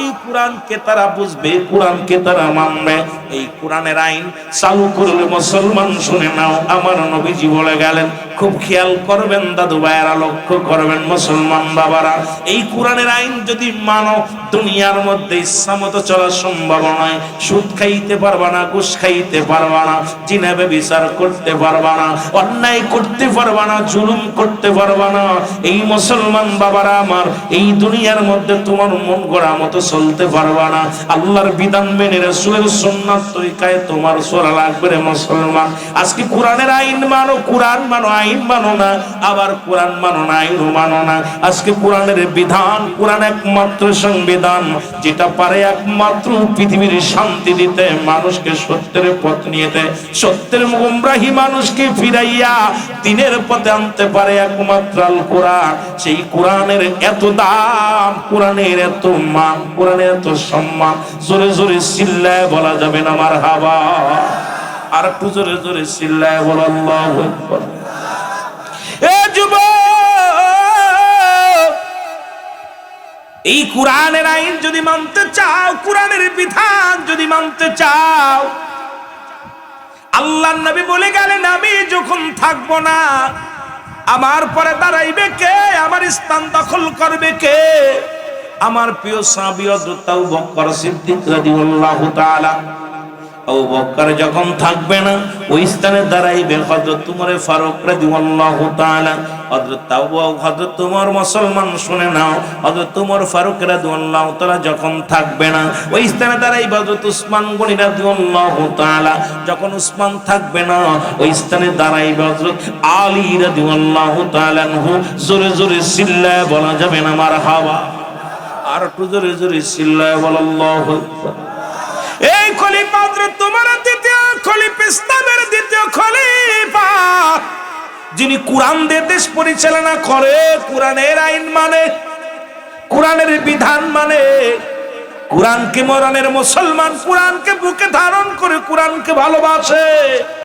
এই কোরআনকে তারা বুঝবে, কোরআনকে তারা মানবে। এই কোরআনের আইন চালু করলে মুসলমান শুনে নাও, আমার নবীজি বলে গেলেন, খুব খেয়াল করবেন দাদু ভাইয়েরা, লক্ষ্য করবেন মুসলমান বাবারা, এই কোরআনের আইন যদি মানো, দুনিয়ার মধ্যে ইচ্ছামতো চলা সম্ভব নয়। সুদ খাইতে পারবা না, ঘুষ খাইতে পারবা না, জিনা ব্যভিচার করতে পারবা না, অন্যায় করতে পারবা না, জুলুম করতে পারবা না। এই মুসলমান বাবারা আমার, এই দুনিয়ার মধ্যে তোমার মন গড়া মতো চলতে পারবা না। আল্লাহর বিধান মেনে রাসূলের সুন্নাত তরিকায় তোমার চলা লাগবে রে মুসলমান। আজকে কোরআনের আইন মানো, কোরআন মানো, আইন মানো না, আবার কোরআন মানো না, আইন মানো না। আজকে কোরআনের বিধান, কোরআন একমাত্র সংবিধান যেটা পারে একমাত্র পৃথিবীর শান্তি দিতে, মানুষকে সত্যের পথ নিয়ে দেয়, সত্যের গুমরাহি মানুষকে ফিরাইয়া দিনের পথে আনতে পারে একমাত্র আল কোরআন। সেই কোরআনের এত দাম, কোরআনের এত মান, কোরআনের এত সম্মান, জোরে জোরে চিল্লায় বলা যাবে না মারহাবা। আর একটু জোরে জোরে চিল্লায় বলো আল্লাহু আকবার। এ যুবক, এই কোরআনের আইন যদি মানতে চাও, কোরআনের বিধান যদি মানতে চাও, আল্লাহর নবী বলে গেলেন, আমি যখন থাকবো না, আমার পরে দাঁড়াইবে কে? আমার স্থান দখল করবে কে? আমার প্রিয় সাহাবী হযরত আবু বকর সিদ্দিক রাদিয়াল্লাহু তাআলা আবু বকর যখন থাকবে না ওই স্থানে দাঁড়াইবে হযরত উমর ফারুক রাদিয়াল্লাহু তাআলা। হযরত উমর মুসলমান শুনে নাও, হযরত উমর ফারুক রাদিয়াল্লাহু তাআলা যখন থাকবে না ওই স্থানে দাঁড়াইবে হযরত উসমান গনি রাদিয়াল্লাহু তাআলা। যখন উসমান থাকবে না ওই স্থানে দাঁড়াইবে হযরত আলী রাদিয়াল্লাহু তাআলা আনহু। জোরে জোরে চিল্লায় বলা যাবে না মারহাবা? আর একটু জোরে জোরে চিল্লায় বলা আল্লাহু আকবার। এই খলিফা হযরত উমরের দ্বিতীয় খলিফা, ইসলামের দ্বিতীয় খলিফা, যিনি কুরআন দিয়ে দেশ পরিচালনা করে, কুরআনের আইন মানে, কুরআনের বিধান মানে, কুরআনকে মরণের মুসলমান, কুরআনকে বুকে ধারণ করে কুরআনকে ভালোবাসে।